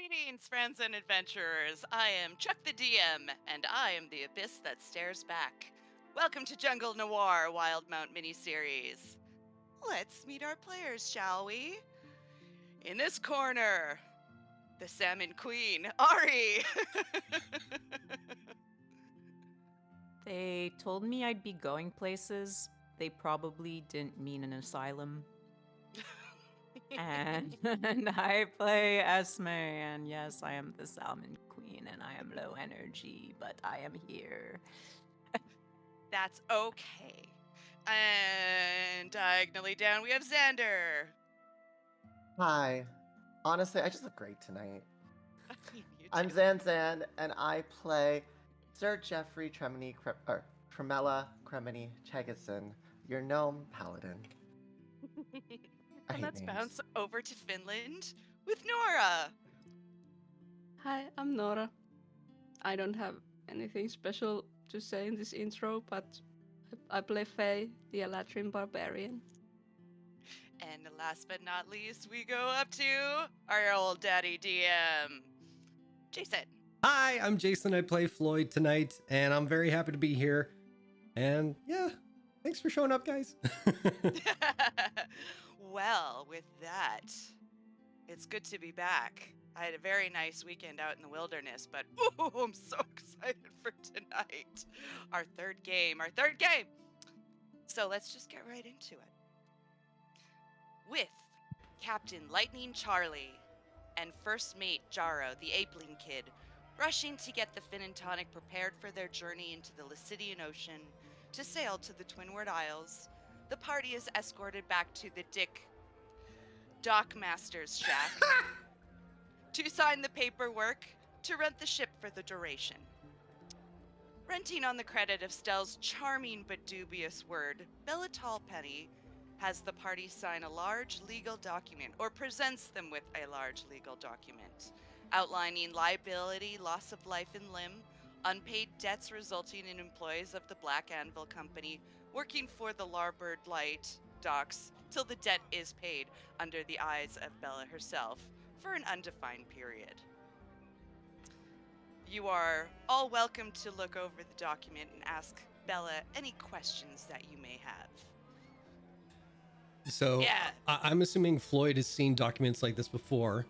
Greetings, friends and adventurers. I am Chuck the DM, and I am the abyss that stares back. Welcome to Jungle Noir Wildemount Mini-Series. Let's meet our players, shall we? In this corner, the Salmon Queen, Ari. They told me I'd be going places. They probably didn't mean an asylum. and I play Esme, and yes, I am the Salmon Queen, and I am low energy, but I am here. That's okay. And diagonally down, we have Xander. Hi. Honestly, I just look great tonight. You I'm too. Zan, and I play Sir Geoffrey Tremella Cremini Chegason, your gnome paladin. I And hate let's names. bounce over to Finland with Nora. Hi, I'm Nora. I don't have anything special to say in this intro, but I play Faye, the Elatrin Barbarian. And last but not least, we go up to our old daddy DM, Jason. Hi, I'm Jason. I play Floyd tonight, and I'm very happy to be here. And yeah, thanks for showing up, guys. Well, with that, it's good to be back. I had a very nice weekend out in the wilderness, but ooh, I'm so excited for tonight. Our third game. So let's just get right into it. With Captain Lightning Charlie and First Mate Jaro, the Apeling Kid, rushing to get the Finantonic prepared for their journey into the Lycidian Ocean to sail to the Twinward Isles, the party is escorted back to the Dockmaster's shack to sign the paperwork to rent the ship for the duration. Renting on the credit of Stell's charming but dubious word, Bella Tallpenny has the party sign a large legal document, or presents them with a large legal document, outlining liability, loss of life and limb, unpaid debts resulting in employees of the Black Anvil Company working for the Larboard Light docks till the debt is paid under the eyes of Bella herself for an undefined period. You are all welcome to look over the document and ask Bella any questions that you may have. So Yeah. I'm assuming Floyd has seen documents like this before.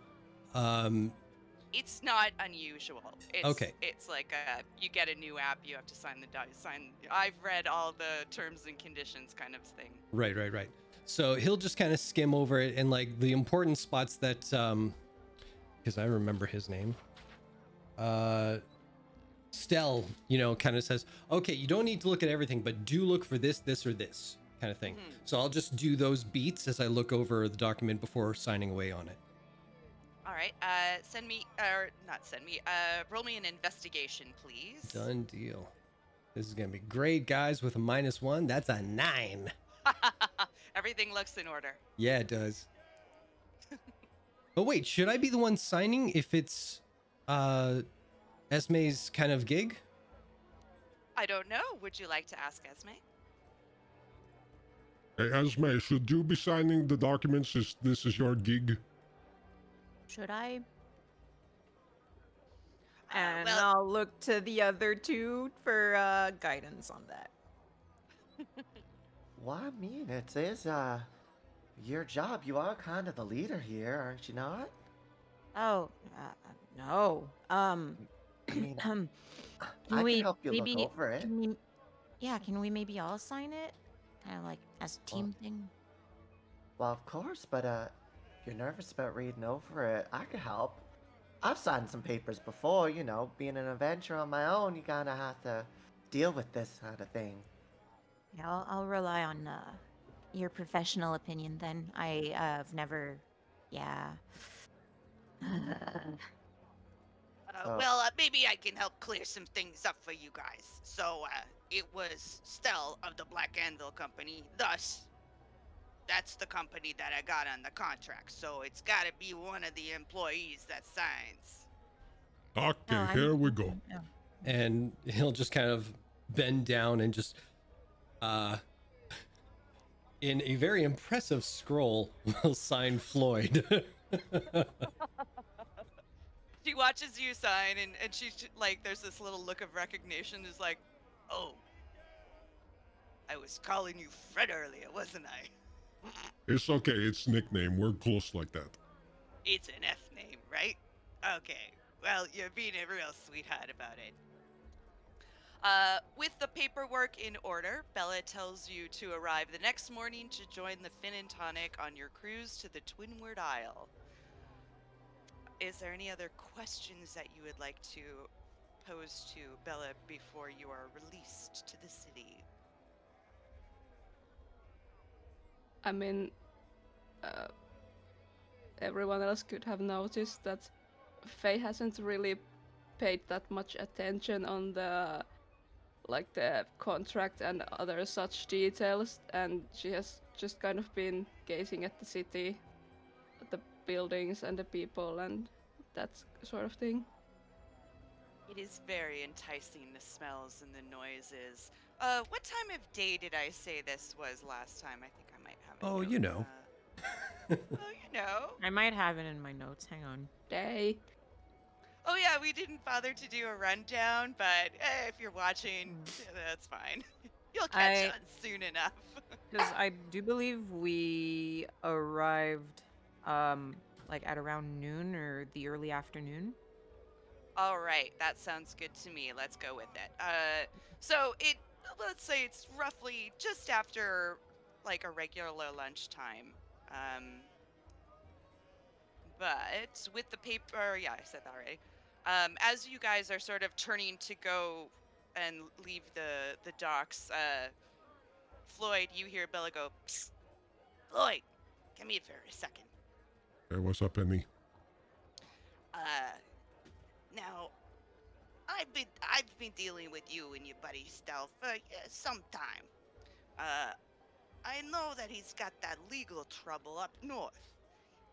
It's not unusual. Okay. It's like you get a new app, you have to sign sign. I've read all the terms and conditions kind of thing. Right. So he'll just kind of skim over it and like the important spots that, because I remember his name. Stell, kind of says, okay, you don't need to look at everything, but do look for this, this, or this kind of thing. Mhm. So I'll just do those beats as I look over the document before signing away on it. All right. Roll me an investigation, please. Done deal. This is going to be great, guys, with a -1. That's a 9. Everything looks in order. Yeah, it does. But wait, should I be the one signing if it's Esme's kind of gig? I don't know. Would you like to ask Esme? Hey, Esme, should you be signing the documents since this is your gig? Should I? And well, I'll look to the other two for guidance on that. Well, I mean, it is, your job. You are kind of the leader here, aren't you not? Oh, no. I mean, Can I we can help you maybe, look over it. can we maybe all sign it? Kind of like as a team thing? Well, of course, but, if you're nervous about reading over it, I could help. I've signed some papers before, being an adventurer on my own, you kinda have to deal with this kind of thing. Yeah, I'll rely on your professional opinion then. I've never, yeah. Maybe I can help clear some things up for you guys. So, it was Stell of the Black Anvil Company. Thus, that's the company that I got on the contract. So it's got to be one of the employees that signs. Okay, here we go. No. And he'll just kind of bend down and just in a very impressive scroll will sign Floyd. She watches you sign, and she's like, there's this little look of recognition. Is like, oh, I was calling you Fred earlier, wasn't I? It's okay. It's nickname. We're close like that. It's an F name, right? Okay. Well, you're being a real sweetheart about it. With the paperwork in order, Bella tells you to arrive the next morning to join the Finn and Tonic on your cruise to the Twinward Isle. Is there any other questions that you would like to pose to Bella before you are released to the city? I mean, uh, everyone else could have noticed that Faye hasn't really paid that much attention on the contract and other such details, and she has just kind of been gazing at the city, at the buildings and the people and that sort of thing. It is very enticing, the smells and the noises. What time of day did I say this was last time? I think I might have a Oh, note. you know. Oh, you know. I might have it in my notes. Hang on. Day. Oh yeah, we didn't bother to do a rundown, but if you're watching, that's fine. You'll catch on soon enough. Because I do believe we arrived, like at around noon or the early afternoon. All right, that sounds good to me. Let's go with it. So let's say it's roughly just after like a regular lunchtime. But with the paper, yeah, I said that already. As you guys are sort of turning to go and leave the docks, Floyd, you hear Bella go, "Psst, Floyd, come here for a second. Hey, what's up, Penny? Now I've been dealing with you and your buddy Stealth for some time. I know that he's got that legal trouble up north.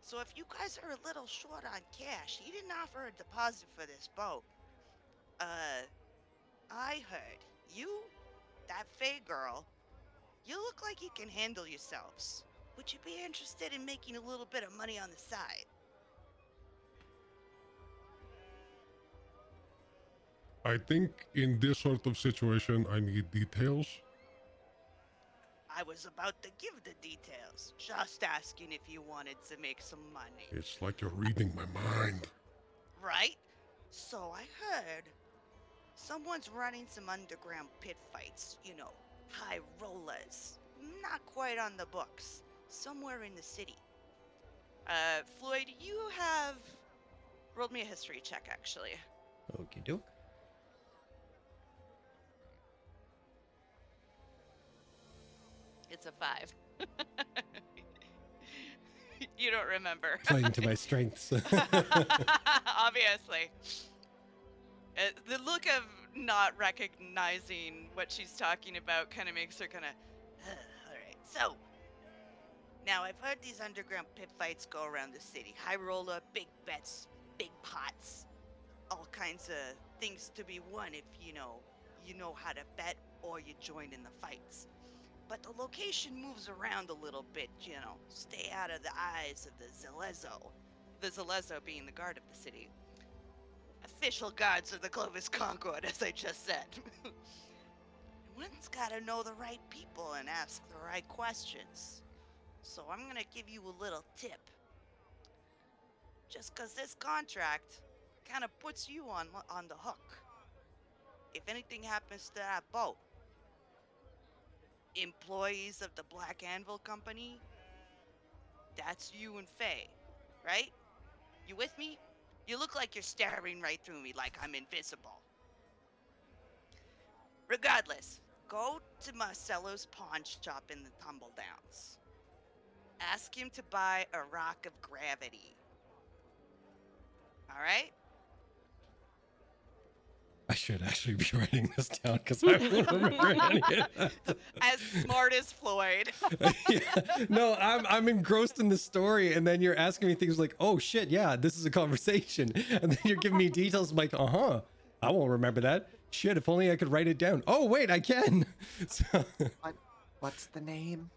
So if you guys are a little short on cash, he didn't offer a deposit for this boat. I heard you, that Faye girl, you look like you can handle yourselves. Would you be interested in making a little bit of money on the side? I think in this sort of situation, I need details. I was about to give the details, just asking if you wanted to make some money. It's like you're reading my mind. Right? So I heard someone's running some underground pit fights, high rollers. Not quite on the books, somewhere in the city. Floyd, you have rolled me a history check, actually. Okie doke. It's a 5. You don't remember. Playing to my strengths. Obviously. The look of not recognizing what she's talking about kind of makes her kind of, all right. So, now I've heard these underground pit fights go around the city. High roller, big bets, big pots, all kinds of things to be won if you know how to bet or you join in the fights. But the location moves around a little bit, stay out of the eyes of the Zalezo. The Zalezo being the guard of the city. Official guards of the Clovis Concord, as I just said. One's gotta know the right people and ask the right questions. So I'm gonna give you a little tip. Just 'cause this contract kind of puts you on the hook. If anything happens to that boat, employees of the Black Anvil Company, that's you and Faye, right? You with me? You look like you're staring right through me like I'm invisible. Regardless, go to Marcello's pawn shop in the Tumble Downs. Ask him to buy a rock of gravity. All right? I should actually be writing this down because I won't remember any of that. As smart as Floyd. Yeah. No, I'm engrossed in the story, and then you're asking me things like, "Oh shit, yeah, this is a conversation," and then you're giving me details. I'm like, I won't remember that. Shit, if only I could write it down. Oh wait, I can. So, What's the name?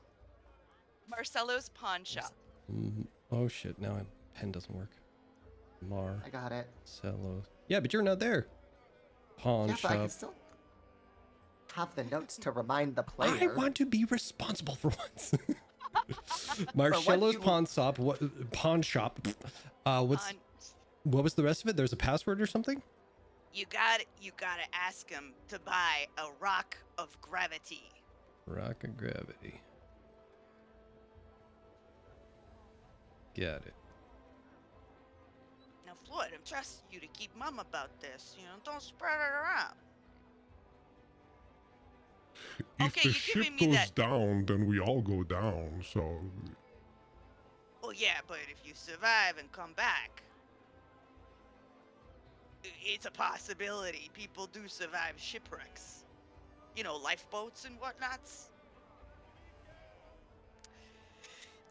Marcello's pawn shop. oh shit, now my pen doesn't work. I got it. Marcello. Yeah, but you're not there. Pawn Yeah, but I can shop. still have the notes to remind the I player. want to be responsible for once. Marcello's you- pawn shop. What pawn shop? What's what was the rest of it? There's a password or something? You gotta ask him to buy a rock of gravity. Rock of gravity. Got it. Now, Floyd, I'm trusting you to keep mum about this. You know, don't spread it around. If Okay, the you're ship giving me goes that. down, then we all go down. So Oh yeah, but if you survive and come back, it's a possibility. People do survive shipwrecks. You know, lifeboats and whatnots.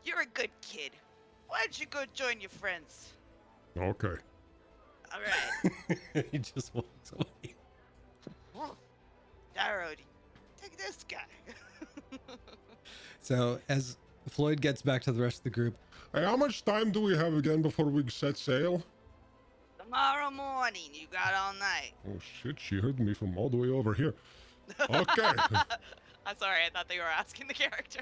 You're a good kid. Why don't you go join your friends? okay. All right. He just walks away. Darrow, take this guy. So as Floyd gets back to the rest of the group, Hey, how much time do we have again before we set sail? Tomorrow morning, you got all night. Oh shit, she heard me from all the way over here. Okay. I'm sorry, I thought they were asking the character.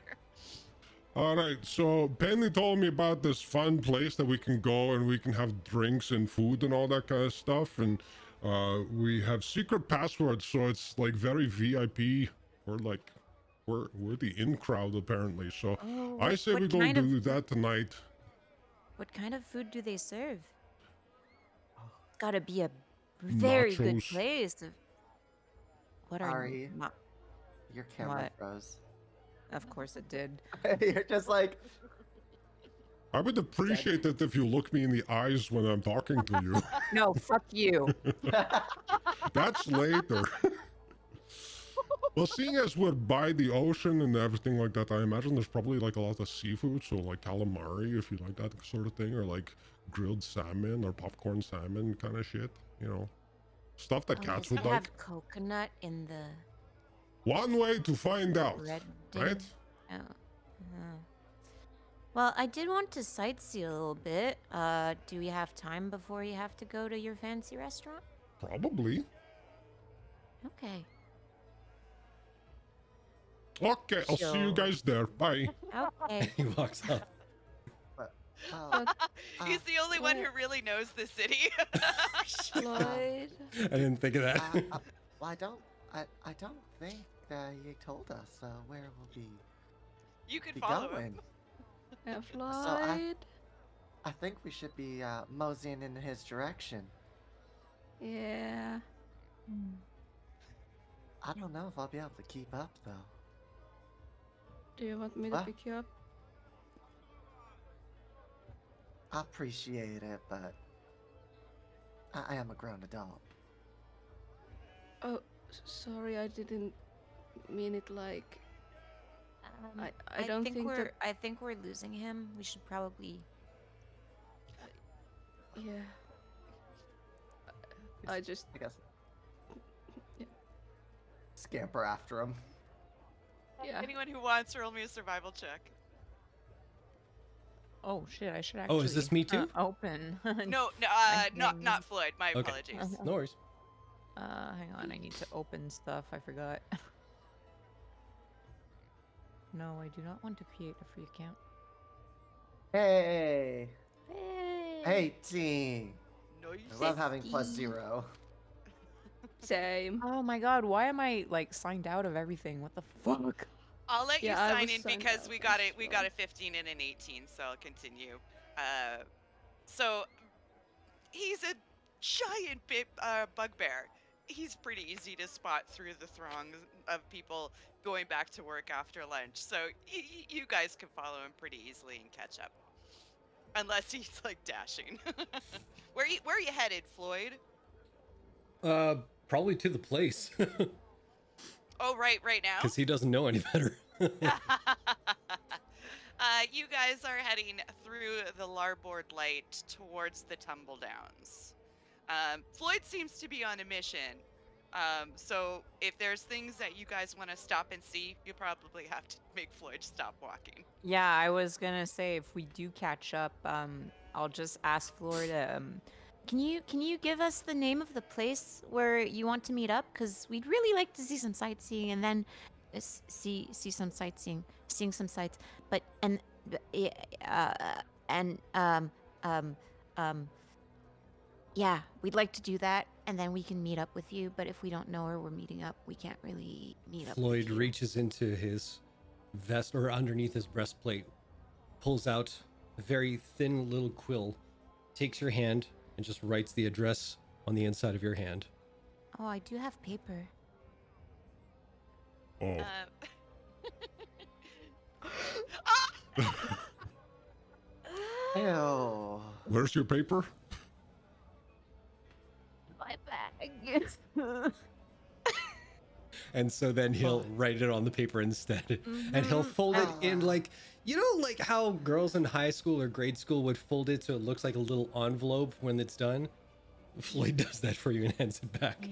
All right, so Penny told me about this fun place that we can go and we can have drinks and food and all that kind of stuff. And we have secret passwords, so it's like very VIP. We're like, we're the in crowd apparently. So Oh, I say we what go kind of do that tonight. what kind of food do they serve? It's gotta be a very good Nachos. place. What are Sorry. not? Your camera What? froze. Of course it did. You're just like, I would appreciate it if you look me in the eyes when I'm talking to you. No, fuck you. That's later. Well, seeing as we're by the ocean and everything like that, I imagine there's probably like a lot of seafood, so like calamari, if you like that sort of thing, or like grilled salmon or popcorn salmon kind of shit, you know, stuff that Oh, cats does would it like. have coconut in the One way to find out, bread? right? Oh. Well, I did want to sightsee a little bit. Do we have time before you have to go to your fancy restaurant? Probably. Okay. Okay, I'll see you Sure. guys there. Bye. Okay. he walks off. but, well, He's the only one who really knows the city. Floyd. I didn't think of that. well, I don't think you told us where we'll be You could follow going. him. Yeah, Floyd. I think we should be moseying in his direction. Yeah. I don't know if I'll be able to keep up though. Do you want me to What? pick you up? I appreciate it, but I am a grown adult. Oh, sorry, I didn't mean it like. I don't think that. I think we're losing him. We should probably. Yeah. I just. I guess. Yeah. Scamper after him. Yeah. Anyone who wants, roll me a survival check. Oh shit! I should actually. Oh, is this me too? Open. No, My not name Floyd. My Okay. apologies. No worries. Hang on. I need to open stuff. I forgot. No, I do not want to create a free account. Hey, Hey. 18. Nice. I love having 50. +0. Same. Oh my god! Why am I like signed out of everything? What the fuck? I'll let you Yeah, I sign was in signed because out we got as it. We got well. a 15 and an 18, so I'll continue. So he's a giant bugbear. He's pretty easy to spot through the throngs of people going back to work after lunch. So you guys can follow him pretty easily and catch up, unless he's like dashing. Where are you headed, Floyd? Probably to the place. Oh, right now. Because he doesn't know any better. You guys are heading through the larboard light towards the tumble downs. Floyd seems to be on a mission. So if there's things that you guys want to stop and see, you probably have to make Floyd stop walking. Yeah, I was gonna say if we do catch up, I'll just ask Florida. Can you give us the name of the place where you want to meet up? Cause we'd really like to see some sightseeing and then see some sightseeing, seeing some sights. But and yeah, we'd like to do that, and then we can meet up with you. But if we don't know where we're meeting up, we can't really meet up. Floyd with you. reaches into his vest or underneath his breastplate, pulls out a very thin little quill, takes your hand, and just writes the address on the inside of your hand. Oh, I do have paper. Oh. Ew. Where's your paper? My bag. And so then he'll write it on the paper instead. And he'll fold it in like, you know, like how girls in high school or grade school would fold it so it looks like a little envelope when it's done? Floyd does that for you and hands it back.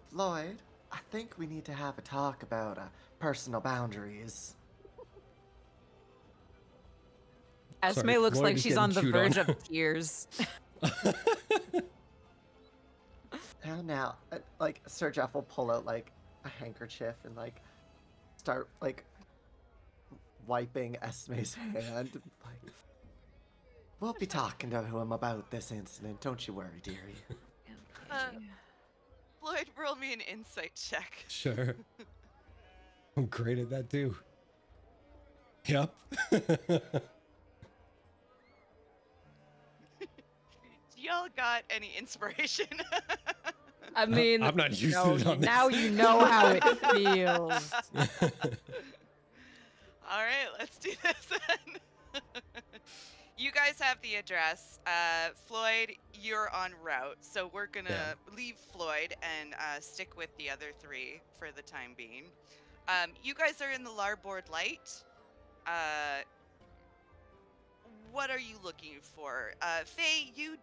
Floyd, I think we need to have a talk about personal boundaries. Esme Sorry, looks Floyd like is she's getting on the chewed verge on. of tears. Now, like, Sir Jeff will pull out, like, a handkerchief and, like, start, like, wiping Esme's hand. Like, we'll be talking to him about this incident. Don't you worry, dearie. Floyd, roll me an insight check. Sure. I'm great at that too. Yep. Y'all got any inspiration? I mean, I'm not used No, to it on this. now you know how it feels. All right, let's do this then. You guys have the address. Floyd, you're en route, so we're gonna leave Floyd and stick with the other three for the time being. You guys are in the larboard light. What are you looking for? Faye, you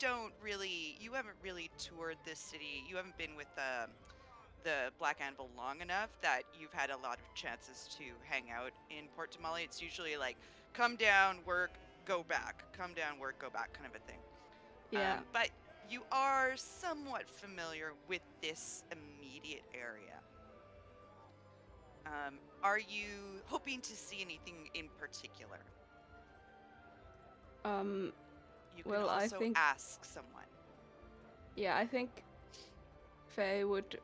haven't really toured this city. You haven't been with the Black Anvil long enough that you've had a lot of chances to hang out in Port Damali. It's usually like come down, work, go back, come down, work, go back kind of a thing. yeah. But you are somewhat familiar with this immediate area. Are you hoping to see anything in particular? You can Well, I also think- ask someone. Yeah, I think Faye would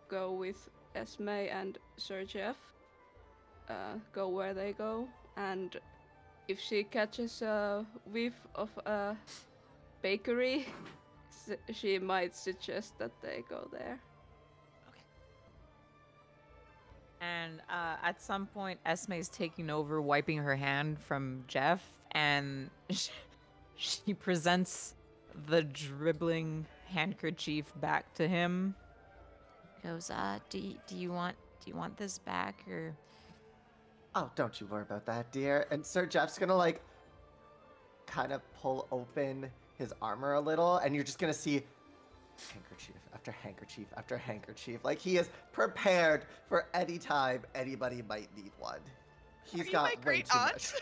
go with Esme and Sir Jeff. Go where they go, and if she catches a whiff of a bakery, she might suggest that they go there. And at some point, Esme's taking over, wiping her hand from Jeff, and she presents the dribbling handkerchief back to him. Goes, do you want this back or? Oh, don't you worry about that, dear. And Sir Jeff's gonna, like, kind of pull open his armor a little, and you're just gonna see handkerchief after handkerchief after handkerchief. Like, he is prepared for any time anybody might need one. He's got way great too aunt? much.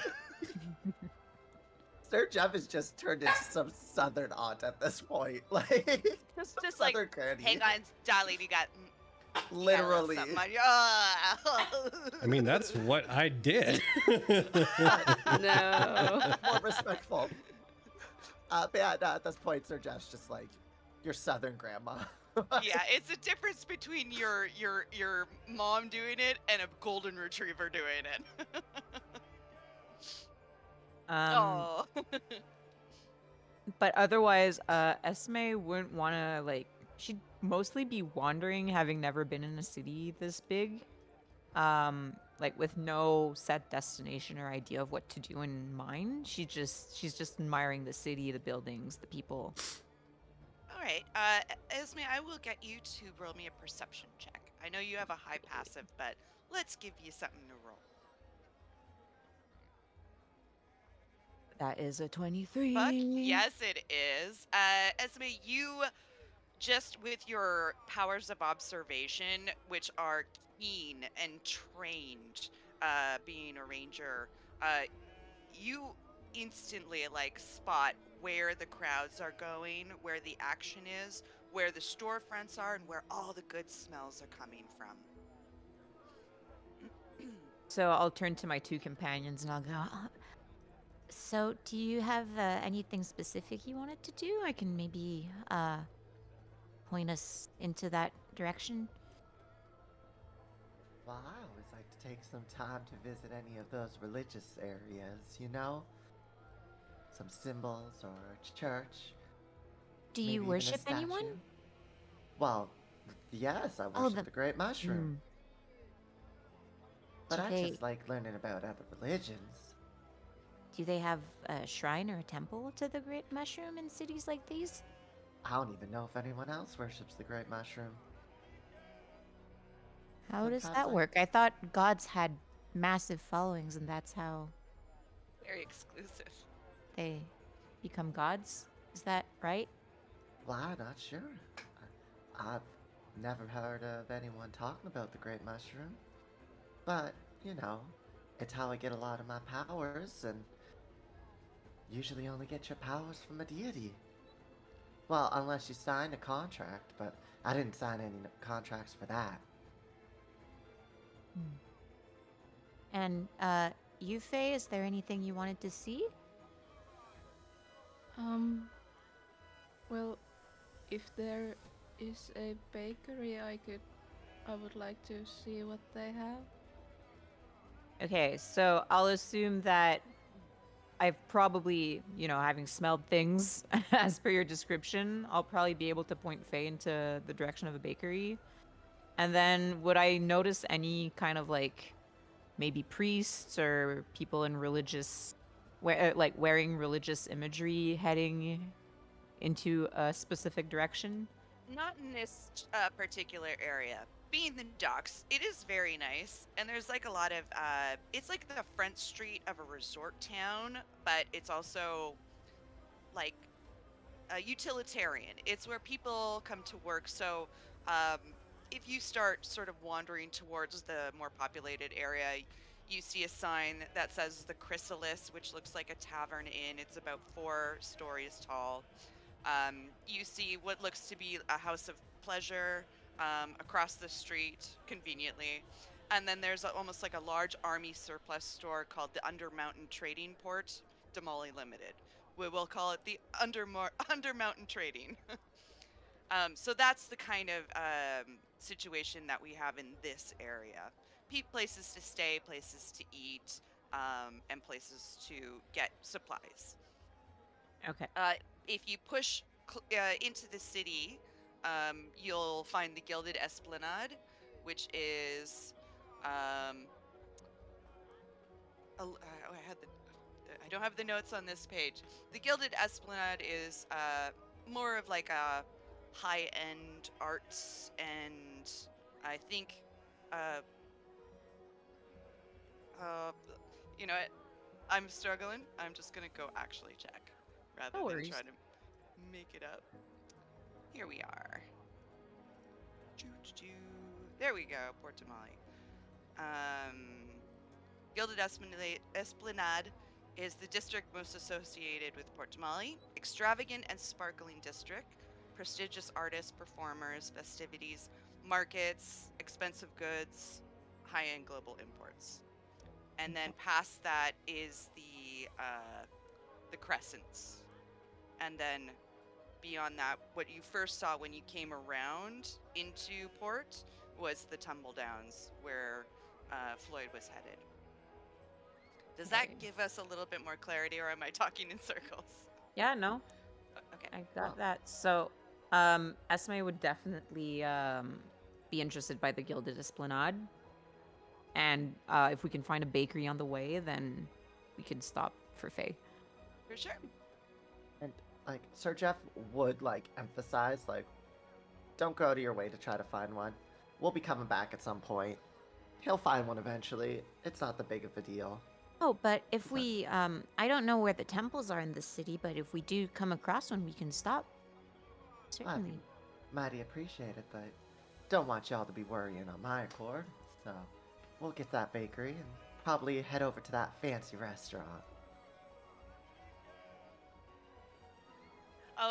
Sir Jeff has just turned into some southern aunt at this point. Like, Just like, southern granny. hang on, darling, you got Literally. something on your- I mean, that's what I did. No. More respectful. But yeah, no, at this point, Sir Jeff's just like, your southern grandma. Yeah, it's a difference between your mom doing it and a golden retriever doing it. Oh. But otherwise, Esme wouldn't want to, like, she'd mostly be wandering, having never been in a city this big. Like, with no set destination or idea of what to do in mind. She's just admiring the city, the buildings, the people. All right, Esme, I will get you to roll me a perception check. I know you have a high passive, but let's give you something to roll. That is a 23. Fuck yes, it is. Esme, you just with your powers of observation, which are keen and trained, being a ranger, you instantly like spot where the crowds are going, where the action is, where the storefronts are, and where all the good smells are coming from. So I'll turn to my two companions and I'll go, so do you have anything specific you wanted to do? I can maybe point us into that direction. Well, I always like to take some time to visit any of those religious areas, you know? Some symbols or a church, Do you maybe even a worship anyone? statue. Well, yes, I Oh, worship the Great Mushroom. But Do I they just like learning about other religions. do they have a shrine or a temple to the Great Mushroom in cities like these? I don't even know if anyone else worships the Great Mushroom. How does Sometimes that I. work? I thought gods had massive followings and that's how Very exclusive. they become gods. Is that right? Well, I'm not sure. I've never heard of anyone talking about the Great Mushroom. But, you know, it's how I get a lot of my powers, and usually only get your powers from a deity. Well, unless you sign a contract, but I didn't sign any contracts for that. And you, Faye, is there anything you wanted to see? Well, if there is a bakery, I would like to see what they have. Okay, so I'll assume that I've probably, having smelled things as per your description, I'll probably be able to point Faye into the direction of a bakery. And then would I notice any kind of like maybe priests or people in wearing religious imagery heading into a specific direction? Not in this particular area. Being the docks, it is very nice, and there's like a lot of. It's like the front street of a resort town, but it's also like utilitarian. It's where people come to work. So um, if you start sort of wandering towards the more populated area, you see a sign that says the Chrysalis, which looks like a tavern inn. It's about 4 stories tall. You see what looks to be a house of pleasure across the street, conveniently. And then there's almost like a large army surplus store called the Undermountain Trading Port, Damali Limited. We will call it the Undermountain Trading. So that's the kind of situation that we have in this area. Places to stay, places to eat, and places to get supplies. Okay. Uh, if you push into the city, you'll find the Gilded Esplanade, which is. I don't have the notes on this page. The Gilded Esplanade is more of like a high-end arts, and I think, uh, uh, you know, what? I'm struggling. I'm just gonna go actually check rather No than worries. try to make it up. Here we are. Choo-choo. There we go, Port Damali. Um, Gilded Esplanade is the district most associated with Port Damali. Extravagant and sparkling district. Prestigious artists, performers, festivities, markets, expensive goods, high-end global imports. And then past that is the crescents. And then beyond that, what you first saw when you came around into port was the tumble downs where Floyd was headed. Does that Okay. give us a little bit more clarity, or am I talking in circles? Yeah, no, Okay. I got Well, that. So, Esme would definitely be interested by the Gilded Esplanade. And if we can find a bakery on the way, then we could stop for Faye. For sure. and like Sir Jeff would like emphasize like, don't go out of your way to try to find one. We'll be coming back at some point. He'll find one eventually. It's not that big of a deal. Oh, but if But we, I don't know where the temples are in this city, but if we do come across one, we can stop. I Certainly. mean, mighty appreciated, but don't want y'all to be worrying on my accord. So we'll get that bakery and probably head over to that fancy restaurant.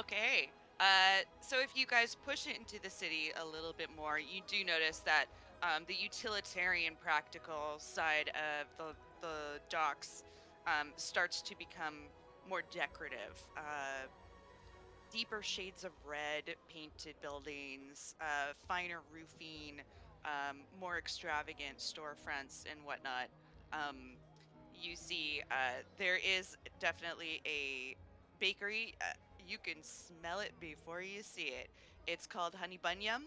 Okay. So if you guys push it into the city a little bit more, you do notice that the utilitarian, practical side of the docks starts to become more decorative. Deeper shades of red painted buildings, finer roofing, more extravagant storefronts and whatnot. You see, there is definitely a bakery. You can smell it before you see it. It's called Honey Bunyum.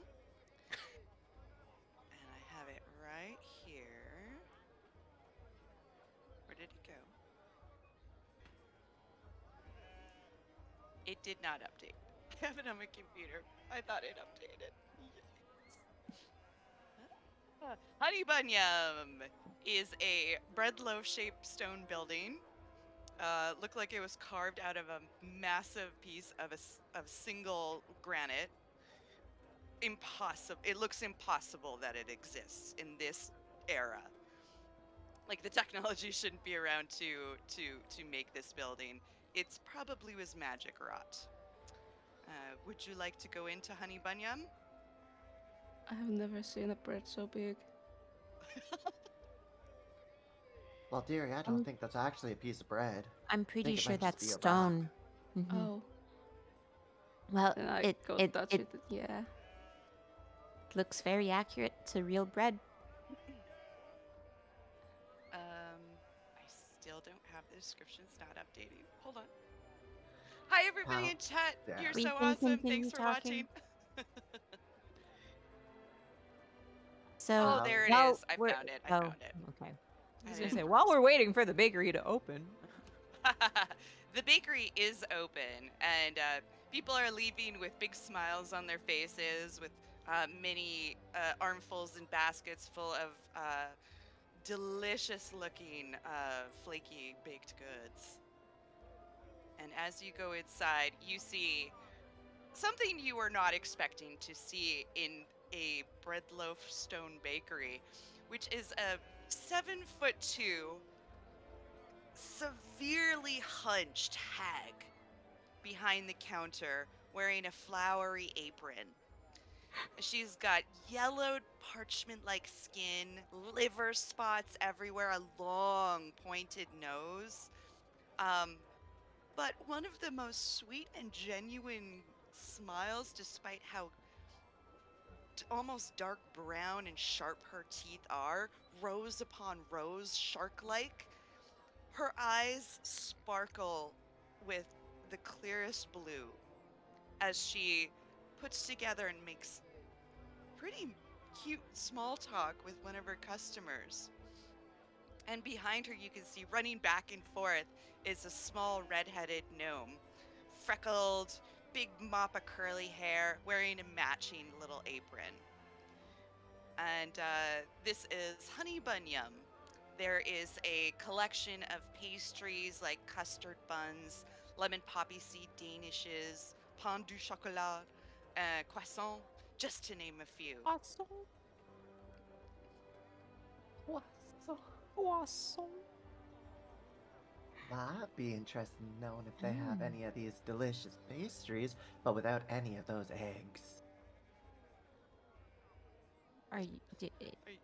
And I have it right here. Where did it go? It did not update. I have it on my computer. I thought it updated. Honey Bunyum is a bread loaf shaped stone building. Looked like it was carved out of a massive piece of single granite. Impossible. It looks impossible that it exists in this era. Like the technology shouldn't be around to make this building. It's probably was magic wrought. Would you like to go into Honey Bunyum? I have never seen a bread so big. Well, dearie, I don't think that's actually a piece of bread. I'm I pretty think it sure might just that's be a rock. stone. Mhm. Oh, Well, then I it go it, touch it it. Yeah. looks very accurate to real bread. I still don't have the descriptions not updating. Hold on. Hi everybody Well, in chat. yeah. You're We so can awesome. continue Thanks for talking. watching. So Oh, there it while is. I we're found it. I oh, found it. okay. I I was gonna didn't say while we're waiting for the bakery to open. The bakery is open, and people are leaving with big smiles on their faces, with many armfuls and baskets full of delicious-looking, flaky baked goods. And as you go inside, you see something you were not expecting to see in a bread loaf stone bakery, which is a 7'2" severely hunched hag behind the counter wearing a flowery apron. She's got yellowed parchment like skin, liver spots everywhere, a long pointed nose. Um, but one of the most sweet and genuine smiles, despite how almost dark brown and sharp her teeth are, rows upon rows, shark like. Her eyes sparkle with the clearest blue as she puts together and makes pretty cute small talk with one of her customers. And behind her, you can see running back and forth is a small red-headed gnome, freckled, big mop of curly hair, wearing a matching little apron. And this is Honey Bunyum. There is a collection of pastries like custard buns, lemon poppy seed danishes, pain du chocolat, croissant, just to name a few. Awesome. Awesome. Well, I'd be interested in knowing if they have any of these delicious pastries, but without any of those eggs. Are you? Are you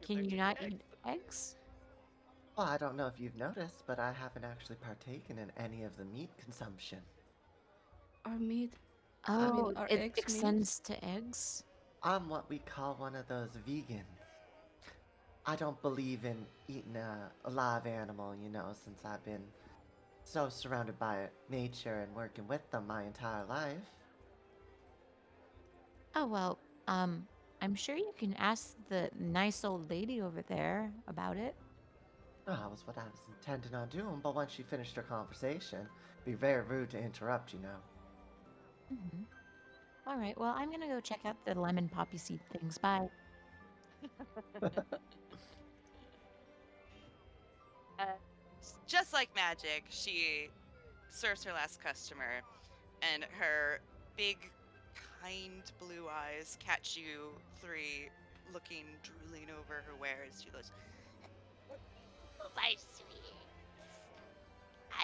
Can you allergic not to eat eggs? Well, I don't know if you've noticed, but I haven't actually partaken in any of the meat consumption. Are meat? Oh, are it eggs meat? extends to eggs. I'm what we call one of those vegans. I don't believe in eating a live animal, since I've been so surrounded by nature and working with them my entire life. Oh well, I'm sure you can ask the nice old lady over there about it. Oh, that was what I was intending on doing, but once she finished her conversation, it'd be very rude to interrupt, Mm-hmm. All right. Well, I'm gonna go check out the lemon poppy seed things. Bye. Uh, just like magic, she serves her last customer, and her big, kind blue eyes catch you three looking, drooling over her wares. She goes, My sweets,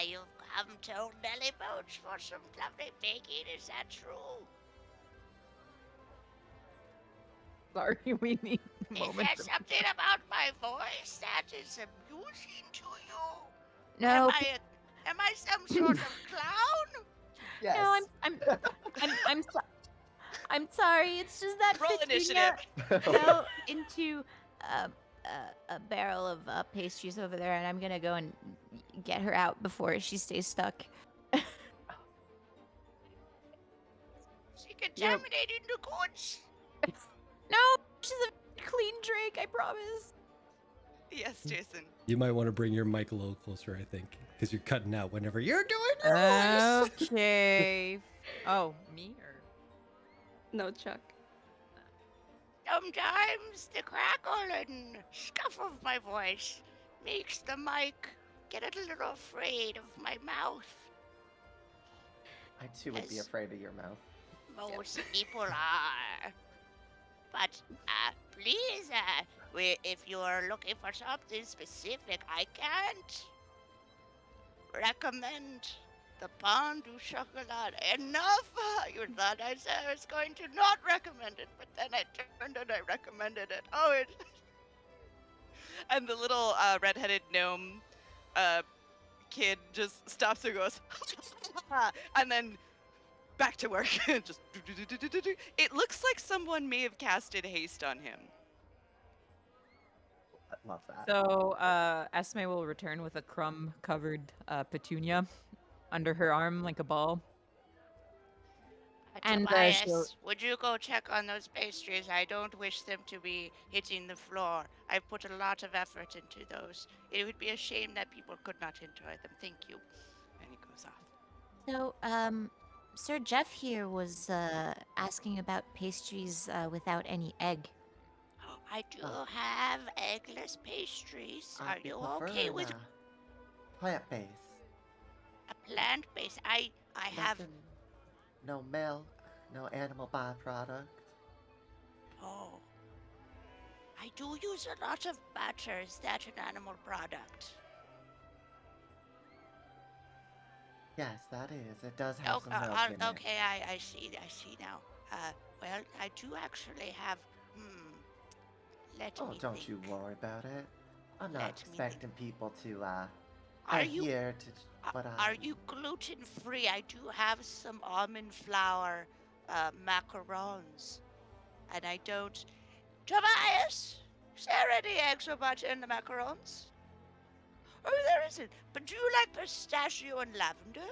you've come to Nelly Boats for some lovely baking, is that true? Sorry, we need Is moments. there something about my voice that is amusing to you? No, Am I some sort of clown? Yes. no, I'm sorry. It's just that roll Petunia initiative. fell into a barrel of pastries over there, and I'm gonna go and get her out before she stays stuck. She contaminated the goods. No, she's a clean drink. I promise. Yes, Jason. You might want to bring your mic a little closer, I think, because you're cutting out whenever you're doing your voice. Okay. Oh, me or? No, Chuck. Sometimes the crackle and scuff of my voice makes the mic get a little afraid of my mouth. I too would be Yes. afraid of your mouth. Most people are. But please, if you're looking for something specific, I can't recommend the pain du chocolat enough. You thought I said I was going to not recommend it, but then I turned and I recommended it. Oh, it. And the little redheaded gnome kid just stops and goes, and then back to work. Just do. It looks like someone may have casted haste on him. I love that. So, Esme will return with a crumb-covered Petunia under her arm like a ball. And Tobias, she'll- would you go check on those pastries? I don't wish them to be hitting the floor. I've put a lot of effort into those. It would be a shame that people could not enjoy them. Thank you. And he goes off. So, Sir Jeff here was asking about pastries without any egg. I do Oh. have eggless pastries. Are I'd be you okay preferring, with plant-based? a plant-based? I have. Nothing, no milk, no animal byproduct. Oh. I do use a lot of butter. Is that an animal product? Yes, that is. It does have Oh, some milk in it. okay, I see now. Well, I do actually have, let Oh, me don't think. you worry about it. I'm not Let me expecting people to Are you, adhere to what I. are you gluten-free? I do have some almond flour, macarons, and I don't. Tobias, is there any eggs or butter in the macarons? Oh, there isn't. But do you like pistachio and lavender?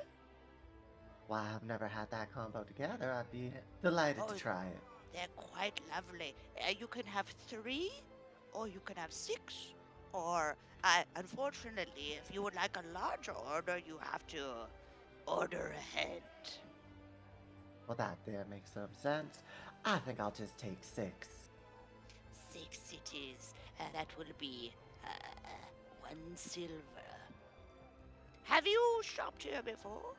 Well, I've never had that combo together. I'd be delighted Oh, to try it. They're quite lovely. You can have 3, or you can have 6, or unfortunately, if you would like a larger order, you have to order ahead. Well, that there makes some sense. I think I'll just take 6. 6 it is. That will be 1 silver. Have you shopped here before?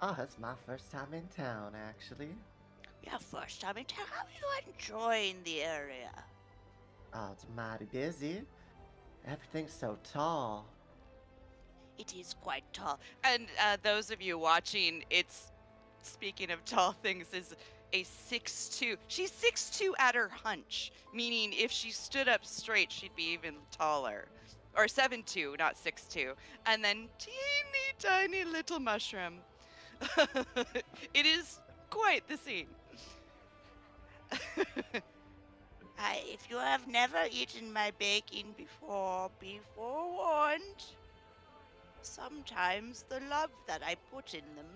Oh, it's my first time in town, actually. Yeah, first time in town. How are you enjoying the area? Oh, it's mighty busy. Everything's so tall. It is quite tall. And those of you watching, it's speaking of tall things, is a 6'2". She's 6'2" at her hunch, meaning if she stood up straight, she'd be even taller. Or 7'2", not 6'2". And then teeny tiny little mushroom. It is quite the scene. If you have never eaten my baking before, be forewarned. Sometimes the love that I put in them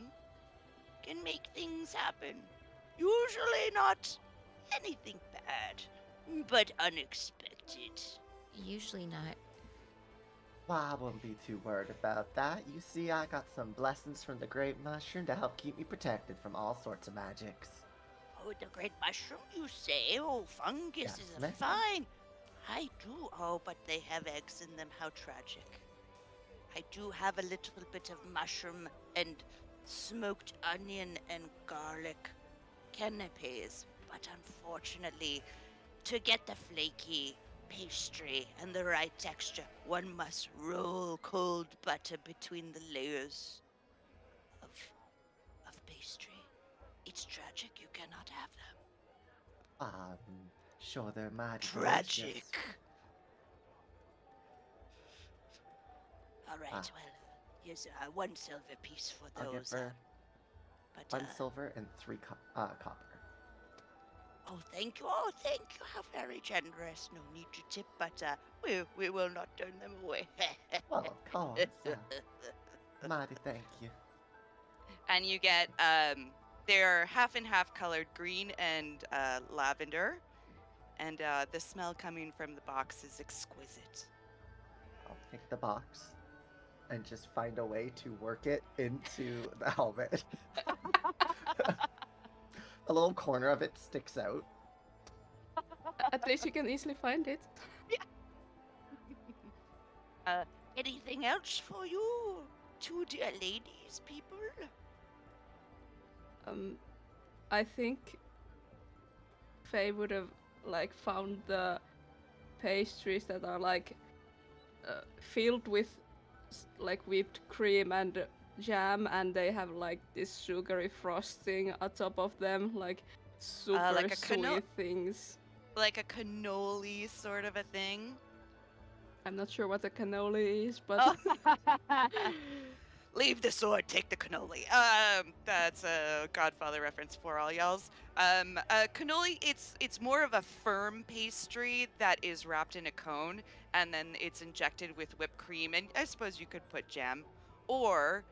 can make things happen. Usually not anything bad, but unexpected. Usually not. Well, I wouldn't be too worried about that. You see, I got some blessings from the Great Mushroom to help keep me protected from all sorts of magics. Oh, the great mushroom, you say? Oh, fungus Yes, is ma'am. fine. I do. Oh, but they have eggs in them. How tragic. I do have a little bit of mushroom and smoked onion and garlic canapes, but unfortunately, to get the flaky pastry and the right texture, one must roll cold butter between the layers of pastry. It's tragic you cannot have them. Sure, they're mighty delicious. Tragic. All right, Ah. well, here's 1 silver piece for I'll give those. her But 1 silver and 3 copper. oh, thank you. Oh, thank you. How very generous. No need to tip, but we will not turn them away. Well, of course. Mighty thank you. And you get they're half and half colored green and lavender, and the smell coming from the box is exquisite. I'll take the box and just find a way to work it into the helmet. A little corner of it sticks out. At least you can easily find it. Anything else for you, two dear ladies, people? I think Faye would have like found the pastries that are like filled with like whipped cream and jam, and they have like this sugary frosting atop of them, like super like a sweet things. Like a cannoli sort of a thing. I'm not sure what a cannoli is, but Leave the sword, take the cannoli. That's a Godfather reference for all y'alls. Cannoli, it's more of a firm pastry that is wrapped in a cone, and then it's injected with whipped cream, and I suppose you could put jam. Or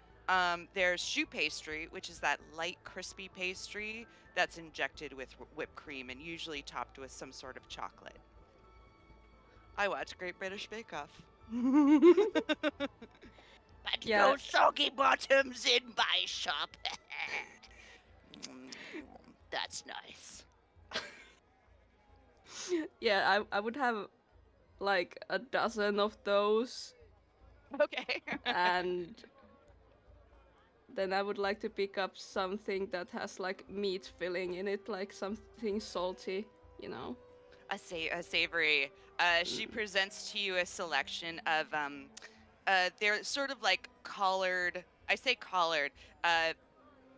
there's choux pastry, which is that light, crispy pastry that's injected with whipped cream and usually topped with some sort of chocolate. I watch Great British Bake Off. But Yeah. no soggy bottoms in my shop. That's nice. yeah, I would have like a dozen of those, Okay. and then I would like to pick up something that has like meat filling in it, like something salty, you know. A savory. She presents to you a selection of they're sort of like collared. I say collared.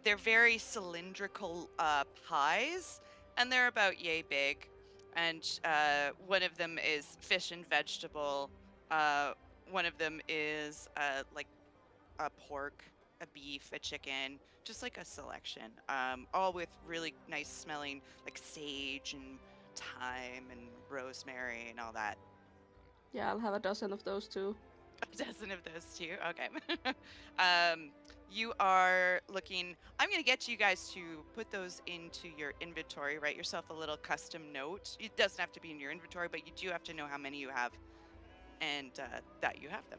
They're very cylindrical pies, and they're about yay big. And one of them is fish and vegetable. One of them is like a pork, a beef, a chicken, just like a selection. All with really nice smelling, like sage and thyme and rosemary and all that. Yeah, I'll have a dozen of those too. A dozen of those too. Okay. You are looking. I'm going to get you guys to put those into your inventory. Write yourself a little custom note. It doesn't have to be in your inventory, but you do have to know how many you have and that you have them.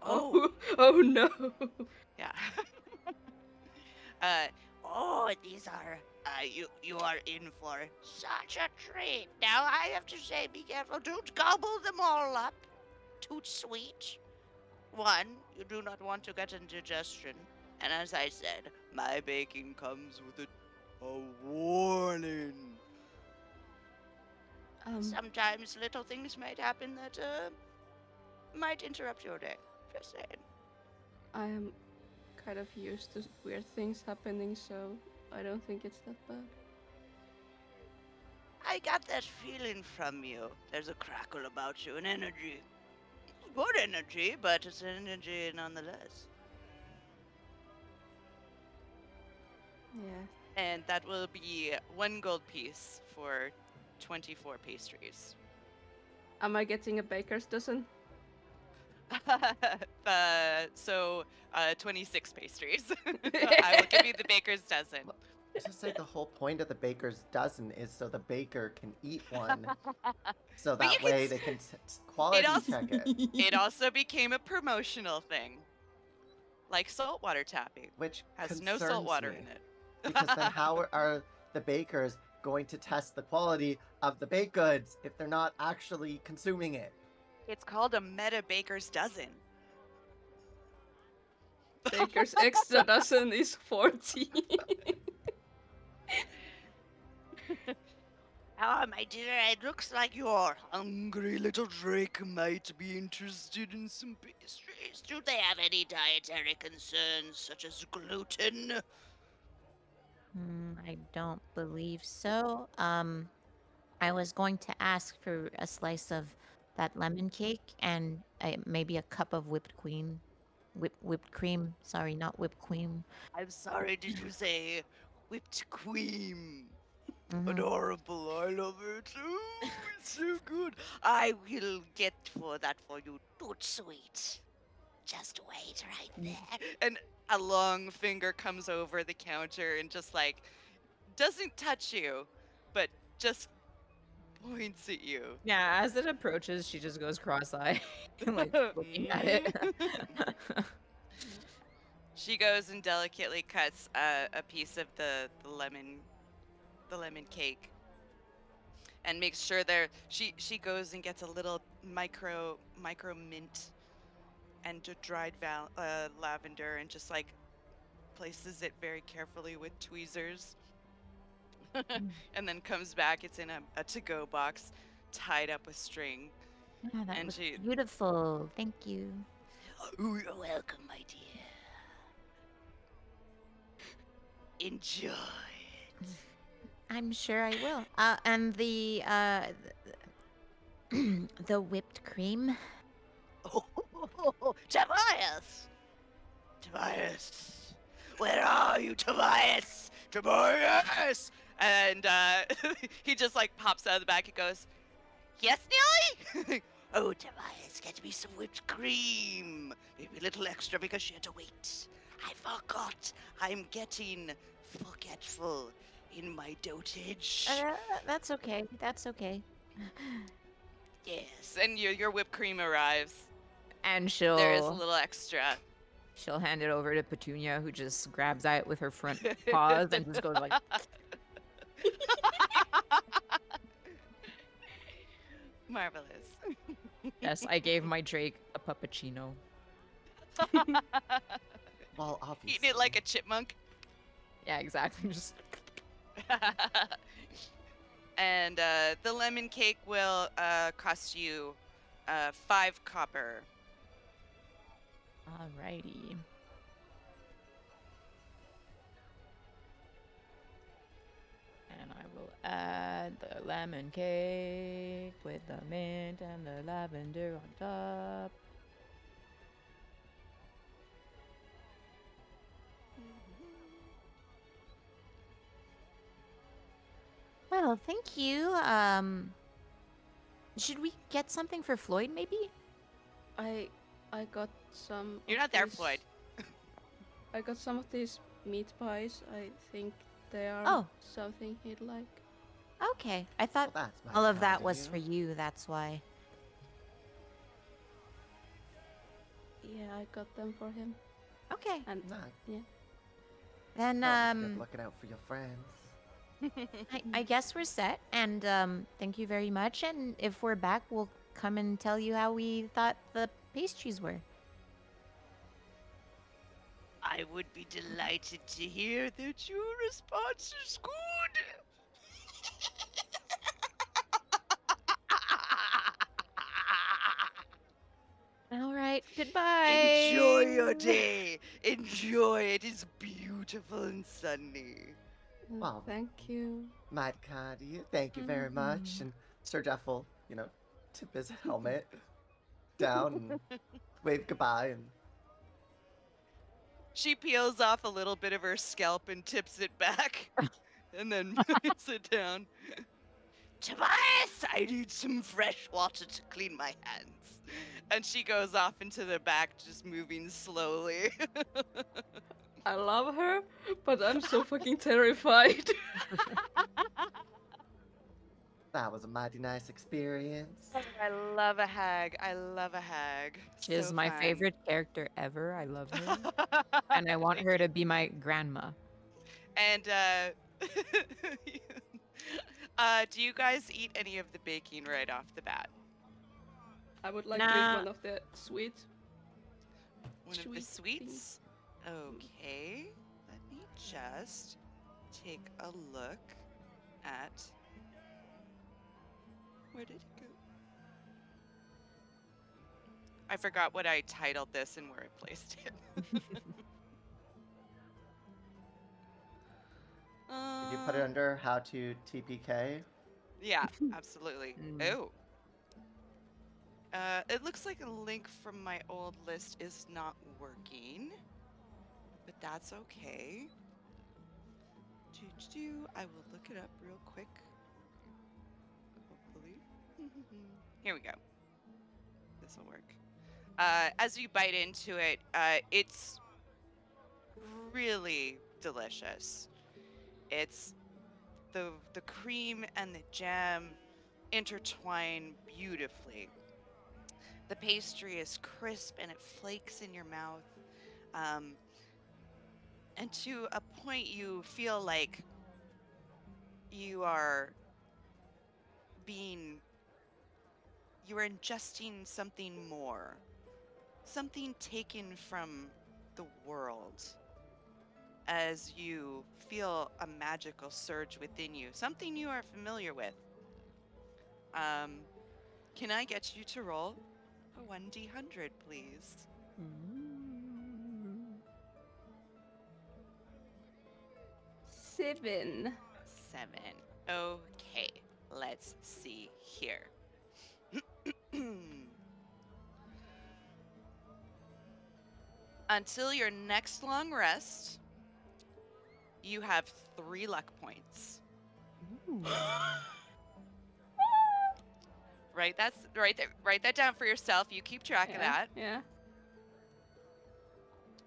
Oh, oh no. Yeah. These are you are in for such a treat. Now I have to say, be careful. Don't gobble them all up. Too sweet. One, you do not want to get indigestion. And as I said, my baking comes with a warning. Sometimes little things might happen that might interrupt your day. Just saying. I am kind of used to weird things happening, so I don't think it's that bad. I got that feeling from you. There's a crackle about you, an energy. Good energy, but it's an energy nonetheless. Yeah. And that will be 1 gold piece for 24 pastries. Am I getting a baker's dozen? 26 pastries. I will give you the baker's dozen. Just say the whole point of the baker's dozen is so the baker can eat one. So that you way can they can quality also- check it. It also became a promotional thing. Like saltwater tapping. Which Has no concerns salt water me. in it. Because then how are the bakers going to test the quality of the baked goods if they're not actually consuming it? It's called a meta baker's dozen. Baker's extra dozen is 40. Ah, my dear, it looks like your hungry little Drake might be interested in some pastries. Do they have any dietary concerns, such as gluten? I don't believe so. I was going to ask for a slice of that lemon cake and maybe a cup of whipped cream. Sorry, not whipped cream. I'm sorry, did you say whipped cream? Hmm. Adorable, I love it. Oh, it's so good. I will get for that for you, toot sweet. Just wait right there. And a long finger comes over the counter and just like doesn't touch you, but just points at you. Yeah, as it approaches, she just goes cross-eyed, like looking at it. She goes and delicately cuts a piece of the lemon cake and makes sure she goes and gets a little micro mint and dried lavender and just like places it very carefully with tweezers and then comes back. It's in a to-go box tied up with string. Yeah, that And looks she beautiful. Thank you. Oh, you're welcome, my dear. Enjoy it. I'm sure I will. And the the whipped cream. Oh, Tobias! Tobias! Where are you, Tobias? Tobias! and he just like pops out of the back and goes, "Yes, Nelly." Oh, Tobias, get me some whipped cream. Maybe a little extra because she had to wait. I forgot. I'm getting forgetful in my dotage. That's okay. That's okay. Yes. And your whipped cream arrives. And There is a she'll little extra. she'll hand it over to Petunia, who just grabs at it with her front paws and just goes like, Marvelous. "Yes, I gave my Drake a puppuccino." Well, obviously. Eating it like a chipmunk. Yeah, exactly. Just And the lemon cake will cost you 5 copper. alrighty. And I will add the lemon cake with the mint and the lavender on top. Well, thank you. Should we get something for Floyd, maybe? I got some. You're of not there, these- Floyd. I got some of these meat pies. I think they are Oh. something he'd like. Okay. I thought Well, that's all mighty of that kind was you. for you. That's why. Yeah, I got them for him. Okay. And Nah, Then always good looking out for your friends. I guess we're set. And thank you very much. And if we're back, we'll come and tell you how we thought the pastries were. I would be delighted to hear that your response is good. All right. Goodbye. Enjoy your day. Enjoy. It is beautiful and sunny. Wow. Thank you. Mighty kind of you. Thank you very much. And Sir Jeff will, tip his helmet down and wave goodbye. And She peels off a little bit of her scalp and tips it back and then puts it down. Tobias, I need some fresh water to clean my hands. And she goes off into the back, just moving slowly. I love her, but I'm so fucking terrified. that was a mighty nice experience. I love a hag. I love a hag. She is So my fun. favorite character ever. I love her. And I want her to be my grandma. And do you guys eat any of the baking right off the bat? I would like to Nah. eat one of the sweet. One of the Sweet sweets? Okay. Let me just take a look at. Where did it go? I forgot what I titled this and where I placed it. Did you put it under how to TPK? Yeah, absolutely. Mm. Oh. It looks like a link from my old list is not working, but that's okay. I will look it up real quick. Hopefully. Here we go. This will work. As you bite into it, it's really delicious. It's the cream and the jam intertwine beautifully. The pastry is crisp and it flakes in your mouth. And to a point, you feel like you are being, you are ingesting something more, something taken from the world as you feel a magical surge within you, something you are familiar with. Can I get you to roll a 1d100, please? Ooh. 7. 7. Okay, let's see here. Until your next long rest, you have 3 luck points. Ooh. Right, that's right there. Write that down for yourself. You keep track of that, Yeah.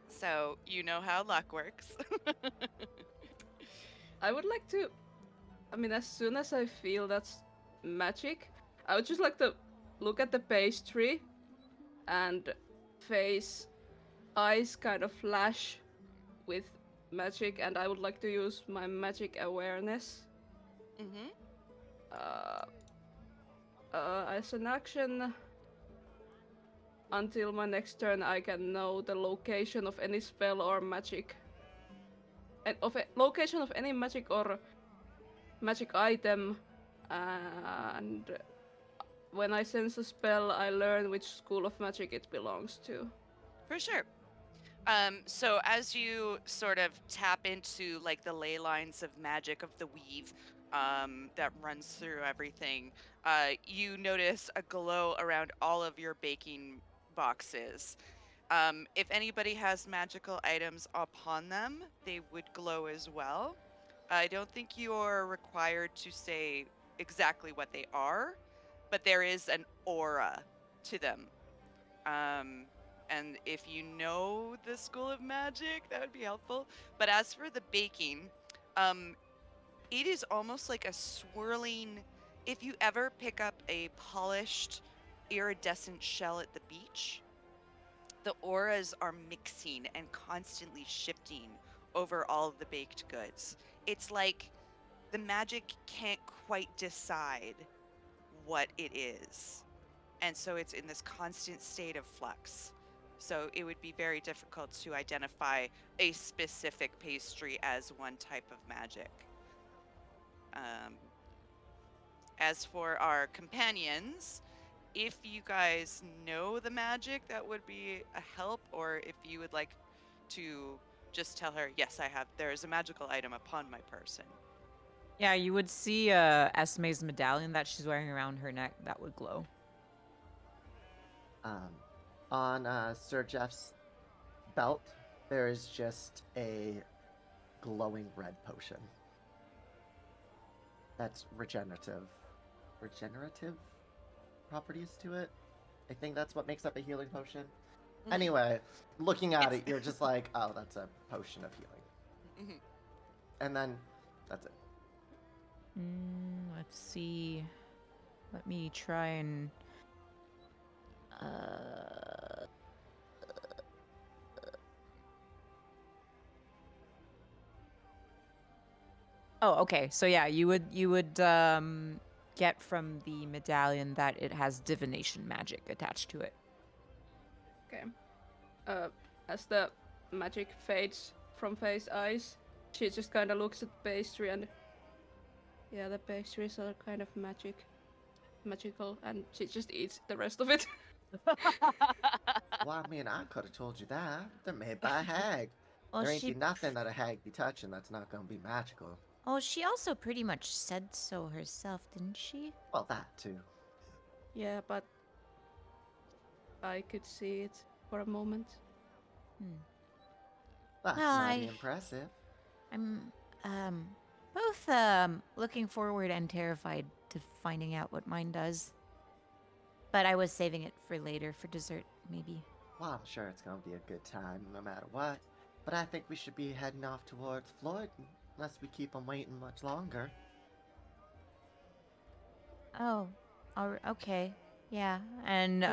so you know how luck works. I would like to. I mean, as soon as I feel that's magic, I would just like to look at the pastry and face eyes kind of flash with magic, and I would like to use my magic awareness. Mm-hmm. As an action, until my next turn, I can know the location of any spell or magic, and of a location of any magic or magic item, and when I sense a spell, I learn which school of magic it belongs to. For sure. So as you sort of tap into like the ley lines of magic of the weave that runs through everything, you notice a glow around all of your baking boxes. If anybody has magical items upon them, they would glow as well. I don't think you're required to say exactly what they are, but there is an aura to them. Um, and if you know the school of magic, that would be helpful. But as for the baking, um, it is almost like a swirling. If you ever pick up a polished iridescent shell at the beach, the auras are mixing and constantly shifting over all of the baked goods. It's like the magic can't quite decide what it is. And so it's in this constant state of flux. So it would be very difficult to identify a specific pastry as one type of magic. Um, as for our companions, if you guys know the magic, that would be a help, or if you would like to just tell her, yes, there is a magical item upon my person. Yeah, you would see Esme's medallion that she's wearing around her neck that would glow. On Sir Jeff's belt, there is just a glowing red potion. That's regenerative properties to it. I think that's what makes up a healing potion. Mhm. Anyway, looking at It's- it, you're just like, oh, that's a potion of healing. Mhm. And then that's it. Let's see. Let me try and. Oh, okay. So yeah, you would get from the medallion that it has divination magic attached to it. Okay. As the magic fades from Faye's eyes, she just kind of looks at pastry and. Yeah, the pastries are kind of magical, and she just eats the rest of it. Well, I mean, I could have told you that. They're made by a hag. Well, There ain't be she nothing that a hag be touching that's not gonna be magical. oh, she also pretty much said so herself, didn't she? Well, that too. Yeah, but I could see it for a moment. That's Well, mighty impressive. I'm both looking forward and terrified to finding out what mine does. But I was saving it for later for dessert, maybe. Well, I'm sure it's gonna be a good time no matter what. But I think we should be heading off towards Floyd unless we keep him waiting much longer. Oh, okay. Yeah. And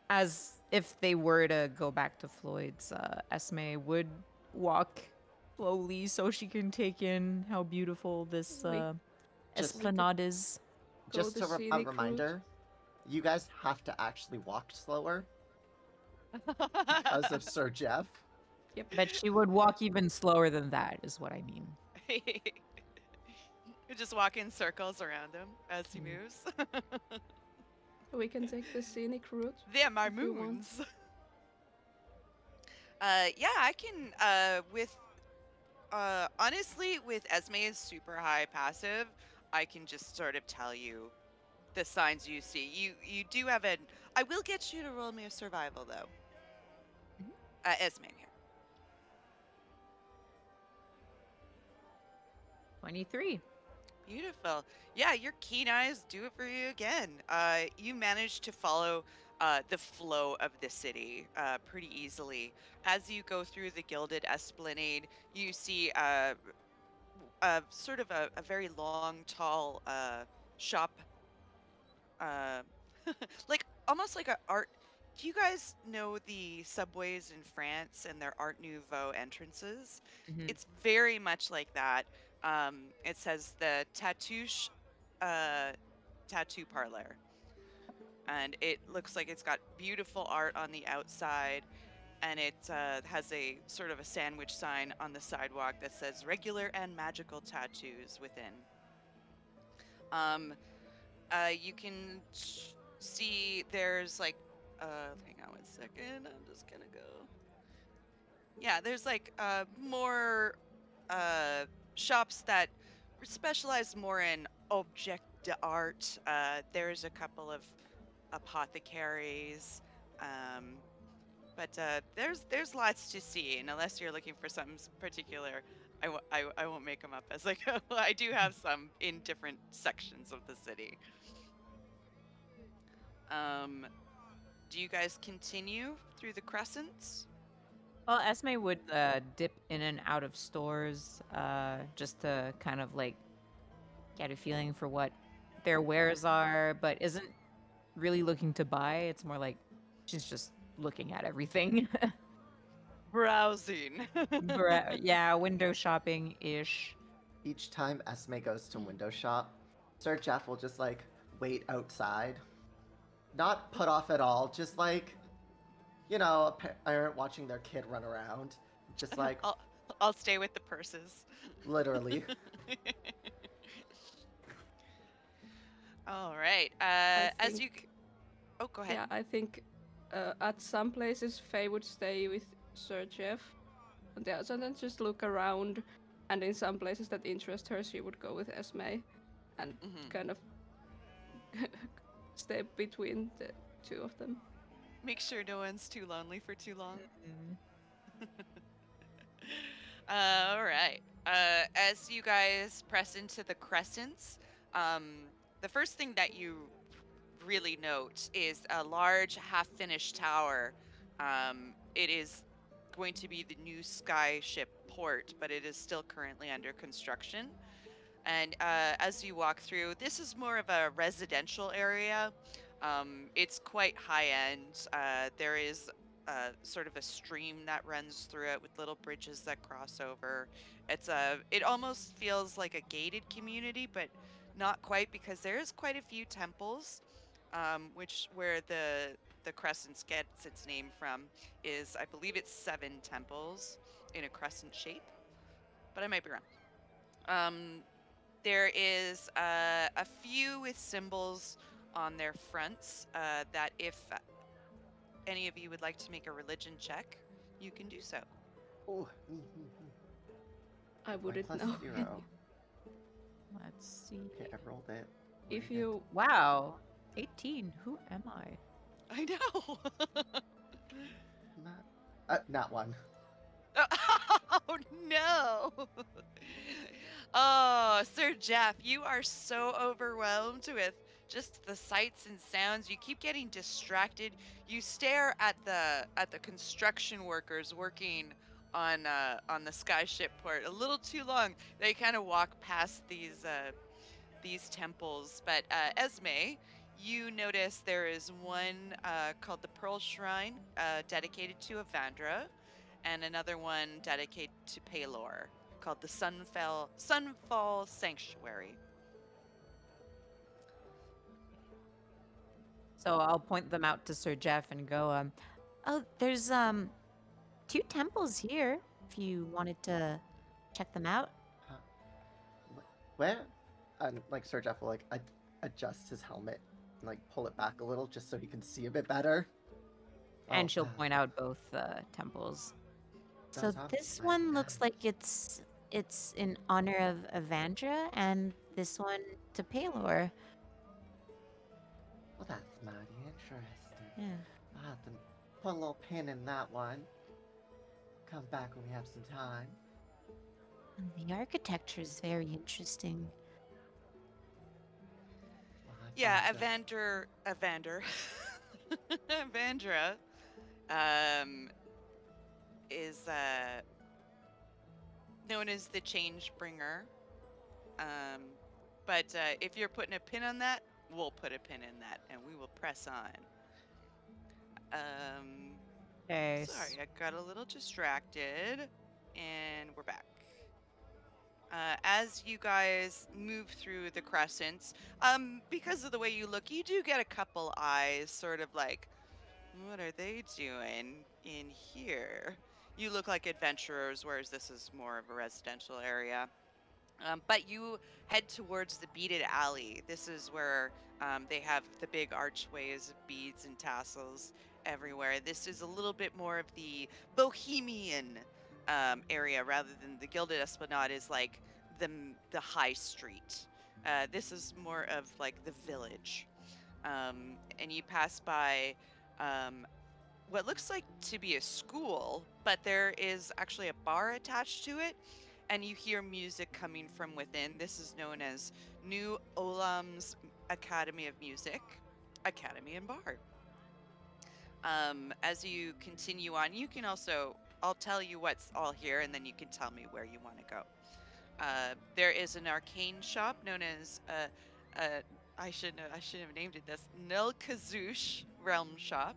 As if they were to go back to Floyd's, Esme would walk slowly so she can take in how beautiful this We Just- esplanade is. go Just the a scenic reminder, you guys have to actually walk slower because of Sir Jeff. Yep. But she would walk even slower than that, is what I mean. You just walk in circles around him as he moves. We can take the scenic route. Them are if you want. moons. Yeah, I can. With honestly, with Esme's super high passive, I can just sort of tell you the signs you see. You do have an. I will get you to roll me a survival though. Esme here. 23. Beautiful. Yeah, your keen eyes do it for you again. You manage to follow the flow of the city pretty easily. As you go through the Gilded Esplanade, you see sort of a very long, tall shop, uh, like almost like a art. Do you guys know the subways in France and their Art Nouveau entrances? Mhm. It's very much like that. It says the uh, tattoo parlor, and it looks like it's got beautiful art on the outside, and it has a sort of a sandwich sign on the sidewalk that says regular and magical tattoos within. Um, you can see there's like, hang on one second. I'm just gonna go. Yeah, there's like more shops that specialize more in object d'art. There's a couple of apothecaries. Um, but there's lots to see, and unless you're looking for something particular, I won't make them up as I go. I do have some in different sections of the city. Um, do you guys continue through the crescents? Well, Esme would dip in and out of stores just to kind of like get a feeling for what their wares are, but isn't really looking to buy. It's more like she's just looking at everything. Browsing. Yeah, window shopping ish. Each time Esme goes to window shop, Sir Jeff will just like wait outside. Not put off at all, just like, you know, a parent watching their kid run around. Just like, I'll stay with the purses. literally. All right. As you. Oh, go ahead. Yeah, I think at some places Faye would stay with Sir Jeff. On the other hand, just look around, and in some places that interest her, she would go with Esme, and kind of stay between the two of them. Make sure no one's too lonely for too long. All right. As you guys press into the crescents, the first thing that you really note is a large half-finished tower. It is going to be the new skyship port, but it is still currently under construction. And as you walk through, this is more of a residential area. It's quite high end. There is sort of a stream that runs through it with little bridges that cross over. It almost feels like a gated community, but not quite because there is quite a few temples, which where the crescent gets its name from is I believe it's 7 temples in a crescent shape, but I might be wrong. There is a few with symbols on their fronts that if any of you would like to make a religion check, you can do so. Ooh. I My wouldn't plus know. 0. Let's see. Okay, I rolled it. If Where you Wow, 18. Who am I? I know. Not one. Oh no. Oh, Sir Jeff, you are so overwhelmed with just the sights and sounds. You keep getting distracted. You stare at the construction workers working on the skyship port a little too long. They kind of walk past these temples. But Esme, you notice there is one called the Pearl Shrine, dedicated to Avandra, and another one dedicated to Palor, called the Sunfall Sanctuary. So I'll point them out to Sir Jeff and go, oh, there's 2 temples here if you wanted to check them out. Huh. Where? And like Sir Jeff will like adjust his helmet and like pull it back a little just so he can see a bit better. And Oh, she'll point out both temples. So those are this quite one looks nice. like it's in honor of Avandra, and this one to Palor. Well, that's mighty interesting. Yeah. I'll have to put a little pin in that one. Come back when we have some time. And the architecture is very interesting. Well, I Yeah, find Avandra is known as the Change Bringer. But if you're putting a pin on that, we'll put a pin in that, and we will press on. Okay. Sorry, I got a little distracted, and we're back. As you guys move through the crescents, because of the way you look, you do get a couple eyes, sort of like, what are they doing in here? You look like adventurers, whereas this is more of a residential area. But you head towards the beaded alley. This is where they have the big archways of beads and tassels everywhere. This is a little bit more of the bohemian area rather than the Gilded Esplanade is like the high street. This is more of like the village. And you pass by what looks like to be a school, but there is actually a bar attached to it, and you hear music coming from within. This is known as New Olam's Academy of Music, Academy and Bar. As you continue on, you can also, I'll tell you what's all here, and then you can tell me where you want to go. There is an arcane shop known as I should have named it this Nilkazoosh Realm Shop.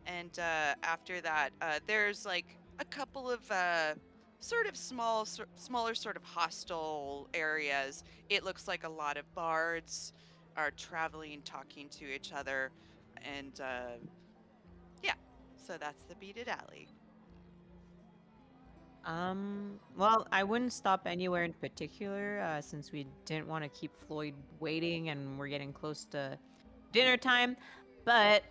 And after that, there's like a couple of sort of smaller sort of hostel areas. It looks like a lot of bards are traveling, talking to each other, and yeah. So that's the beaded alley. Well, I wouldn't stop anywhere in particular, since we didn't want to keep Floyd waiting and we're getting close to dinner time. But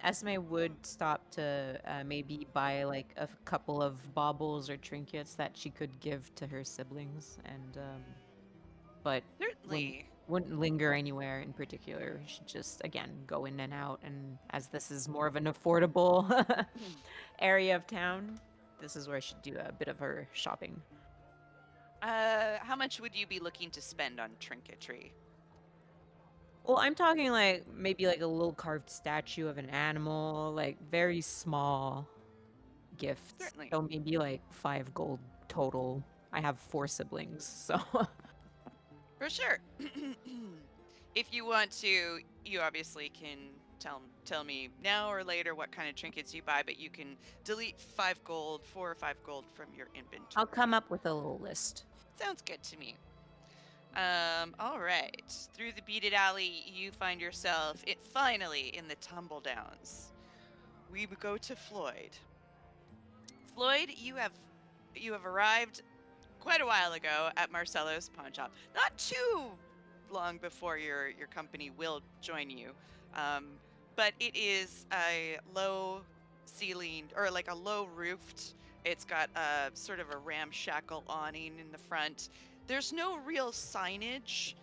Esme would stop to maybe buy like a couple of baubles or trinkets that she could give to her siblings, and but wouldn't Certainly. wouldn't linger anywhere in particular. She'd just again go in and out, and as this is more of an affordable area of town, this is where she'd do a bit of her shopping. How much would you be looking to spend on trinketry? Well, I'm talking like maybe like a little carved statue of an animal, like very small gifts. Certainly. So maybe like 5 gold total. I have 4 siblings, so For sure. If you want to, you obviously can tell me now or later what kind of trinkets you buy, but you can delete 5 gold, 4 or 5 gold from your inventory. I'll come up with a little list. Sounds good to me. All right. Through the beaded alley, you find yourself finally in the tumble downs. We go to Floyd. Floyd, you have arrived quite a while ago at Marcelo's pawn shop. Not too long before your company will join you. But it is a low ceilinged or like a low roofed. It's got a sort of a ramshackle awning in the front. There's no real signage.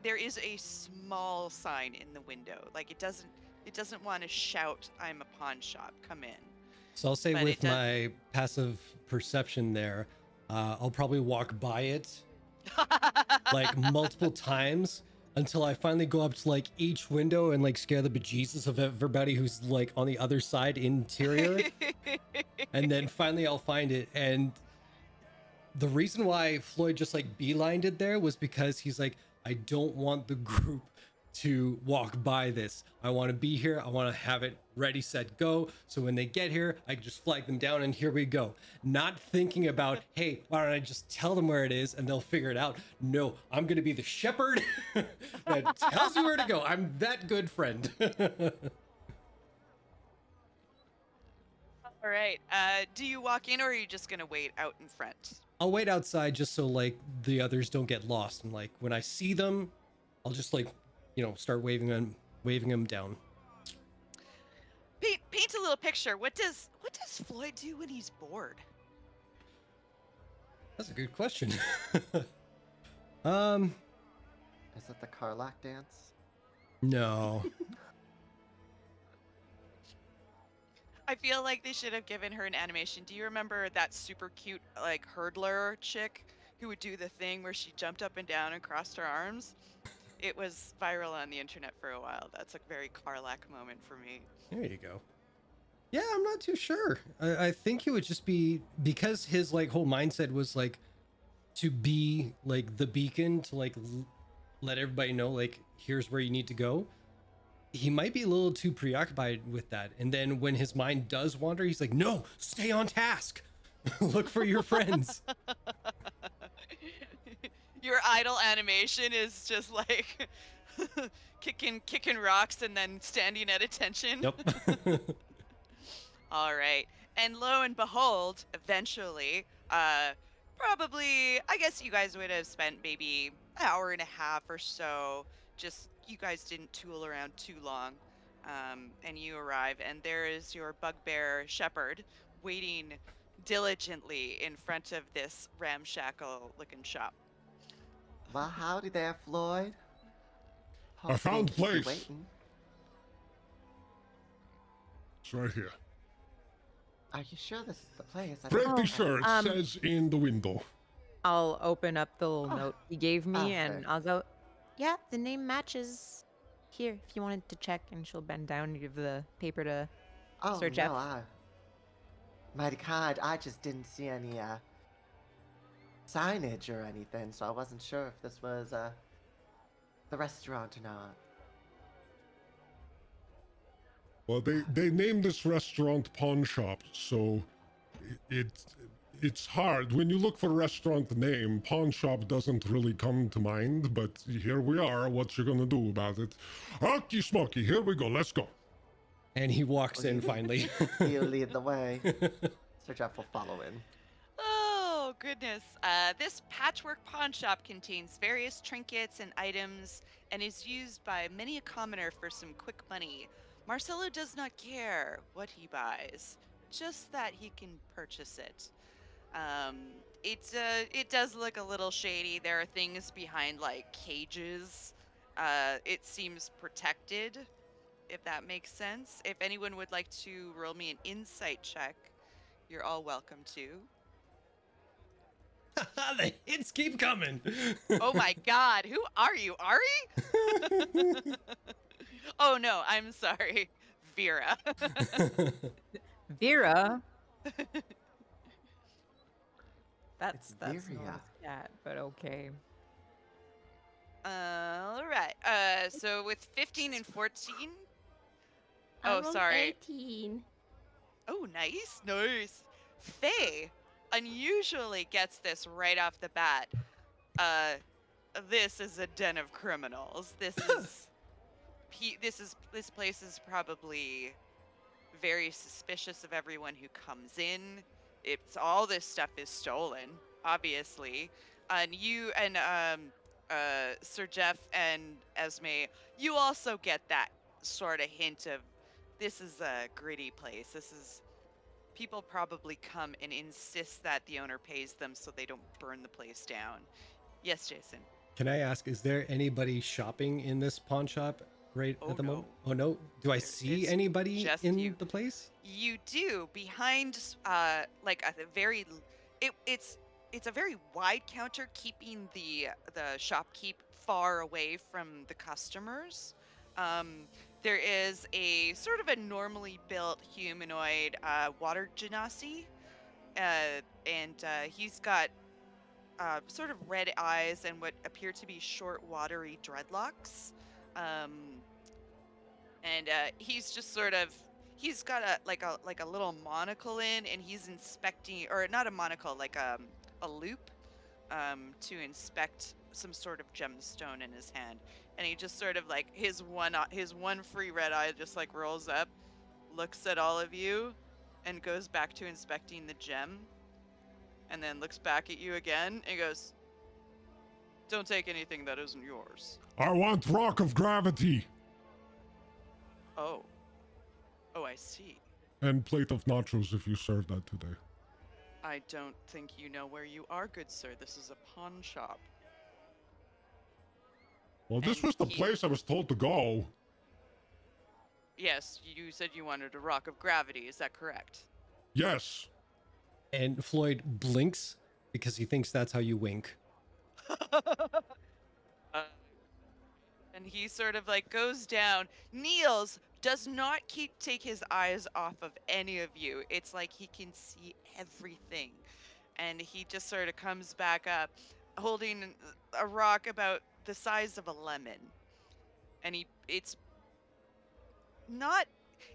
There is a small sign in the window. Like it doesn't want to shout, "I'm a pawn shop. Come in." So I'll say But it with does- my passive perception there, I'll probably walk by it like multiple times until I finally go up to like each window and like scare the bejesus of everybody who's like on the other side interior. And then finally I'll find it. And the reason why Floyd just like beelined it there was because he's like, I don't want the group to walk by this. I want to be here. I want to have it ready, set, go. So when they get here, I can just flag them down and here we go. Not thinking about, hey, why don't I just tell them where it is and they'll figure it out. No, I'm going to be the shepherd that tells you where to go. I'm that good friend. All right. Do you walk in or are you just going to wait out in front? I'll wait outside just so like the others don't get lost. And like when I see them, I'll just like, you know, start waving them down. Paint a little picture. What does Floyd do when he's bored? That's a good question. Is it the Karlak dance? No. I feel like they should have given her an animation. Do you remember that super cute like hurdler chick who would do the thing where she jumped up and down and crossed her arms? It was viral on the internet for a while. That's a very Karlak moment for me. There you go. Yeah, I'm not too sure. I think it would just be because his like whole mindset was like to be like the beacon to like let everybody know like here's where you need to go. He might be a little too preoccupied with that. And then when his mind does wander, he's like, no, stay on task. Look for your friends. Your idle animation is just like kicking rocks and then standing at attention. Yep. All right. And lo and behold, eventually, probably, I guess you guys would have spent maybe an hour and a half or so. Just, you guys didn't tool around too long. And you arrive, and there is your bugbear shepherd waiting diligently in front of this ramshackle looking shop. Well, howdy there, Floyd. I found didn't keep you place. waiting. It's right here. Are you sure this is the place? I Pretty don't- sure it says in the window. I'll open up the little Oh, note he gave me and perfect. I'll go, yeah, the name matches. Here, if you wanted to check, and she'll bend down and give the paper to Oh, Sir no, Jeff. mighty kind. I just didn't see any signage or anything, so I wasn't sure if this was the restaurant or not. Well, they named this restaurant Pawn Shop, so it's hard. When you look for a restaurant name, Pawn Shop doesn't really come to mind, but here we are. What you gonna do about it? Okie smoky, here we go. Let's go. And he walks in finally. You lead the way. Sir Jeff will follow in. Oh, goodness. This patchwork pawn shop contains various trinkets and items and is used by many a commoner for some quick money. Marcelo does not care what he buys, just that he can purchase it. It does look a little shady. There are things behind like cages. It seems protected, if that makes sense. If anyone would like to roll me an insight check, you're all welcome to. The hits keep coming. Oh my god, who are you, Ari? Oh no, I'm sorry, Vera. Vera. That's It's not Viria. a cat, but okay. All right. So with 15 and 14. I Oh, rolled sorry. 18. Oh, nice. Faye unusually gets this right off the bat. This is a den of criminals. This place is probably very suspicious of everyone who comes in. It's all this stuff is stolen. obviously. And you and Sir Jeff and Esme, you also get that sort of hint of this is a gritty place. This is people probably come and insist that the owner pays them so they don't burn the place down. Yes, Jason. Can I ask, is there anybody shopping in this pawn shop right Oh, at the moment? no. Oh no. Do I see It's anybody just in you. the place? You do behind like a very it's a very wide counter keeping the shopkeep far away from the customers. There is a sort of a normally built humanoid water genasi, and he's got sort of red eyes and what appear to be short watery dreadlocks. Um, and he's just sort of he's got a little monocle in, and he's inspecting, or not a monocle, like a loop to inspect some sort of gemstone in his hand. And he just sort of like his one free red eye just like rolls up, looks at all of you, and goes back to inspecting the gem, and then looks back at you again and goes, "Don't take anything that isn't yours." I want rock of gravity Oh. Oh, I see. and plate of nachos if you serve that today. I don't think you know where you are, good sir. This is a pawn shop. Well, this And was the he- place I was told to go. Yes, you said you wanted a rock of gravity. Is that correct? Yes. And Floyd blinks because he thinks that's how you wink. Uh, and he sort of like goes down, kneels, does not take his eyes off of any of you. It's like he can see everything. And he just sort of comes back up holding a rock about the size of a lemon. And it's not,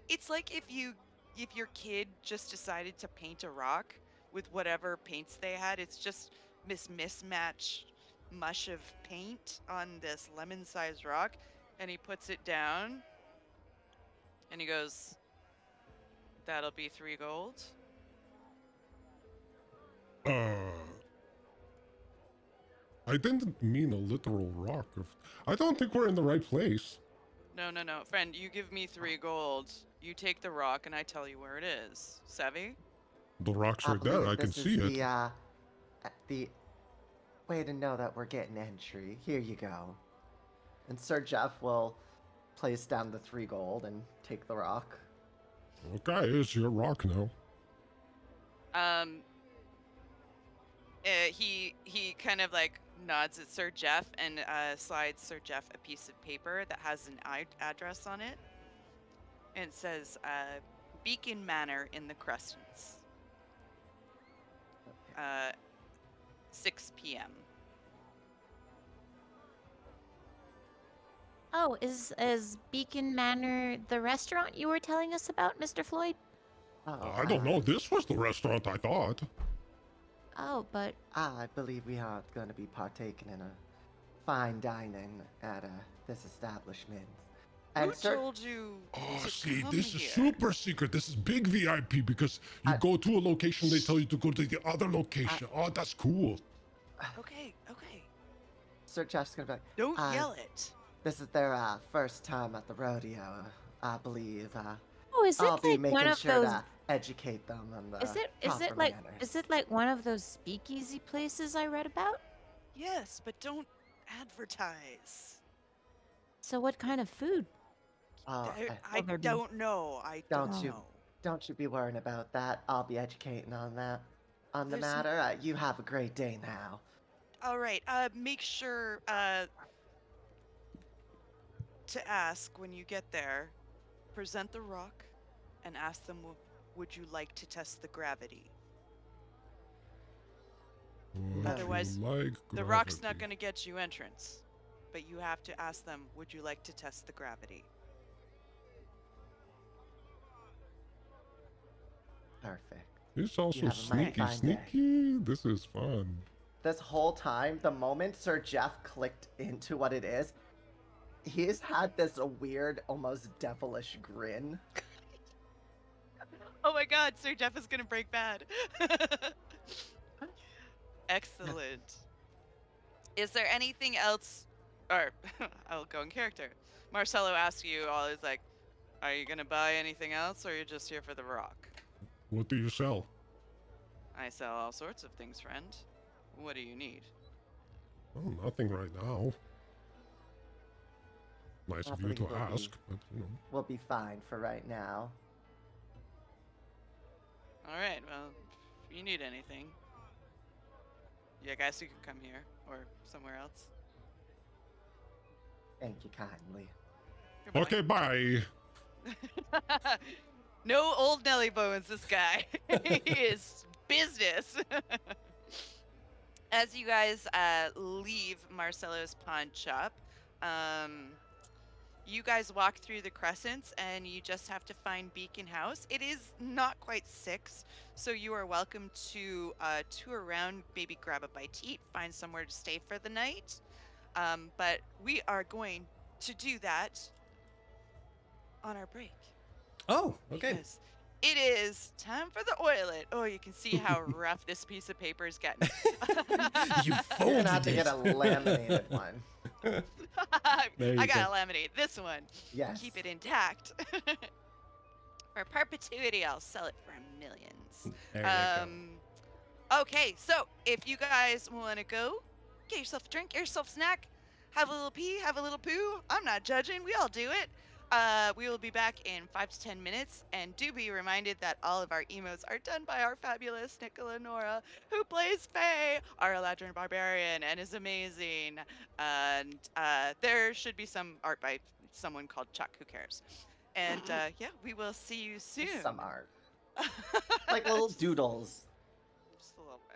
it's like if your kid just decided to paint a rock with whatever paints they had. It's just mismatched mush of paint on this lemon-sized rock, and he puts it down and he goes, "That'll be 3 gold." I didn't mean a literal rock. I don't think we're in the right place. No, friend, you give me 3 gold, you take the rock, and I tell you where it is. Savvy? The rock's I right there. believe I can this see is it. the way to know that we're getting entry. Here you go. And Sir Jeff will place down the 3 gold and take the rock. Okay, it's your rock now. He kind of like nods at Sir Jeff and slides Sir Jeff a piece of paper that has an address on it, and it says Beacon Manor in the Crestons. 6 p.m. Oh, is Beacon Manor the restaurant you were telling us about, Mr. Floyd? Oh, I don't know. This was the restaurant, I thought. Oh, but I believe we are going to be partaking in a fine dining at this establishment. Who And Sir, told you Oh, to see, come this is here? super secret. This is big VIP because you go to a location, they tell you to go to the other location. Oh, that's cool. Okay. Sir Jeff's going to be like, Don't yell it. this is their first time at the rodeo, I believe. oh, is I'll it be like making one of sure those? to educate them on the Is it proper like manners. one of those speakeasy places I read about? Yes, but don't advertise. So what kind of food? Oh, I there be- don't know. I Don't don't you- know. don't you be worrying about that. I'll be educating on that. On the There's n- matter, you have a great day now. All right. Make sure to ask when you get there. Present the rock, and ask them, "Would you like to test the gravity?" Would Otherwise, you like the rock's not gravity? going to get you entrance. But you have to ask them, "Would you like to test the gravity?" Perfect. He's also have a mighty sneaky, fine day. sneaky. This is fun. This whole time, the moment Sir Jeff clicked into what it is, he's had this weird, almost devilish grin. Oh my God, Sir Jeff is going to break bad. Excellent. Is there anything else? Or I'll go in character. Marcelo asks you all. He's like, "Are you gonna buy anything else, or are you just here for the rock?" What do you sell? I sell all sorts of things, friend. What do you need? Oh, nothing right now. Nice I of you believe to ask, but you know. We'll be fine for right now. All right. Well, if you need anything, yeah, guys, you can come here or somewhere else. Thank you kindly. Goodbye. Okay, bye. No old Nelly Bones, this guy. He is business. As you guys leave Marcelo's pawn shop, you guys walk through the crescents and you just have to find Beacon House. It is not quite 6, so you are welcome to tour around, maybe grab a bite to eat, find somewhere to stay for the night. But we are going to do that on our break. Oh, okay. Because it is time for the oilet. Oh, you can see how rough this piece of paper is getting. You You're folded gonna have to get a it. laminated one. There you I go. gotta laminate this one. Yes. Keep it intact. For perpetuity, I'll sell it for millions. There you go. Okay, so if you guys want to go, get yourself a drink, get yourself a snack, have a little pee, have a little poo. I'm not judging. We all do it. We will be back in 5 to 10 minutes, and do be reminded that all of our emotes are done by our fabulous Nicola Nora, who plays Faye, our Eladrin Barbarian, and is amazing. And there should be some art by someone called Chuck. Who cares? And yeah, we will see you soon. Just some art. Like little doodles. Just a little bit.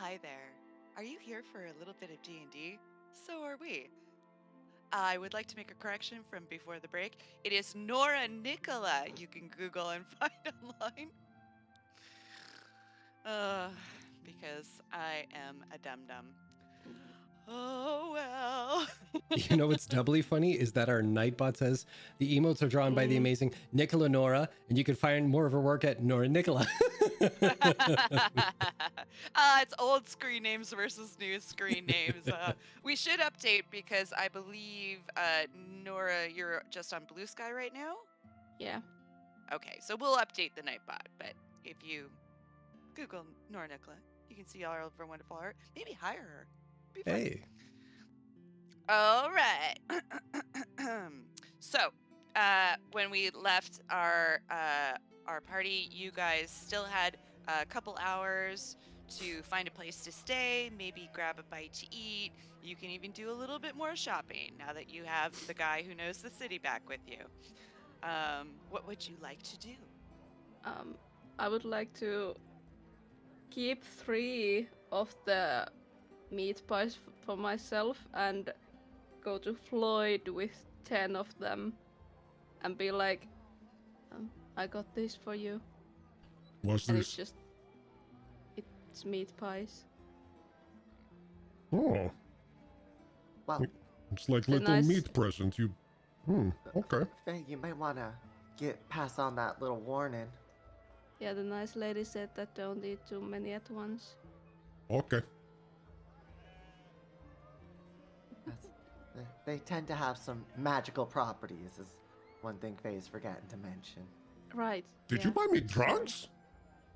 Hi there. Are you here for a little bit of D&D? So are we. I would like to make a correction from before the break. It is Nora Nicola you can Google and find online. Because I am a dum-dum. Oh, well. You know what's doubly funny is that our Nightbot says the emotes are drawn by the amazing Nicola Nora, and you can find more of her work at Nora Nicola. It's old screen names versus new screen names. We should update because I believe, Nora, you're just on Blue Sky right now? Yeah. Okay, so we'll update the Nightbot, but if you Google Nora Nicola, you can see all of her wonderful art. Maybe hire her. Be fun. Hey. All right. So, when we left our party, you guys still had a couple hours to find a place to stay, maybe grab a bite to eat. You can even do a little bit more shopping now that you have the guy who knows the city back with you. What would you like to do? I would like to keep 3 of the meat pies for myself and go to Floyd with 10 of them and be like, I got this for you. What's And this? it's meat pies. Oh, Well, it's like a little nice- meat present. You. Okay. Faye, you might want to pass on that little warning. Yeah, the nice lady said that don't eat too many at once. Okay. They tend to have some magical properties, is one thing Faye's forgetting to mention. Right. Did yeah. you buy me drugs?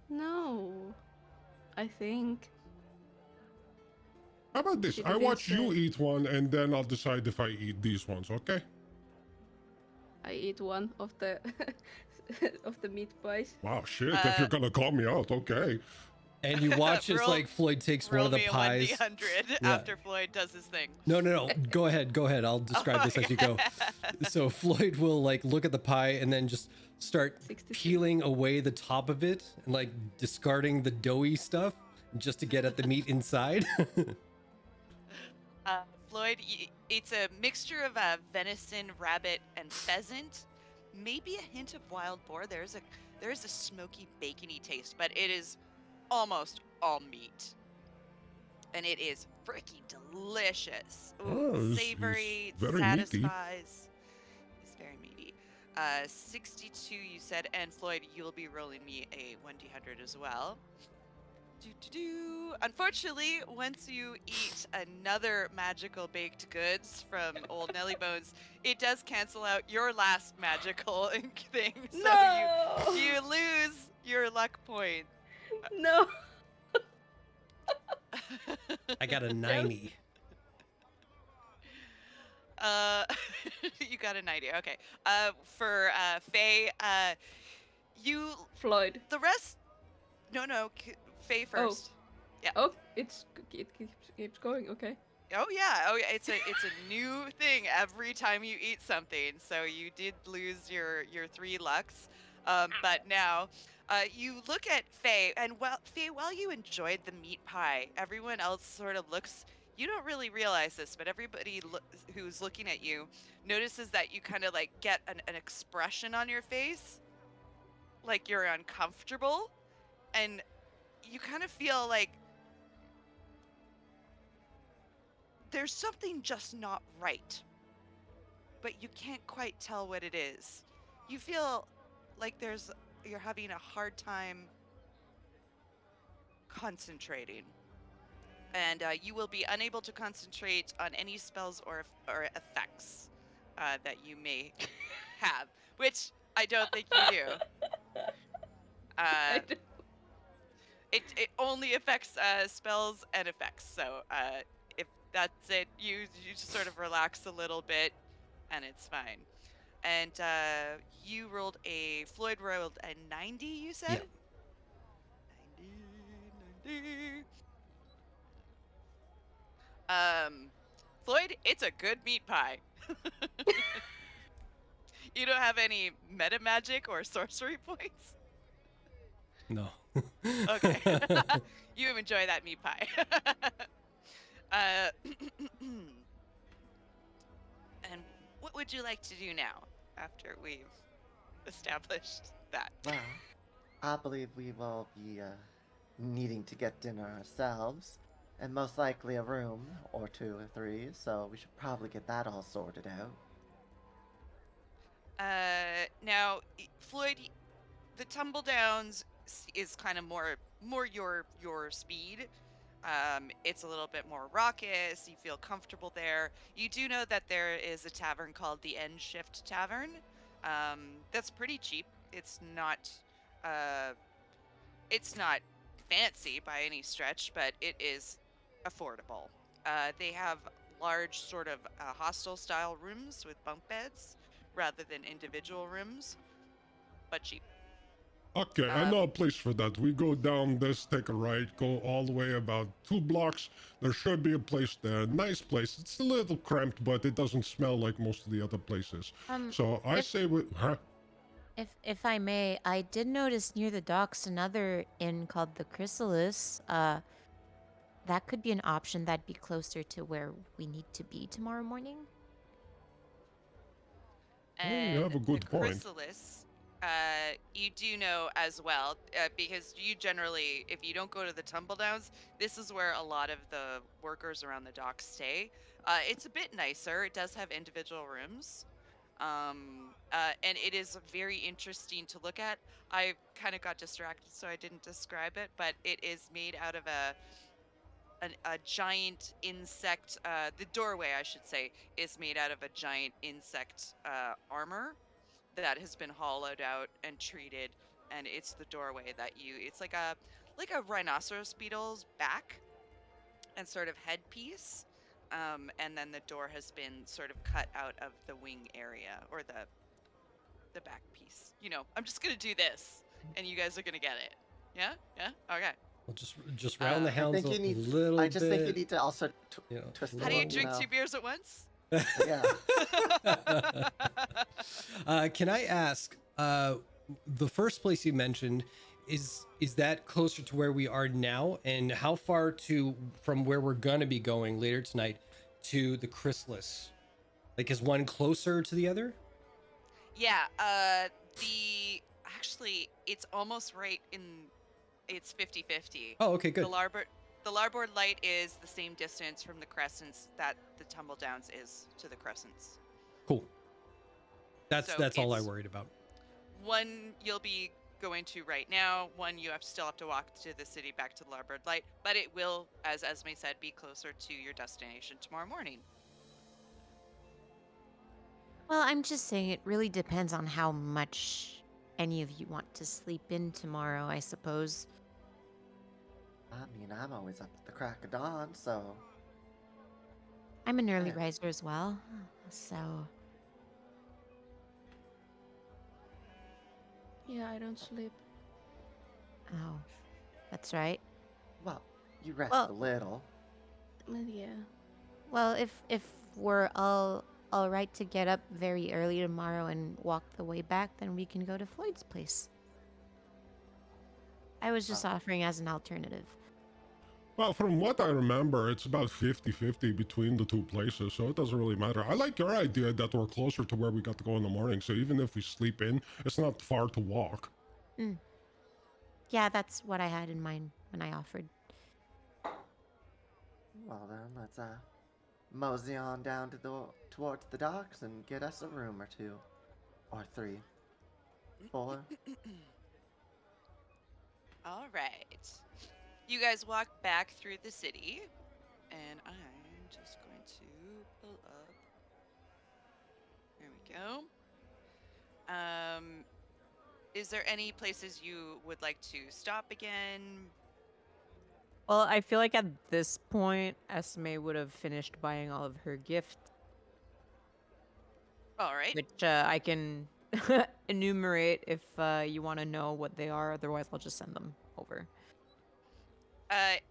No. I think. How about this? She I didn't watch you say. eat one, and then I'll decide if I eat these ones. Okay? I eat one of the of the meat pies. Wow, shit! If you're gonna call me out, okay. And you watch as Roll- like Floyd takes one Roll of the me a pies. 1d100 Yeah. after Floyd does his thing. No. Go ahead. I'll describe this as you go. So Floyd will like look at the pie and then just start 66. peeling away the top of it and like discarding the doughy stuff just to get at the meat inside. Floyd eats a mixture of venison, rabbit, and pheasant. Maybe a hint of wild boar. There is a smoky, bacony taste, but it is almost all meat, and it is freaking delicious. Ooh, Oh, it's savory, very meaty. satisfies. It's very meaty. 62, you said, and Floyd, you'll be rolling me a 1d100 as well. Unfortunately, once you eat another magical baked goods from Old Nelly Bones, it does cancel out your last magical thing. So No! you lose your luck point. No. I got a 90. You got a 90. Okay. For Faye, you Floyd. the rest. No, Faye first. Yeah. Oh, it keeps going. Okay. Oh yeah. It's a new thing every time you eat something. So you did lose your 3 lucks, but now you look at Faye, and Faye, while you enjoyed the meat pie, everyone else sort of looks. You don't really realize this, but everybody who's looking at you notices that you kind of like get an expression on your face, like you're uncomfortable, and you kind of feel like there's something just not right, but you can't quite tell what it is. You feel like you're having a hard time concentrating, and you will be unable to concentrate on any spells or effects that you may have, which I don't think you do. I do. It only affects spells and effects. So if that's it, you just sort of relax a little bit, and it's fine. And Floyd rolled a 90, you said? Yep. 90. Floyd, it's a good meat pie. You don't have any meta magic or sorcery points? No. Okay. You enjoy that meat pie. And what would you like to do now after we've established that? Well, I believe we will be needing to get dinner ourselves, and most likely a room or two or three, so we should probably get that all sorted out. Now, Floyd, the tumble downs is kind of more your speed. It's a little bit more raucous. You feel comfortable there. You do know that there is a tavern called the End Shift Tavern. That's pretty cheap. Uh, it's not fancy by any stretch, but it is affordable. They have large sort of hostel style rooms with bunk beds rather than individual rooms, but cheap. Okay, I Um, know a place for that. We go down this, take a right, go all the way about 2 blocks. There should be a place there. Nice place. It's a little cramped, but it doesn't smell like most of the other places. So I if say we... Huh? if I may, I did notice near the docks another inn called the Chrysalis. That could be an option that'd be closer to where we need to be tomorrow morning. You and have a the good point. chrysalis, you do know as well, because you generally, if you don't go to the tumble downs, this is where a lot of the workers around the dock stay. It's a bit nicer. It does have individual rooms. And it is very interesting to look at. I kind of got distracted, so I didn't describe it, but it is made out of a giant insect. The doorway, I should say, is made out of a giant insect armor that has been hollowed out and treated, and it's the doorway that you. It's like a rhinoceros beetle's back and sort of headpiece. And then the door has been sort of cut out of the wing area or the back piece. I'm just gonna do this, and you guys are gonna get it. Yeah, yeah, okay. We'll just round the I hounds think a you need. little I just think you bit. need to also You know, twist How them do you up. drink 2 beers at once? Yeah. Can I ask, the first place you mentioned, is that closer to where we are now, and how far to from where we're gonna be going later tonight to the Chrysalis? Like, is one closer to the other? Yeah, the actually it's almost right in it's 50-50. Oh, okay, The good. larboard the larboard light is the same distance from the crescents that the tumble downs is to the crescents. Cool. That's So that's all I it's worried about. one you'll be going to right now, one you still have to walk to the city back to the larboard light, but it will, as Esme said, be closer to your destination tomorrow morning. Well, I'm just saying it really depends on how much any of you want to sleep in tomorrow, I suppose. I mean, I'm always up at the crack of dawn, so. I'm an early Yeah. riser as well, so Yeah, I don't sleep. oh, that's right. Well, you rest Well- a little. Yeah. Well, if we're all right to get up very early tomorrow and walk the way back, then we can go to Floyd's place. I was just Oh. offering as an alternative. Well, from what I remember, it's about 50-50 between the two places, so it doesn't really matter. I like your idea that we're closer to where we got to go in the morning, so even if we sleep in, it's not far to walk. Yeah, that's what I had in mind when I offered. Well then, let's mosey on down to towards the docks and get us a room or two, or 3, 4. All right. You guys walk back through the city, and I'm just going to pull up. There we go. Is there any places you would like to stop again? Well, I feel like at this point, Esme would have finished buying all of her gifts, All right. which I can enumerate if you want to know what they are. Otherwise, I'll just send them over.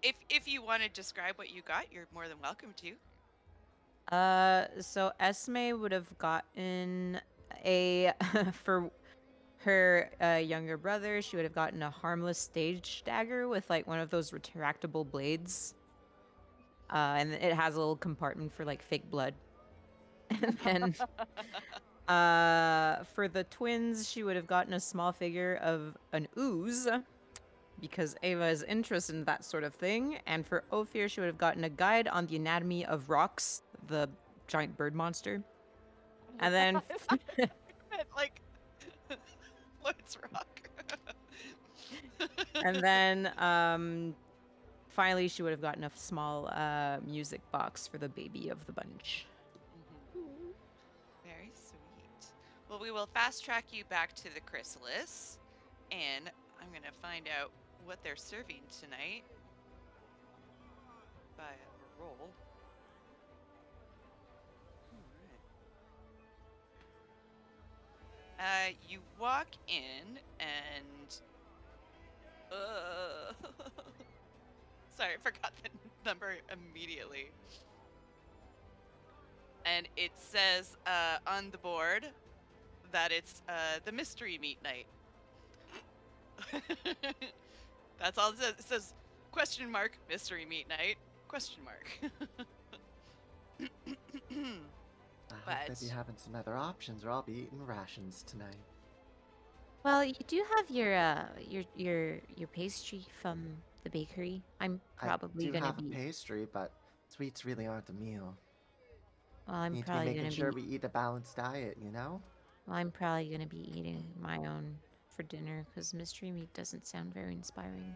If you want to describe what you got, you're more than welcome to. So Esme would have gotten a for Her younger brother, she would have gotten a harmless stage dagger with like one of those retractable blades. And it has a little compartment for like fake blood. And then for the twins, she would have gotten a small figure of an ooze because Ava is interested in that sort of thing. And for Ophir, she would have gotten a guide on the anatomy of rocks, the giant bird monster. And then like Lloyd's Rock. and then finally she would have gotten a small music box for the baby of the bunch. Very sweet. Well, we will fast track you back to the chrysalis, and I'm going to find out what they're serving tonight by a roll. Alright. You walk in and... Sorry, I forgot the number immediately. And it says on the board that it's the mystery meat night. That's all it says. It says question mark mystery meat night question mark. I hope they be having some other options, or I'll be eating rations tonight. Well, you do have your pastry from the bakery. I'm probably I do gonna have be. a pastry, but sweets really aren't a meal. Well, I'm Need to be probably making gonna sure be. we eat a balanced diet, you know? Well, I'm probably gonna be eating my own for dinner because mystery meat doesn't sound very inspiring.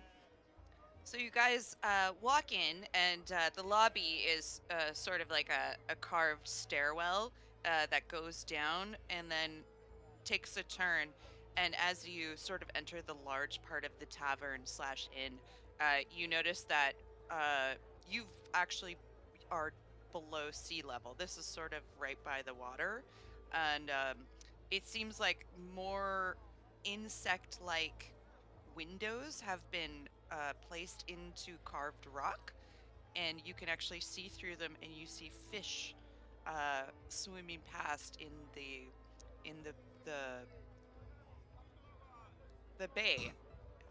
So you guys walk in, and the lobby is sort of like a carved stairwell that goes down and then takes a turn. And as you sort of enter the large part of the tavern slash inn, you notice that you've actually are below sea level. This is sort of right by the water, and it seems like more insect-like windows have been placed into carved rock, and you can actually see through them, and you see fish swimming past in the bay.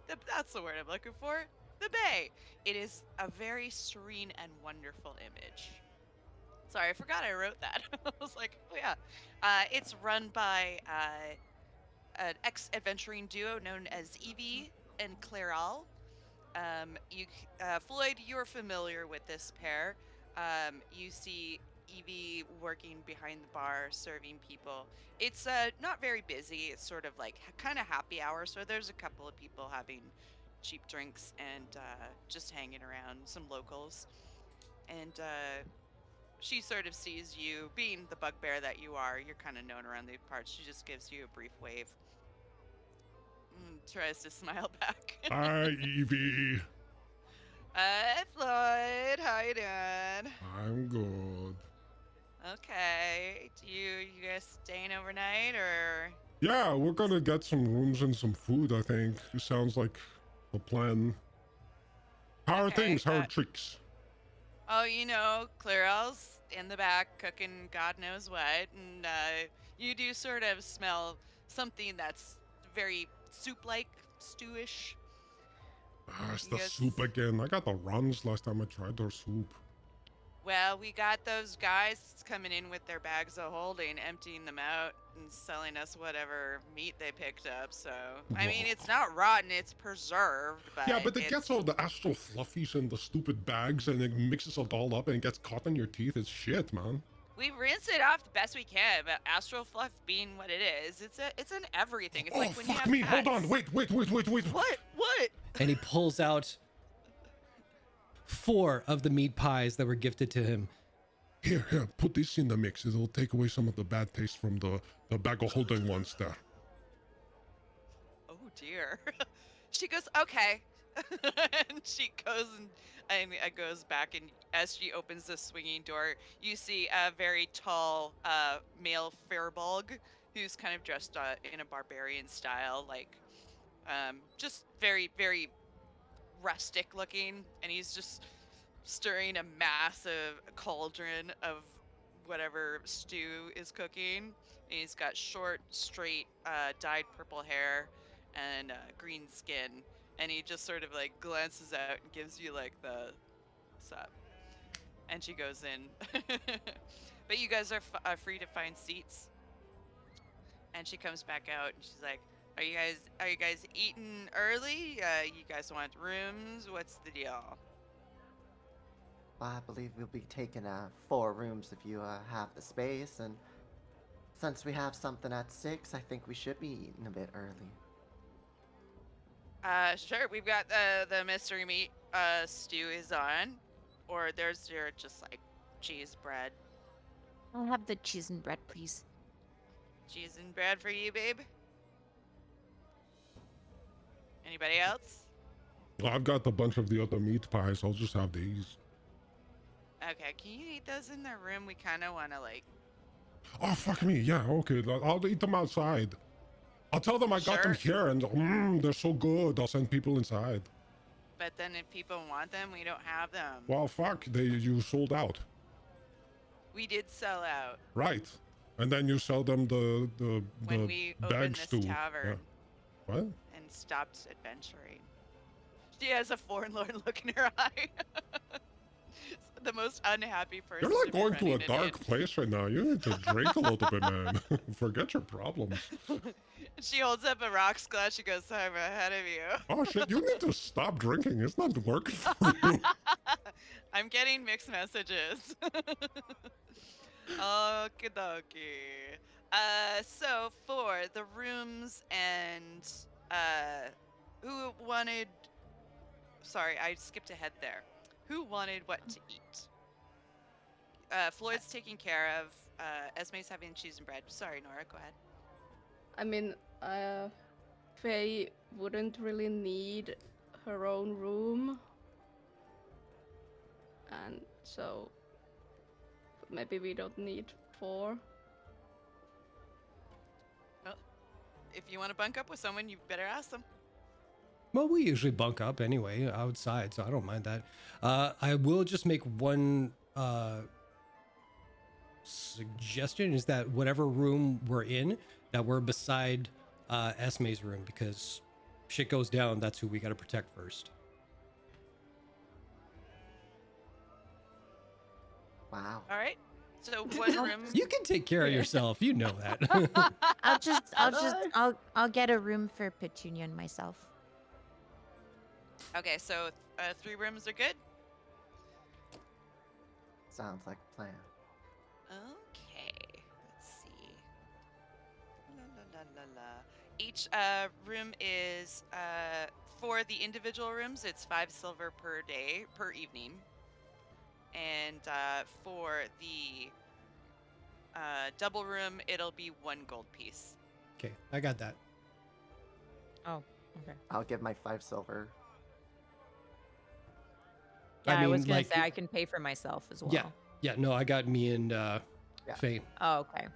That's the word I'm looking for. The bay. It is a very serene and wonderful image. Sorry, I forgot I wrote that. I was like, oh yeah. It's run by an ex-adventuring duo known as Evie and Clairol. Floyd, you're familiar with this pair. You see Evie working behind the bar, serving people. It's not very busy. It's sort of like kind of happy hour, so there's a couple of people having cheap drinks and just hanging around, some locals. And she sort of sees you, being the bugbear that you are. You're kind of known around these parts. She just gives you a brief wave. Tries to smile back. Hi, Evie. Hi, Floyd. How you doing? I'm good. Okay. You guys staying overnight or? Yeah, we're gonna get some rooms and some food, I think. It sounds like the plan. How are things? How are tricks? Oh, Clairel's in the back cooking God knows what, and you do sort of smell something that's very soup-like, stewish. Ah, it's the soup again. I got the runs last time I tried their soup. Well, we got those guys coming in with their bags of holding, emptying them out, and selling us whatever meat they picked up. So, I mean, it's not rotten, it's preserved, but yeah, but it gets all the astral fluffies in the stupid bags, and it mixes it all up, and it gets caught in your teeth. It's shit, man. We rinse it off the best we can, but astral fluff being what it is, it's in everything. It's like when you have me! pets. Hold on! Wait! What? And he pulls out 4 of the meat pies that were gifted to him. Here, put this in the mix. It'll take away some of the bad taste from the bag of holding ones there. Oh dear. She goes, okay. And she goes and goes back, and as she opens the swinging door, you see a very tall male firbolg who's kind of dressed in a barbarian style, like just very, very rustic looking, and he's just stirring a massive cauldron of whatever stew is cooking. And he's got short, straight, dyed purple hair and green skin. And he just sort of like glances out and gives you like the sup. And she goes in. But you guys are free to find seats. And she comes back out and she's like, Are you guys eating early? You guys want rooms? What's the deal? Well, I believe we'll be taking 4 rooms if you have the space, and since we have something at 6, I think we should be eating a bit early. Sure. We've got the mystery meat stew is on, or there's your just like cheese bread. I'll have the cheese and bread, please. Cheese and bread for you, babe. Anybody else? I've got a bunch of the other meat pies. I'll just have these. Okay, can you eat those in the room? We kind of want to like. Oh, fuck me. Yeah, okay. I'll eat them outside. I'll tell them I got them here, and they're so good. I'll send people inside. But then if people want them, we don't have them. Well, fuck. You sold out. We did sell out. Right. And then you sell them the when we bag opened stew. this tavern. Yeah. What? And stopped adventuring. She has a forlorn look in her eye. The most unhappy person. You're like going to a dark place right now. You need to drink a little bit, man. Forget your problems. She holds up a rocks glass. She goes, I'm ahead of you. Oh shit, you need to stop drinking. It's not working for you. I'm getting mixed messages. Okie dokie. So for the rooms and who wanted, sorry, I skipped ahead there. Who wanted what to eat? Floyd's taking care of. Esme's having cheese and bread. Sorry, Nora, go ahead. I mean, Faye wouldn't really need her own room. And so maybe we don't need 4. Well, if you want to bunk up with someone, you better ask them. Well, we usually bunk up anyway outside, so I don't mind that. I will just make one suggestion, is that whatever room we're in, that we're beside Esme's room, because shit goes down, that's who we got to protect first. Wow. All right. So one room. You can take care of yourself. You know that. I'll get a room for Petunia and myself. Okay, so 3 rooms are good. Sounds like a plan. Okay, let's see. La, la, la, la, la. Each room is for the individual rooms, it's 5 silver per day per evening, and for the double room, it'll be 1 gold piece. Okay, I got that. Oh, okay. I'll give my 5 silver. Yeah, I was mean, gonna like, say I can pay for myself as well. Yeah, no, I got me and Faye. Oh, okay.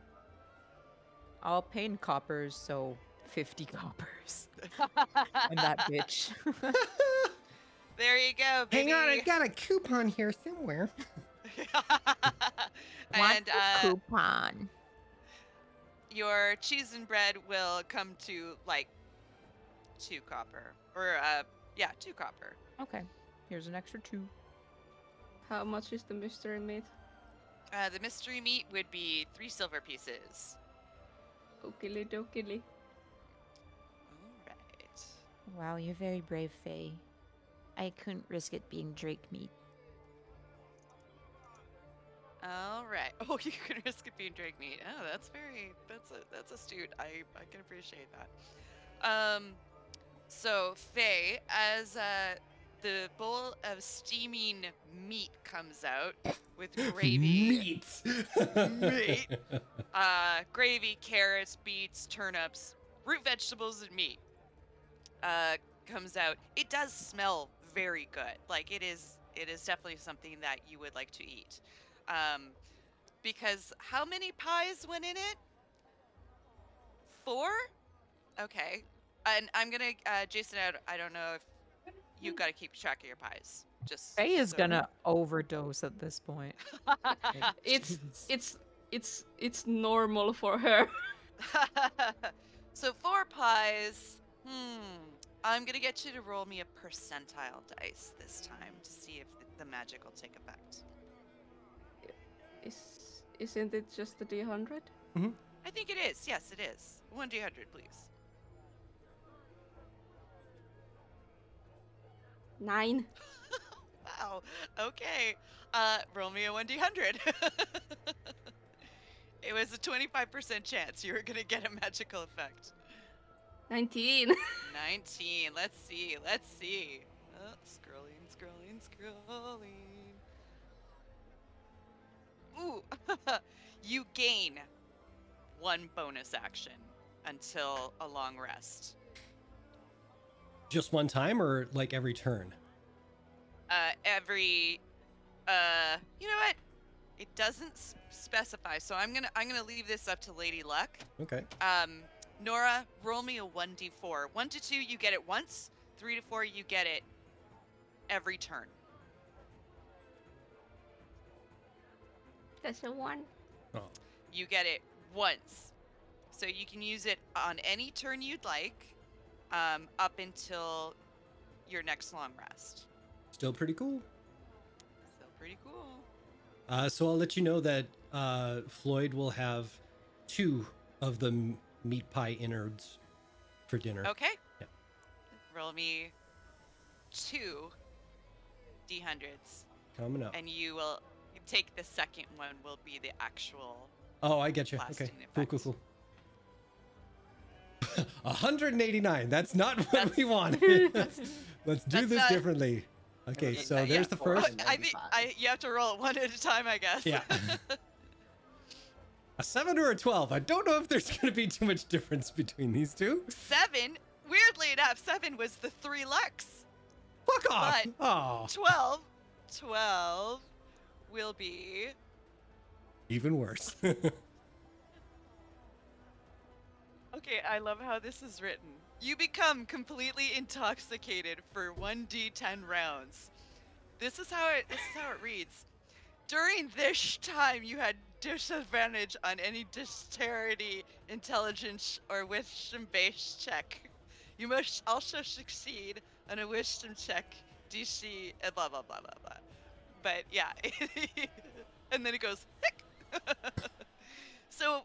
I'll pay in coppers, so 50 coppers. I'm that bitch. There you go, baby. Hang on, I got a coupon here somewhere. Want And the coupon? your cheese and bread will come to like 2 copper, or 2 copper. Okay, here's an extra 2. How much is the mystery meat? The mystery meat would be 3 silver pieces. Okily dokily. Alright. Wow, you're very brave, Faye. I couldn't risk it being Drake meat. Alright. Oh, you can risk it being drake meat. Oh, that's astute. I can appreciate that. So Faye, as the bowl of steaming meat comes out with gravy. Meat. Gravy, carrots, beets, turnips, root vegetables, and meat comes out. It does smell very good. Like it is definitely something that you would like to eat. Because how many pies went in it? 4? Okay. And I'm gonna Jason, I don't know if you've got to keep track of your pies. Just Faye is so- gonna overdose at this point. Like, It's jeez. it's it's normal for her. So 4 pies. I'm gonna get you to roll me a percentile dice this time to see if the magic will take effect. Isn't it just the D100? I think it is. Yes, it is. 1d100, please. 9. Wow. Okay. Roll me a 1d100. It was a 25% chance you were gonna get a magical effect. 19. 19. Let's see. Let's see. Oh, scrolling. Ooh. You gain 1 bonus action until a long rest. Just one time or like every turn? Every you know what? It doesn't specify, so I'm gonna leave this up to Lady Luck. Okay. Nora, roll me a 1d4. 1 to 2, you get it once. 3 to 4, you get it every turn. That's a 1. Oh. You get it once, so you can use it on any turn you'd like, up until your next long rest. Still pretty cool. Still pretty cool. So I'll let you know that Floyd will have 2 of the meat pie innards for dinner. Okay. Yeah. Roll me 2 d100s. Coming up. And you take the second one will be the actual. Oh, I get you. Lasting Okay. effect. Cool. 189. That's not what That's- we wanted. Let's do That's this not- differently. Okay, Yeah, so yeah. there's the first. I think you have to roll it one at a time, I guess. Yeah. A 7 or a 12. I don't know if there's going to be too much difference between these two. 7. Weirdly enough, 7 was the 3 Lux. Fuck off. But- Oh, 12 will be. even worse. Okay, I love how this is written. You become completely intoxicated for 1d10 rounds. This is how it reads. During this time, you had disadvantage on any dexterity, intelligence, or wisdom-based check. You must also succeed on a wisdom check, DC, and blah blah blah blah blah. But yeah, and then it goes. Hick. So,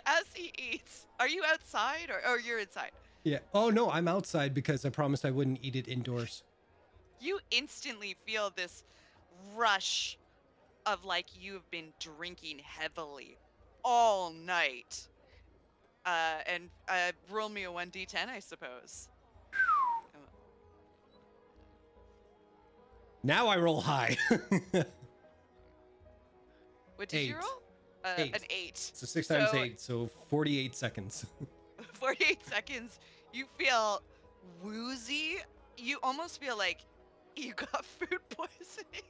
as he eats, are you outside or you're inside? Yeah. Oh, no, I'm outside because I promised I wouldn't eat it indoors. You instantly feel this rush of like you've been drinking heavily all night. And roll me a 1d10, I suppose. Now I roll high. What did you 8. roll? 8. An 8. So 6 times So- 8, so 48 seconds. 48 seconds, you feel woozy. You almost feel like you got food poisoning.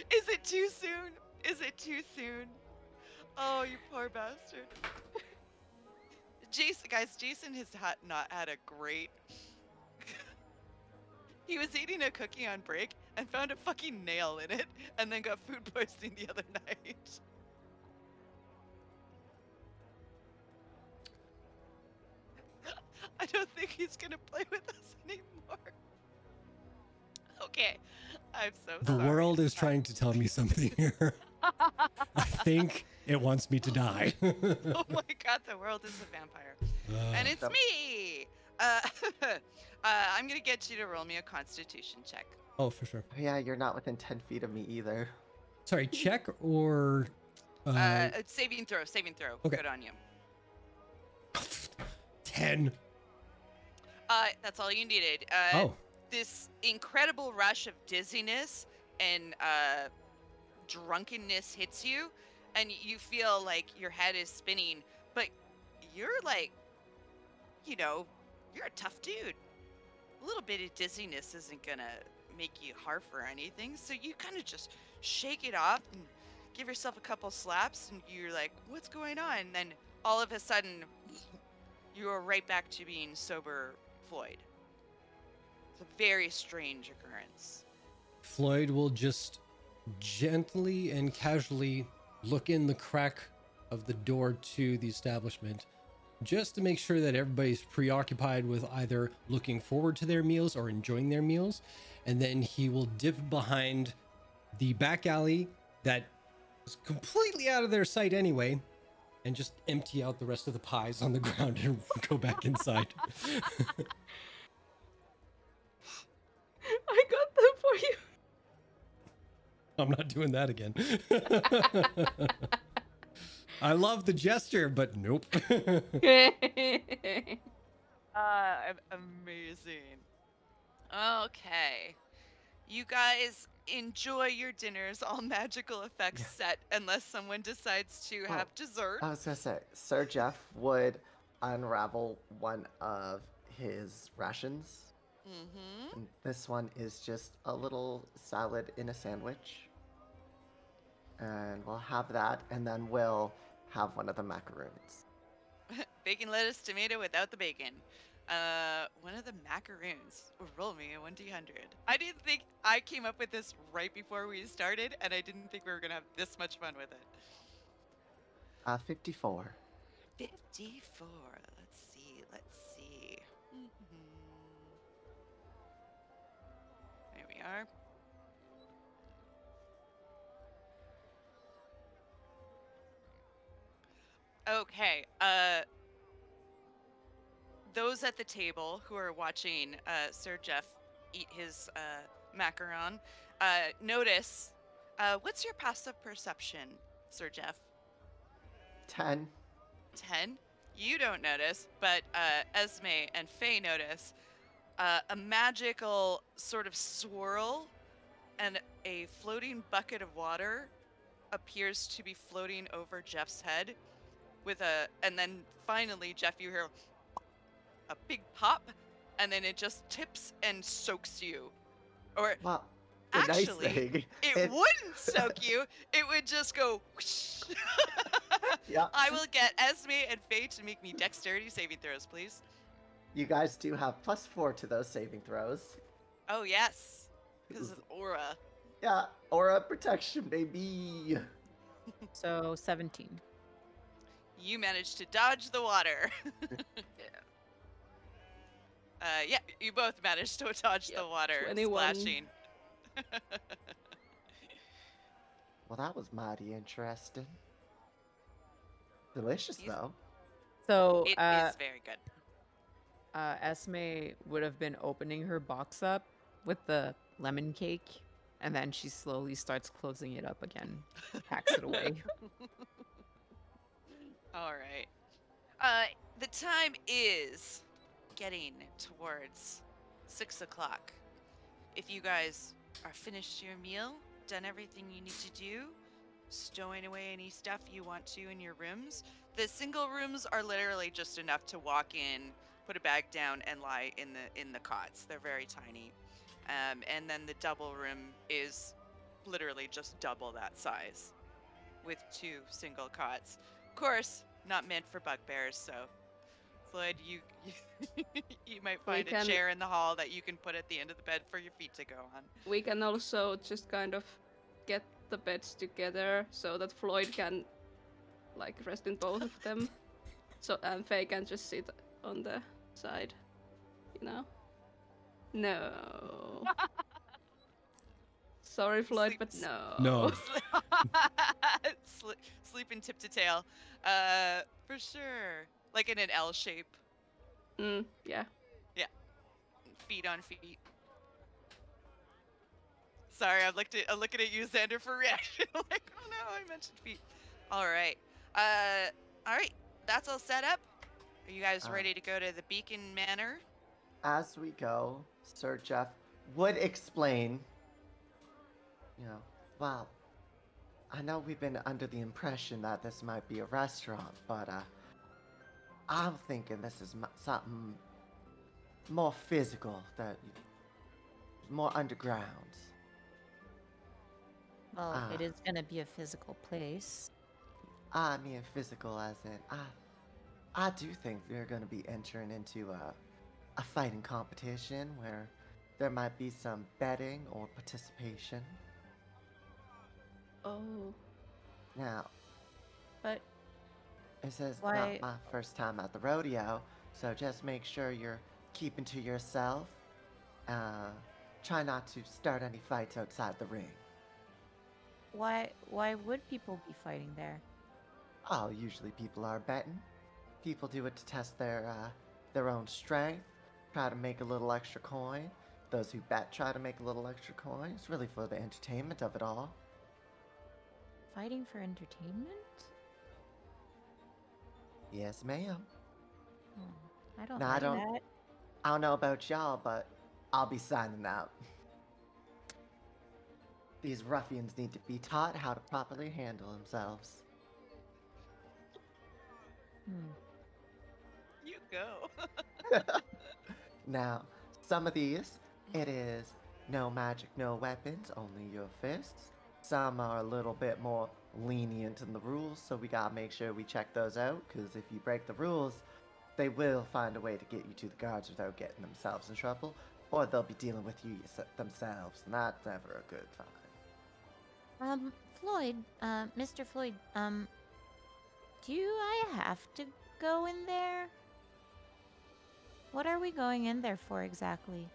Is it too soon? Is it too soon? Oh, you poor bastard. Jason has not had a great. He was eating a cookie on break and found a fucking nail in it and then got food poisoning the other night. I don't think he's gonna play with us anymore. Okay, I'm so The sorry. world is trying to tell me something here. I think it wants me to die. Oh my god, the world is a vampire. And it's Yep. me! I'm gonna get you to roll me a constitution check. Oh, for sure. Yeah, you're not within 10 feet of me either. Sorry, check or... Saving throw. Okay. Good on you. 10. That's all you needed. Oh, This incredible rush of dizziness and drunkenness hits you, and you feel like your head is spinning, but you're like, you're a tough dude. A little bit of dizziness isn't gonna make you harp or anything, so you kind of just shake it off and give yourself a couple slaps, and you're like, what's going on? And then all of a sudden, you are right back to being sober Floyd. It's a very strange occurrence. Floyd will just gently and casually look in the crack of the door to the establishment just to make sure that everybody's preoccupied with either looking forward to their meals or enjoying their meals. And then he will dip behind the back alley that is completely out of their sight anyway, and just empty out the rest of the pies on the ground and go back inside. I got them for you. I'm not doing that again. I love the gesture, but nope. Amazing. Okay. You guys enjoy your dinners, all magical effects set, unless someone decides to have dessert. I was gonna say, Sir Jeff would unravel one of his rations. Mm-hmm. And this one is just a little salad in a sandwich. And we'll have that, and then we'll have one of the macaroons. Bacon, lettuce, tomato without the bacon. One of the macaroons. Roll me a 1d100. I didn't think I came up with this right before we started, and I didn't think we were gonna have this much fun with it. 54. 54. Let's see. There we are. Okay. Those at the table who are watching Sir Jeff eat his macaron, notice. What's your passive perception, Sir Jeff? 10. 10? You don't notice, but Esme and Faye notice a magical sort of swirl, and a floating bucket of water appears to be floating over Jeff's head and then finally, Jeff, you hear a big pop, and then it just tips and soaks you. Or Well, the actually, nice thing, it wouldn't soak you. It would just go whoosh. Yeah. I will get Esme and Faye to make me dexterity saving throws, please. You guys do have +4 to those saving throws. Oh, yes. Because of aura. Yeah, aura protection, baby. So 17. You managed to dodge the water. Yeah, you both managed to dodge the water 21. splashing. Well, that was mighty interesting. Delicious, though. So It is very good. Esme would have been opening her box up with the lemon cake, and then she slowly starts closing it up again, packs it away. All right. The time is getting towards 6 o'clock. If you guys are finished your meal, done everything you need to do, stowing away any stuff you want to in your rooms, the single rooms are literally just enough to walk in, put a bag down, and lie in the cots. They're very tiny. And then the double room is literally just double that size, with 2 single cots. Of course, not meant for bugbears, so Floyd, you you might find a chair in the hall that you can put at the end of the bed for your feet to go on. We can also just kind of get the beds together so that Floyd can like rest in both of them. So and Faye can just sit on the side, you know? No. Sorry, Floyd, but no. No. Sleeping tip to tail, for sure. Like in an L shape. Yeah. Yeah. Feet on feet. Sorry, I'm looking at you, Xander, for reaction. Like, oh no, I mentioned feet. All right. All right. That's all set up. Are you guys ready to go to the Beacon Manor? As we go, Sir Jeff would explain, well, I know we've been under the impression that this might be a restaurant, but I'm thinking this is something more physical, that more underground. Well, it is going to be a physical place. I mean physical as in, I do think we're going to be entering into a fighting competition where there might be some betting or participation. Oh. Now, But this is why? not my first time at the rodeo, so just make sure you're keeping to yourself. Try not to start any fights outside the ring. Why would people be fighting there? Oh, usually people are betting. People do it to test their own strength, try to make a little extra coin. Those who bet try to make a little extra coin. It's really for the entertainment of it all. Fighting for entertainment? Yes, ma'am. I don't Now, like that. I don't know about y'all, but I'll be signing out. These ruffians need to be taught how to properly handle themselves. You go. Now, some of these, it is no magic, no weapons, only your fists. Some are a little bit more lenient in the rules, so we gotta make sure we check those out, because if you break the rules, they will find a way to get you to the guards without getting themselves in trouble, or they'll be dealing with you themselves, and that's never a good time. Floyd, Mr. Floyd, do I have to go in there? What are we going in there for exactly?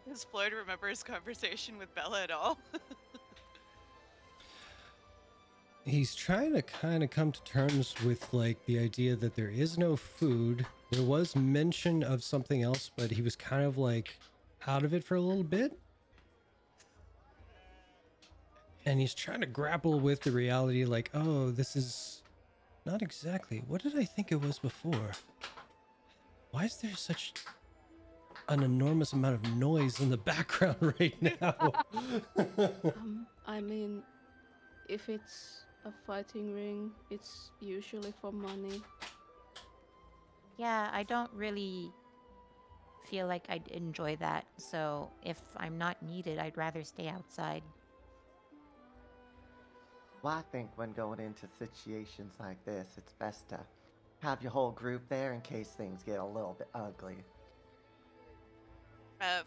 Does Floyd remember his conversation with Bella at all? He's trying to kind of come to terms with like the idea that there is no food. There was mention of something else, but he was kind of like out of it for a little bit. And he's trying to grapple with the reality like, oh, this is not exactly. What did I think it was before? Why is there such an enormous amount of noise in the background right now? I mean, if it's a fighting ring, it's usually for money. Yeah, I don't really feel like I'd enjoy that. So if I'm not needed, I'd rather stay outside. Well, I think when going into situations like this, it's best to have your whole group there in case things get a little bit ugly.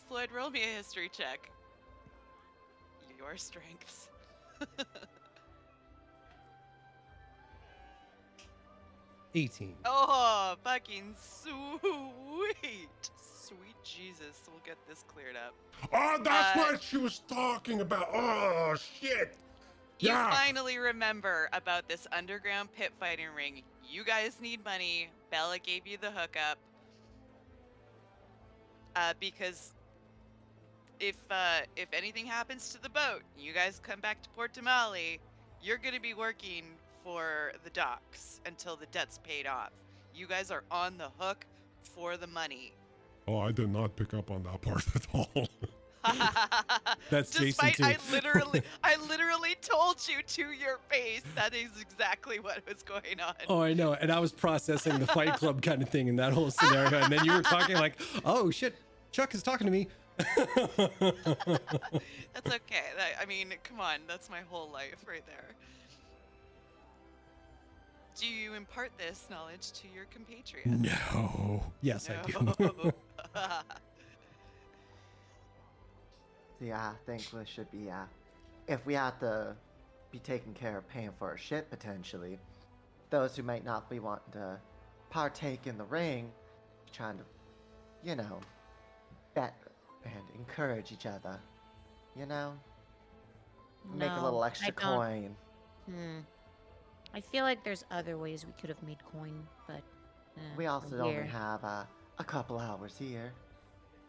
Floyd, roll me a history check. Your strengths. 18. Oh, fucking sweet. Sweet Jesus. We'll get this cleared up. Oh, that's what she was talking about. Oh, shit. You Yeah. finally remember about this underground pit fighting ring. You guys need money. Bella gave you the hookup. Because if anything happens to the boat, you guys come back to Port Damali, you're gonna be working for the docks until the debt's paid off. You guys are on the hook for the money. Oh, I did not pick up on that part at all. That's Jason Despite too. I literally told you to your face that is exactly what was going on. Oh, I know. And I was processing the Fight Club kind of thing in that whole scenario. And then you were talking like, oh shit, Chuck is talking to me. That's okay. I mean, come on, that's my whole life right there. Do you impart this knowledge to your compatriots? No. Yes, I do. See, I think we should be, if we have to be taking care of paying for a ship potentially, those who might not be wanting to partake in the ring, trying to, you know, bet and encourage each other, you know? Make a little No, extra I don't. coin. I feel like there's other ways we could have made coin, but We also we're only here. have a couple hours here.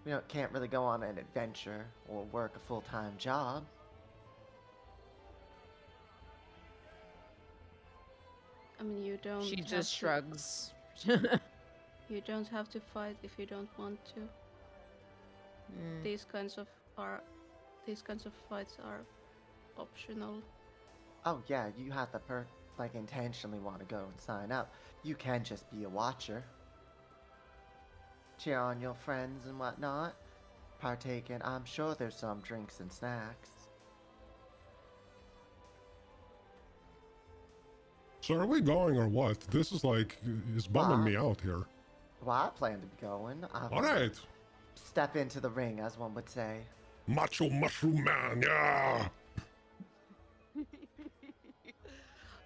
We can't really go on an adventure or work a full-time job. I mean, you don't. She have just to- shrugs. You don't have to fight if you don't want to. These kinds of fights are optional. Oh yeah, you have to intentionally want to go and sign up. You can just be a watcher. Cheer on your friends and whatnot. Partake in, I'm sure there's some drinks and snacks. So are we going or what? This is like, is bumming me out here. Well, I plan to be going. All right. Step into the ring, as one would say. Macho Mushroom Man, yeah.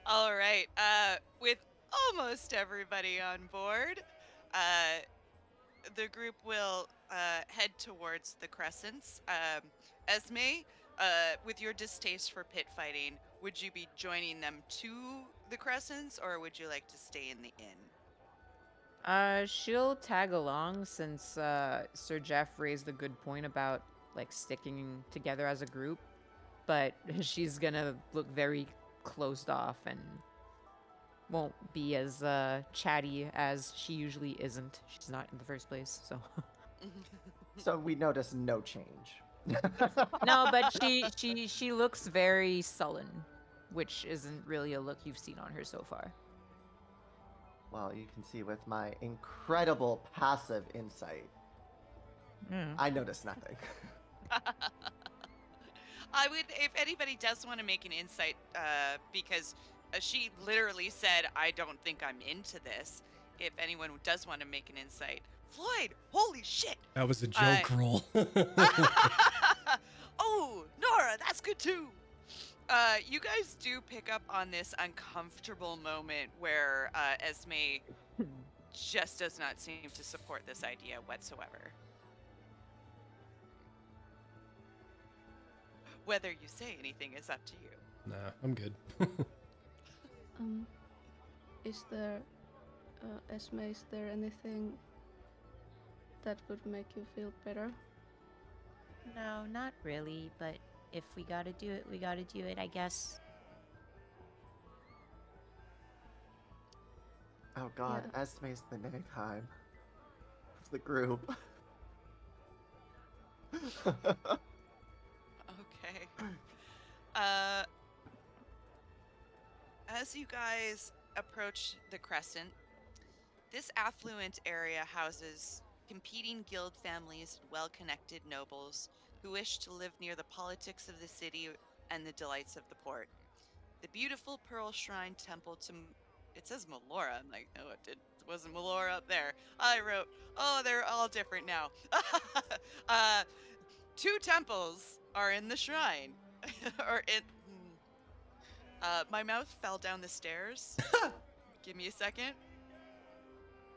All right. With almost everybody on board, the group will head towards the crescents. Esme, with your distaste for pit fighting, would you be joining them to the crescents, or would you like to stay in the inn? She'll tag along since Sir Jeff raised a good point about like sticking together as a group, but she's gonna look very closed off and won't be as chatty as she usually isn't. She's not in the first place, so. So we notice no change. No, but she looks very sullen, which isn't really a look you've seen on her so far. Well, you can see with my incredible passive insight, I notice nothing. I would, if anybody does want to make an insight, because she literally said, "I don't think I'm into this." If anyone does want to make an insight, Floyd, holy shit! That was a joke roll. Oh, Nora, that's good too. You guys do pick up on this uncomfortable moment where Esme just does not seem to support this idea whatsoever. Whether you say anything is up to you. Nah, I'm good. Is there, Esme, is there anything that would make you feel better? No, not really, but if we gotta do it, we gotta do it, I guess. Oh god, Yeah. Esme's the Nigheim of the group. Okay. As you guys approach the crescent, this affluent area houses competing guild families and well-connected nobles who wish to live near the politics of the city and the delights of the port. The beautiful Pearl Shrine Temple to it says Melora. I'm like, no, it wasn't Melora up there. I wrote, oh, they're all different now. uh, 2 temples are in the shrine, or it. My mouth fell down the stairs. Give me a second.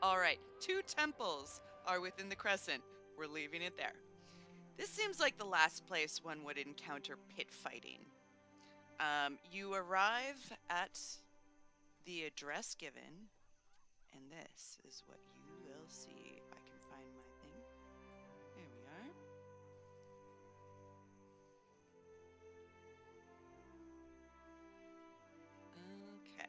All right, 2 temples are within the crescent. We're leaving it there. This seems like the last place one would encounter pit fighting. You arrive at the address given, and this is what you will see. If I can find my thing. There we are. Okay.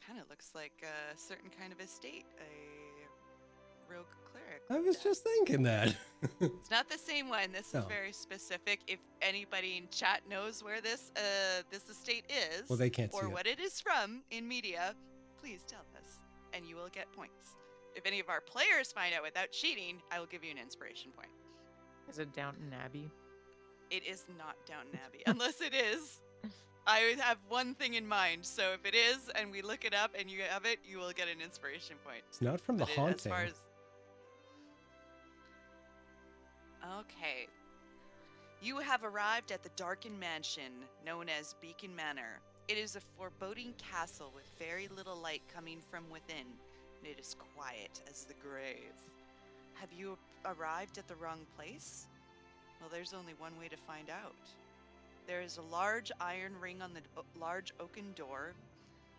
Kind of looks like a certain kind of estate a rogue cleric. I lived was at. just thinking that. It's not the same one. This is No. very specific. If anybody in chat knows where this estate is, Well, they can't or see it. what it is from in media, please tell us, and you will get points. If any of our players find out without cheating, I will give you an inspiration point. Is it Downton Abbey? It is not Downton Abbey, unless it is. I have one thing in mind, so if it is, and we look it up, and you have it, you will get an inspiration point. It's not from The But Haunting. as far as okay. You have arrived at the darkened mansion known as Beacon Manor. It is a foreboding castle with very little light coming from within, and it is quiet as the grave. Have you arrived at the wrong place? Well, there's only one way to find out. There is a large iron ring on the large oaken door.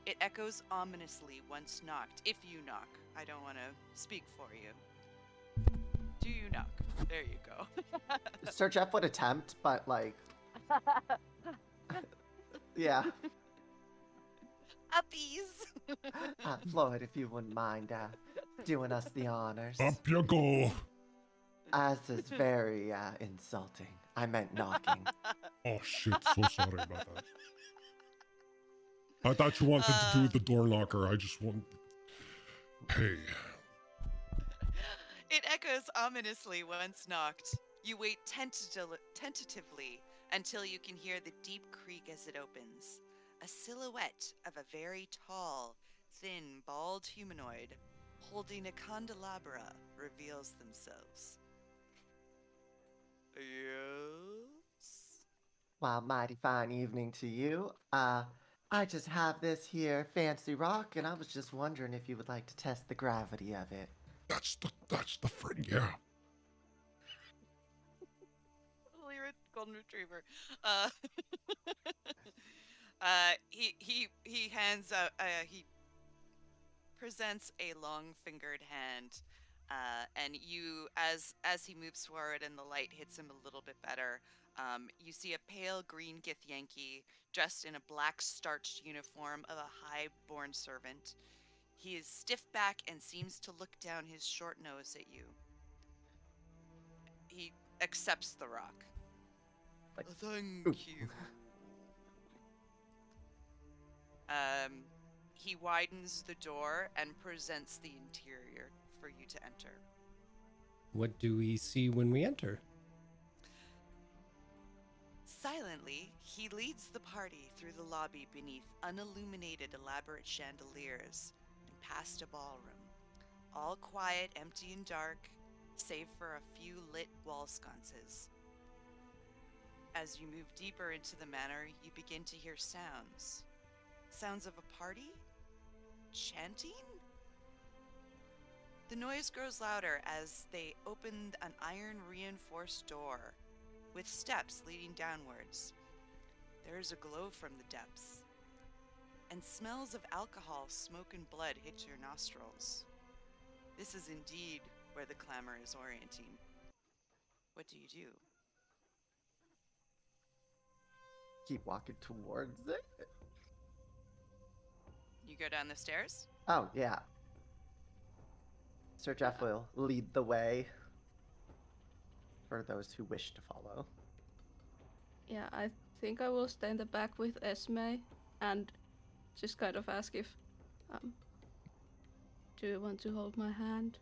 It echoes ominously once knocked, if you knock. I don't want to speak for you. Do you knock? There you go. Sir Jeff would attempt, but like, yeah. Uppies! Floyd, if you wouldn't mind doing us the honors. Up you go. As is very insulting. I meant knocking. Oh shit, so sorry about that. I thought you wanted to do the door knocker. I just want. Hey. It echoes ominously once knocked. You wait tentatively until you can hear the deep creak as it opens. A silhouette of a very tall, thin, bald humanoid holding a candelabra reveals themselves. Yes? Well, mighty fine evening to you. I just have this here fancy rock, and I was just wondering if you would like to test the gravity of it. That's the friend, yeah. Totally golden retriever. He hands out. He presents a long-fingered hand, and you, as he moves forward and the light hits him a little bit better, you see a pale green Githyanki dressed in a black starched uniform of a high-born servant. He is stiff back and seems to look down his short nose at you. He accepts the rock. Like, Thank you. He widens the door and presents the interior for you to enter. What do we see when we enter? Silently, he leads the party through the lobby beneath unilluminated elaborate chandeliers and past a ballroom. All quiet, empty, and dark, save for a few lit wall sconces. As you move deeper into the manor, you begin to hear sounds. Sounds of a party? Chanting? The noise grows louder as they open an iron-reinforced door with steps leading downwards. There is a glow from the depths, and smells of alcohol, smoke, and blood hit your nostrils. This is indeed where the clamor is orienting. What do you do? keep walking towards it. You go down the stairs? Oh, yeah. Sir Jeff will lead the way for those who wish to follow. Yeah, I think I will stay in the back with Esme and just kind of ask if, do you want to hold my hand?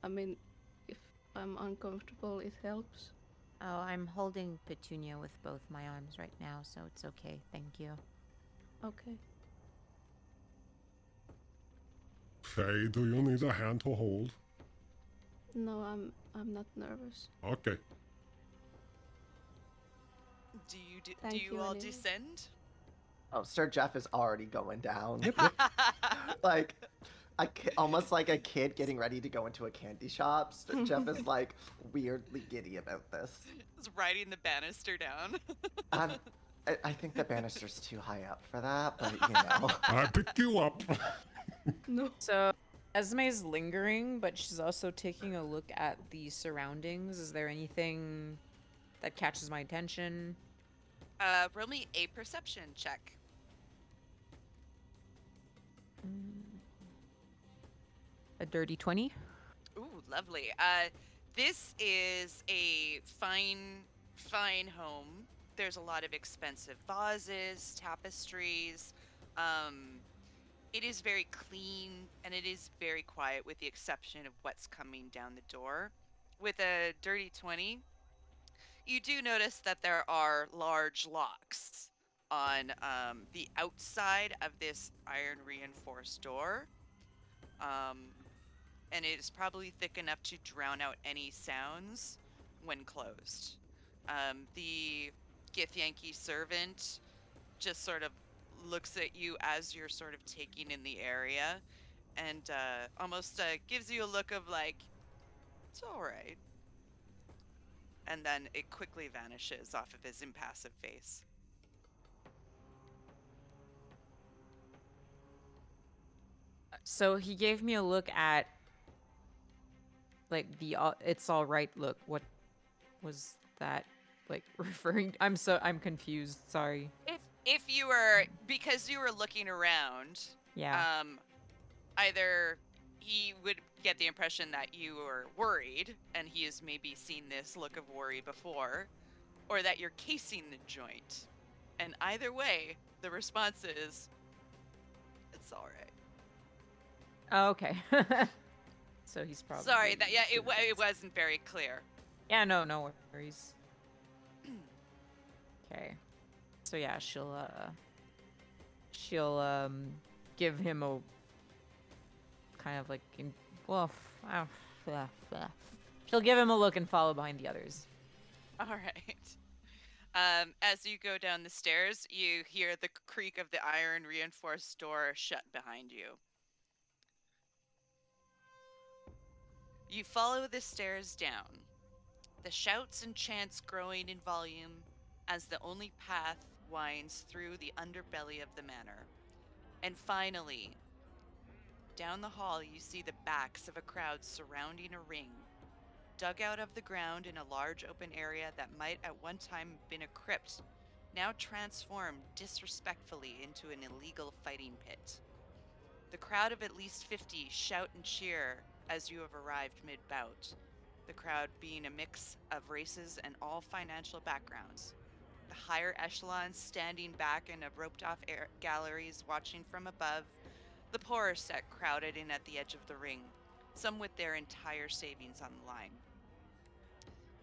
I mean, if I'm uncomfortable, it helps. Oh, I'm holding Petunia with both my arms right now, so it's okay. Thank you. Okay. Faye, do you need a hand to hold? No, I'm not nervous. Okay. Do Thank you you all anyway. descend? Oh, Sir Jeff is already going down. Yep, yep. Like, almost like a kid getting ready to go into a candy shop. Sir Jeff is like weirdly giddy about this. Just riding the banister down. I think the banister's too high up for that, but you know. I picked you up. No. So Esme's lingering, but she's also taking a look at the surroundings. Is there anything that catches my attention? Roll me a perception check. A dirty 20? Ooh, lovely. This is a fine home. There's a lot of expensive vases, tapestries. It is very clean and it is very quiet with the exception of what's coming down the door. With a dirty 20, you do notice that there are large locks on the outside of this iron reinforced door. And it is probably thick enough to drown out any sounds when closed. The Githyanki servant just sort of looks at you as you're sort of taking in the area and almost gives you a look of like, it's all right. And then it quickly vanishes off of his impassive face. So he gave me a look at like the it's all right look. What was that like referring? I'm confused. Sorry. If you were, because you were looking around, Yeah. either he would get the impression that you were worried and he has maybe seen this look of worry before, or that you're casing the joint. And either way, the response is, it's all right. Oh, okay. So he's probably Sorry, that it wasn't very clear. Yeah, no worries. Okay. So yeah, she'll give him a kind of like she'll give him a look and follow behind the others. All right. As you go down the stairs, you hear the creak of the iron reinforced door shut behind you. You follow the stairs down, the shouts and chants growing in volume as the only path winds through the underbelly of the manor. And finally, down the hall, you see the backs of a crowd surrounding a ring, dug out of the ground in a large open area that might at one time have been a crypt, now transformed disrespectfully into an illegal fighting pit. The crowd of at least 50 shout and cheer as you have arrived mid bout, the crowd being a mix of races and all financial backgrounds. The higher echelons standing back in a roped off galleries watching from above, the poorer set crowded in at the edge of the ring, some with their entire savings on the line.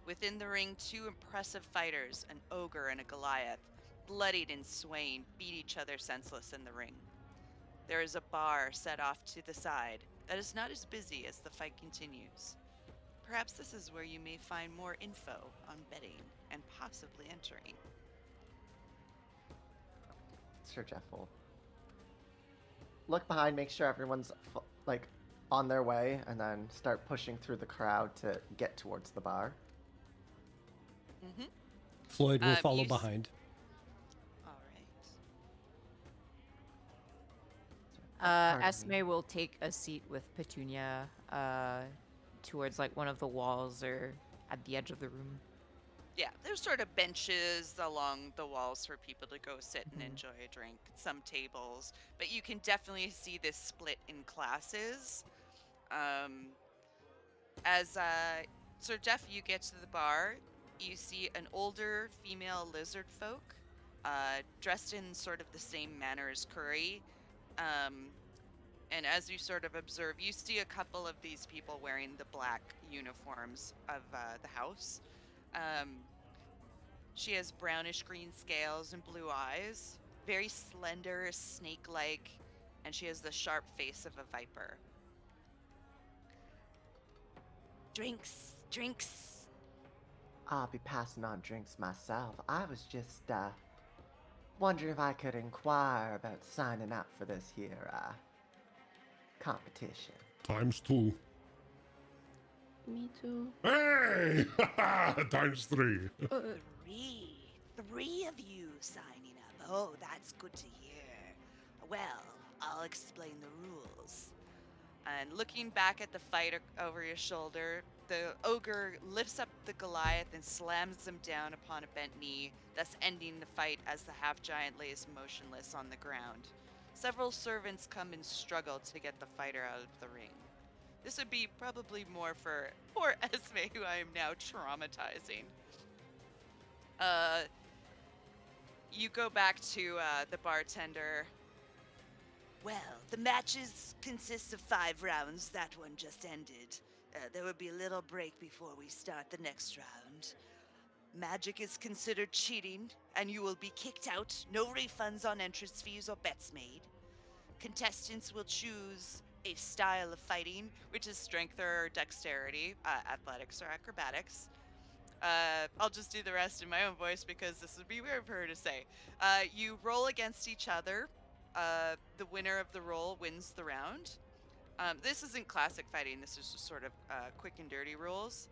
Within the ring, two impressive fighters, an ogre and a Goliath, bloodied and swaying, beat each other senseless in the ring. There is a bar set off to the side that is not as busy as the fight continues. Perhaps this is where you may find more info on betting and possibly entering. Sir Jeff will look behind, make sure everyone's like on their way, and then start pushing through the crowd to get towards the bar. Mm-hmm. Floyd will follow you behind. All right. Pardon me. Esme will take a seat with Petunia towards like one of the walls or at the edge of the room. Yeah, there's sort of benches along the walls for people to go sit and Mhm. enjoy a drink, some tables, but you can definitely see this split in classes. As Sir Jeff, you get to the bar, you see an older female lizard folk, dressed in sort of the same manner as Curry. And as you sort of observe, you see a couple of these people wearing the black uniforms of the house. Um, she has brownish green scales and blue eyes, very slender, snake like, and she has the sharp face of a viper. Drinks, drinks. I'll be passing on drinks myself. I was just wondering if I could inquire about signing up for this here competition. ×2. Me too. Hey! ×3. Three of you signing up. Oh, that's good to hear. Well, I'll explain the rules. And looking back at the fight over your shoulder, the ogre lifts up the Goliath and slams him down upon a bent knee, thus ending the fight as the half giant lays motionless on the ground. Several servants come and struggle to get the fighter out of the ring. This would be probably more for poor Esme, who I am now traumatizing. You go back to the bartender. Well, the matches consist of 5 rounds. That one just ended. There will be a little break before we start the next round. Magic is considered cheating, and you will be kicked out. No refunds on entrance fees or bets made. Contestants will choose a style of fighting, which is strength or dexterity, athletics or acrobatics. I'll just do the rest in my own voice because this would be weird for her to say. You roll against each other. The winner of the roll wins the round. This isn't classic fighting. This is just sort of quick and dirty rules.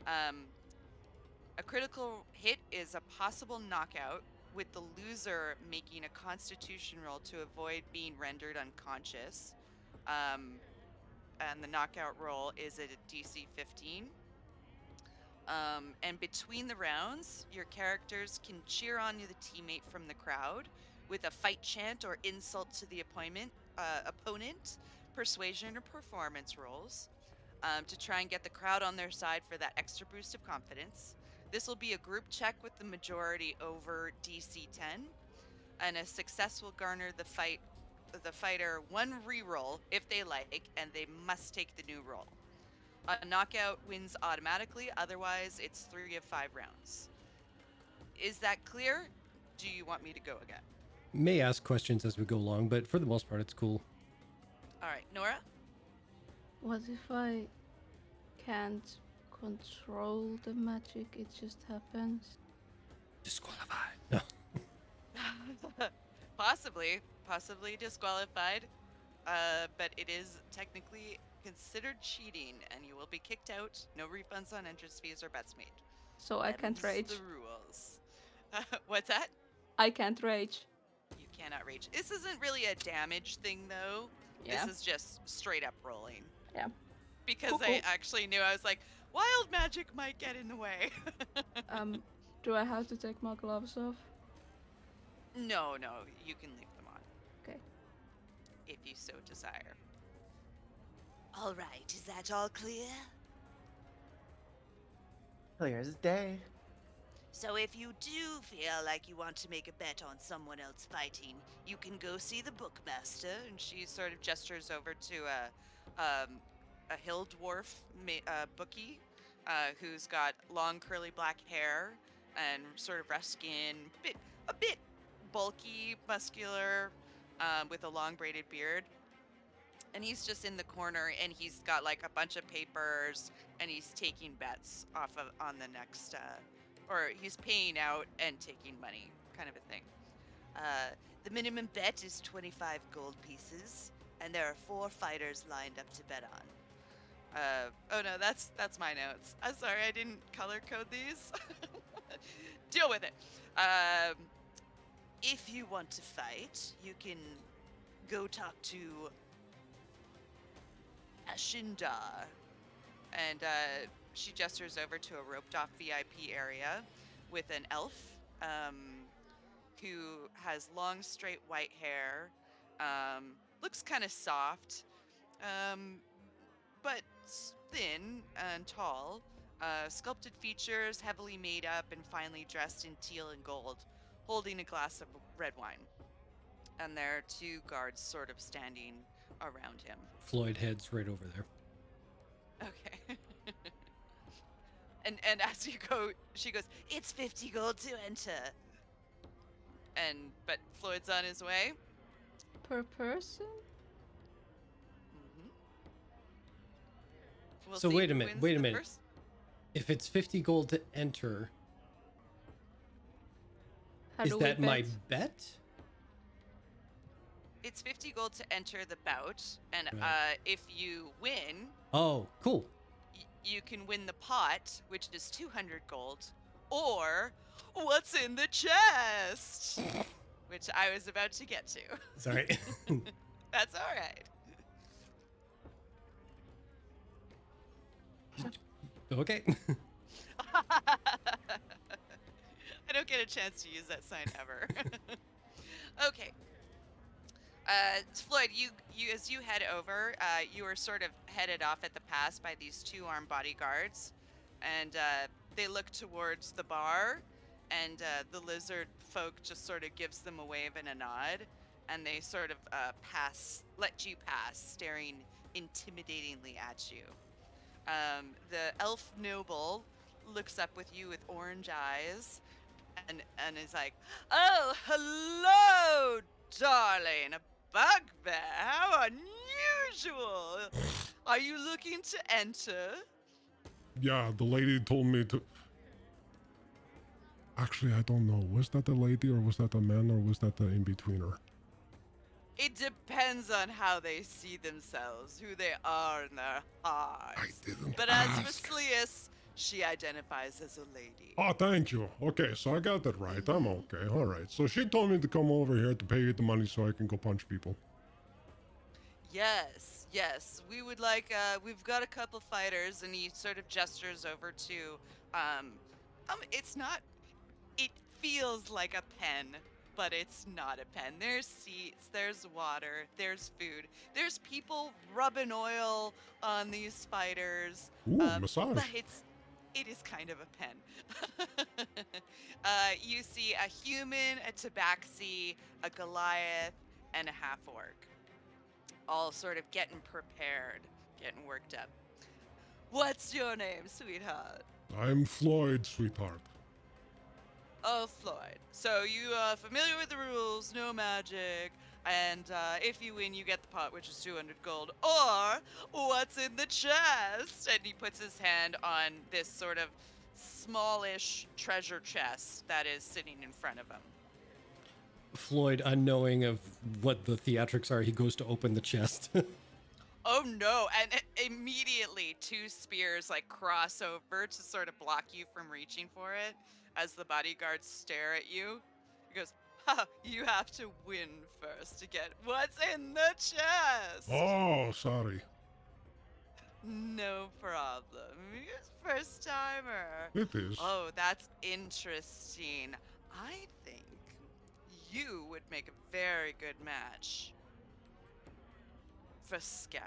Um, a critical hit is a possible knockout, with the loser making a constitution roll to avoid being rendered unconscious. Um, and the knockout roll is at a DC 15. And between the rounds, your characters can cheer on the teammate from the crowd with a fight chant or insult to the opponent, persuasion or performance rolls, to try and get the crowd on their side for that extra boost of confidence. This will be a group check with the majority over DC 10, and a success will garner the fighter one reroll if they like, and they must take the new roll. A knockout wins automatically, otherwise it's 3 of 5 rounds. Is that clear? Do you want me to go again? May ask questions as we go along, but for the most part, it's cool. All right, Nora? What if I can't control the magic? It just happens. Disqualified. No. Possibly disqualified. But it is technically considered cheating, and you will be kicked out. No refunds on entrance fees or bets made. So I can't Them's rage. the rules. What's that? I can't rage. You cannot rage. This isn't really a damage thing, though. Yeah. This is just straight up rolling. Yeah. Because Cool, I cool. actually knew, I was like, wild magic might get in the way. Do I have to take my gloves off? No, you can leave them on. Okay. If you so desire. All right, is that all clear? Clear as day. So if you do feel like you want to make a bet on someone else fighting, you can go see the bookmaster. And she sort of gestures over to a hill dwarf bookie who's got long curly black hair and sort of rough skin, a bit bulky, muscular, with a long braided beard. And he's just in the corner, and he's got like a bunch of papers, and he's taking bets off of on the next, or he's paying out and taking money, kind of a thing. The minimum bet is 25 gold pieces, and there are 4 fighters lined up to bet on. Oh no, that's my notes. I'm sorry, I didn't color code these. Deal with it. If you want to fight, you can go talk to Ashindar. And she gestures over to a roped off VIP area with an elf who has long, straight white hair, looks kind of soft, but thin and tall, sculpted features, heavily made up and finely dressed in teal and gold, holding a glass of red wine. And there are 2 guards sort of standing around him. Floyd heads right over there. Okay. And as you go, she goes, It's 50 gold to enter. but Floyd's on his way. Per person? Mm-hmm. We'll So see wait a who minute, wins wait a the minute. first. If it's 50 gold to enter, How is do we that my bet? bet? It's 50 gold to enter the bout, and Right. if you win, Oh, cool. you can win the pot, which is 200 gold, or what's in the chest, which I was about to get to. Sorry. That's all right. Okay. I don't get a chance to use that sign ever. Okay. Floyd, you as you head over, you are sort of headed off at the pass by these 2 armed bodyguards, and they look towards the bar, and the lizard folk just sort of gives them a wave and a nod, and they sort of let you pass, staring intimidatingly at you. The elf noble looks up with you with orange eyes, and is like, "Oh, hello, darling, a bugbear. How unusual! Are you looking to enter?" Yeah, the lady told me to. Actually, I don't know. Was that the lady, or was that a man, or was that the in-betweener? It depends on how they see themselves, who they are in their hearts. I didn't But ask. as for Sleus, she identifies as a lady. Oh, thank you. Okay, so I got that right. I'm okay. All right. So she told me to come over here to pay you the money so I can go punch people. Yes. We would like, we've got a couple fighters, and he sort of gestures over to, it's not, it feels like a pen, but it's not a pen. There's seats, there's water, there's food, there's people rubbing oil on these fighters. Ooh, massage. But it is kind of a pen. You see a human, a tabaxi, a Goliath, and a half-orc, all sort of getting prepared, getting worked up. What's your name, sweetheart? I'm Floyd, sweetheart. Oh, Floyd. So you are familiar with the rules, no magic, and if you win, you get the pot, which is 200 gold. Or, what's in the chest? And he puts his hand on this sort of smallish treasure chest that is sitting in front of him. Floyd, unknowing of what the theatrics are, he goes to open the chest. Oh no, and immediately 2 spears like cross over to sort of block you from reaching for it as the bodyguards stare at you. He goes, ha, you have to win first to get what's in the chest. Oh, sorry. No problem. He's first timer. It is. Oh, that's interesting. I think you would make a very good match for Scab.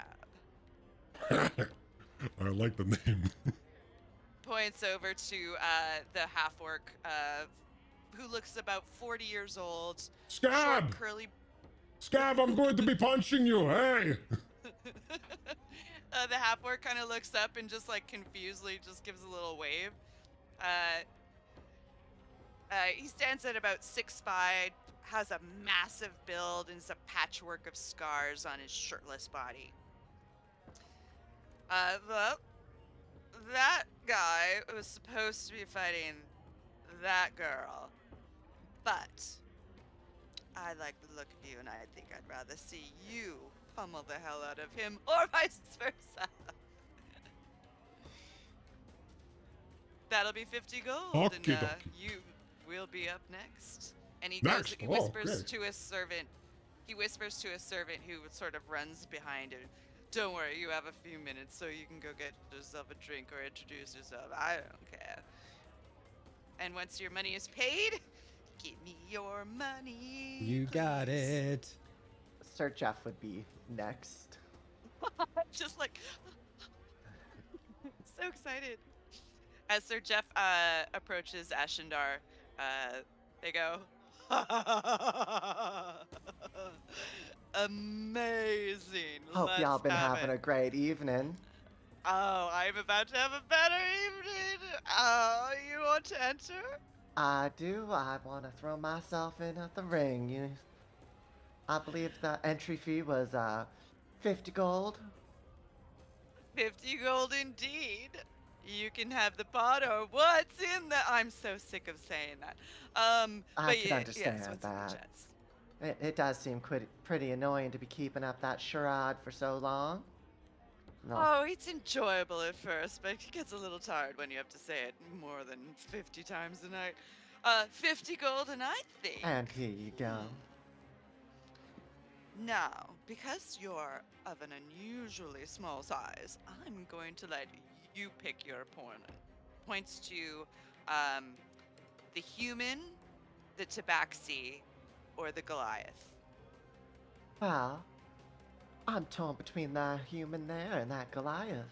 I like the name. Points over to the half orc who looks about 40 years old. Short, Scab! curly. Scab, I'm going to be punching you. Hey! The half orc kind of looks up and just like confusedly just gives a little wave. He stands at about 6'5", has a massive build, and is a patchwork of scars on his shirtless body. Well, that guy was supposed to be fighting that girl, but I like the look of you, and I think I'd rather see you pummel the hell out of him, or vice versa. That'll be 50 gold, and Okie dokie. you will be up next. And he Next? he Oh, whispers great. to his servant. He whispers to a servant who sort of runs behind him. Don't worry, you have a few minutes, so you can go get yourself a drink or introduce yourself. I don't care. And once your money is paid, give me your money. You got please. it. Sir Jeff would be next. Just like so excited. As Sir Jeff approaches Ashendar, they go, amazing. Hope y'all Let's been have having it. a great evening. Oh, I'm about to have a better evening. Oh, you want to enter? I do. I want to throw myself in at the ring. I believe the entry fee was 50 gold. 50 gold indeed. You can have the pot or what's in the. I'm so sick of saying that. I But can yes, understand what's in the that. chest? It does seem pretty annoying to be keeping up that charade for so long. No, Oh, it's enjoyable at first, but it gets a little tired when you have to say it more than 50 times a night. 50 gold, and I think. and here you go. Now, because you're of an unusually small size, I'm going to let you pick your opponent. Points to the human, the tabaxi, or the Goliath. Well, I'm torn between that human there and that Goliath.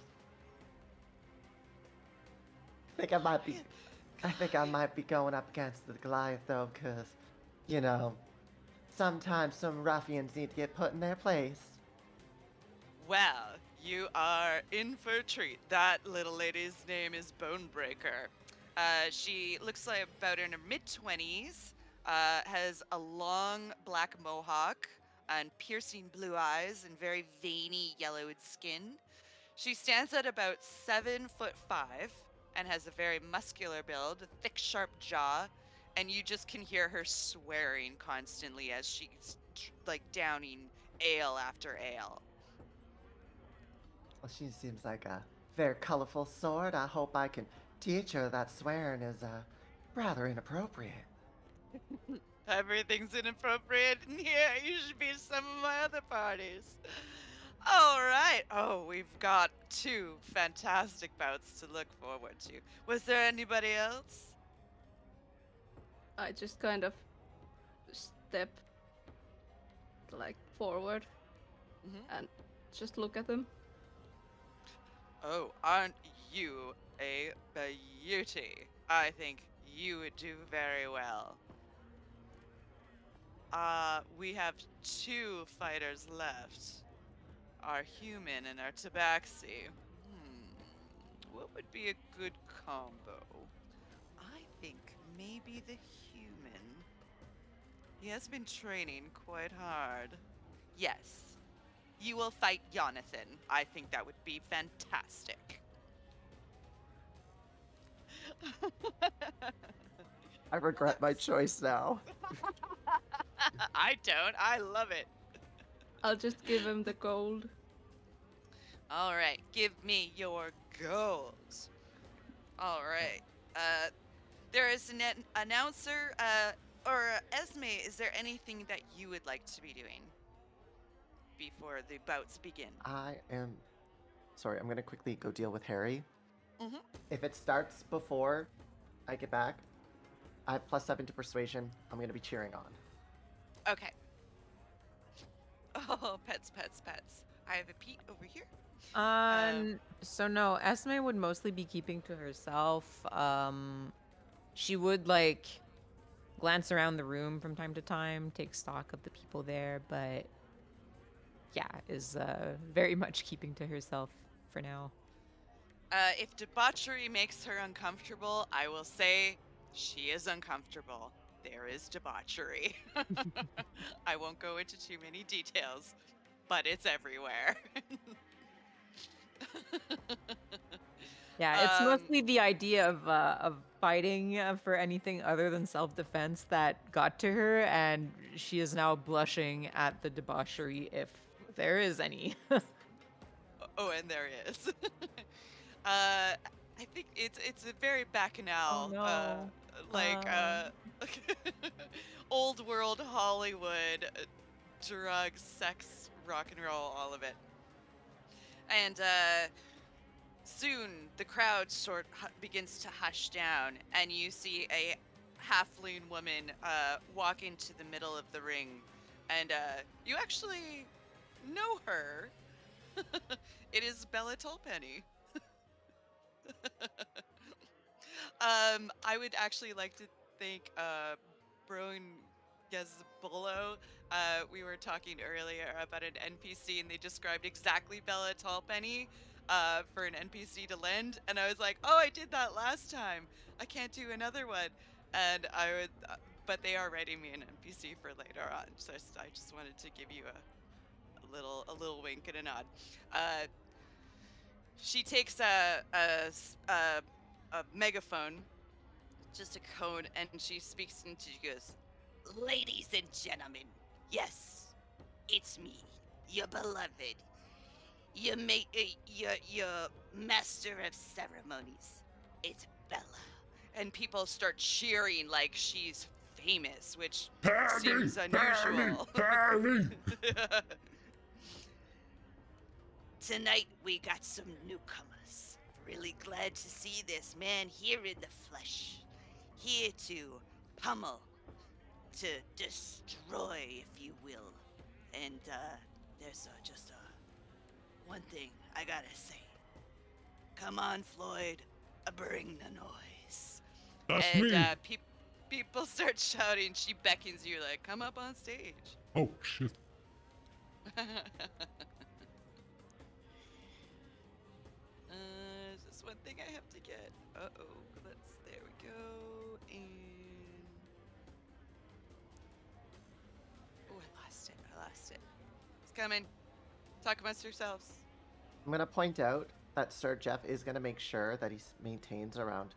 I think I might be going up against the Goliath though, cause, you know, sometimes some ruffians need to get put in their place. Well, you are in for a treat. That little lady's name is Bonebreaker. She looks like about in her mid-20s, has a long black mohawk and piercing blue eyes and very veiny yellowed skin. She stands at about 7'5" and has a very muscular build, a thick, sharp jaw, and you just can hear her swearing constantly as she's like downing ale after ale. Well, she seems like a very colorful sort. I hope I can teach her that swearing is rather inappropriate. Everything's inappropriate in here. You should be at some of my other parties. All right. Oh, we've got 2 fantastic bouts to look forward to. Was there anybody else? I just kind of step like forward Mm-hmm. and just look at them. Oh, aren't you a beauty? I think you would do very well. We have 2 fighters left. Our human and our tabaxi. What would be a good combo? I think maybe the human. He has been training quite hard. Yes, you will fight Jonathan. I think that would be fantastic. I regret my choice now. I don't. I love it. I'll just give him the gold. All right, give me your goals. All right. There is an announcer, or Esme. Is there anything that you would like to be doing before the bouts begin? I am sorry. I'm gonna quickly go deal with Harry. Mm-hmm. If it starts before I get back, I have +7 to persuasion. I'm gonna be cheering on. Okay. Oh, pets, pets, pets. I have a Pete over here. So no, Esme would mostly be keeping to herself. She would like glance around the room from time to time, take stock of the people there, but yeah, is very much keeping to herself for now. If debauchery makes her uncomfortable, I will say she is uncomfortable. There is debauchery. I won't go into too many details, but it's everywhere. Yeah, it's mostly the idea of fighting for anything other than self-defense that got to her, and she is now blushing at the debauchery, if there is any. Oh, and there is. I think it's a very Oh bacchanal, no. like old world Hollywood, drugs, sex, rock and roll, all of it. And soon the crowd begins to hush down, and you see a halfling woman walk into the middle of the ring, and you actually know her. It is Bella Tulpenny. I would actually like to thank Broen Gazbolo. We were talking earlier about an NPC, and they described exactly Bella Tallpenny for an NPC to lend, and I was like, "Oh, I did that last time. I can't do another one." And I would, but they are writing me an NPC for later on, so I just wanted to give you a little wink and a nod. Uh, she takes a megaphone, just a cone, and she speaks into, she goes, "Ladies and gentlemen, yes, it's me, your beloved, your master of ceremonies. It's Bella." And people start cheering like she's famous, which Penny, seems Penny, unusual. Penny. Tonight we got some newcomers. Really glad to see this man here in the flesh. Here to pummel, to destroy, if you will. And there's just one thing I gotta say. Come on, Floyd, bring the noise. That's And me. people start shouting. She beckons you, like, "Come up on stage." Oh shit. There's this one thing I have to get. Uh-oh. There we go. And oh, I lost it. It's coming. Talk amongst yourselves. I'm gonna point out that Sir Jeff is gonna make sure that he maintains around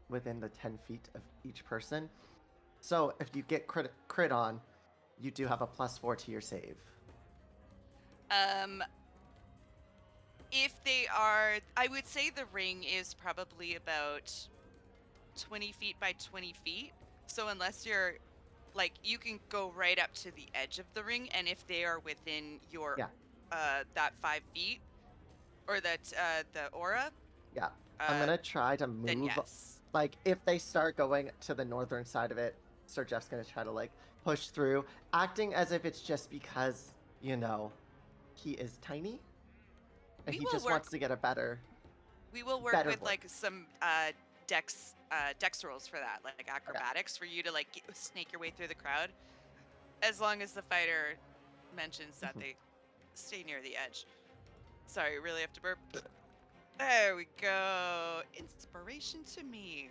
within the 10 feet of each person. So if you get crit on, you do have a +4 to your save. Um, if they are, I would say the ring is probably about 20 feet by 20 feet. So unless you're, like, you can go right up to the edge of the ring, and if they are within your, Yeah. that 5 feet, or that, the aura, Yeah. I'm gonna try to then move. yes. Like, if they start going to the northern side of it, Sir Jeff's gonna try to, like, push through, acting as if it's just because, he is tiny and We he will just work wants to get a better with look. like some dex rolls for that, like Okay. acrobatics, for you to like snake your way through the crowd, as long as the fighter mentions that they stay near the edge. Sorry, really have to burp. There we go. Inspiration to me.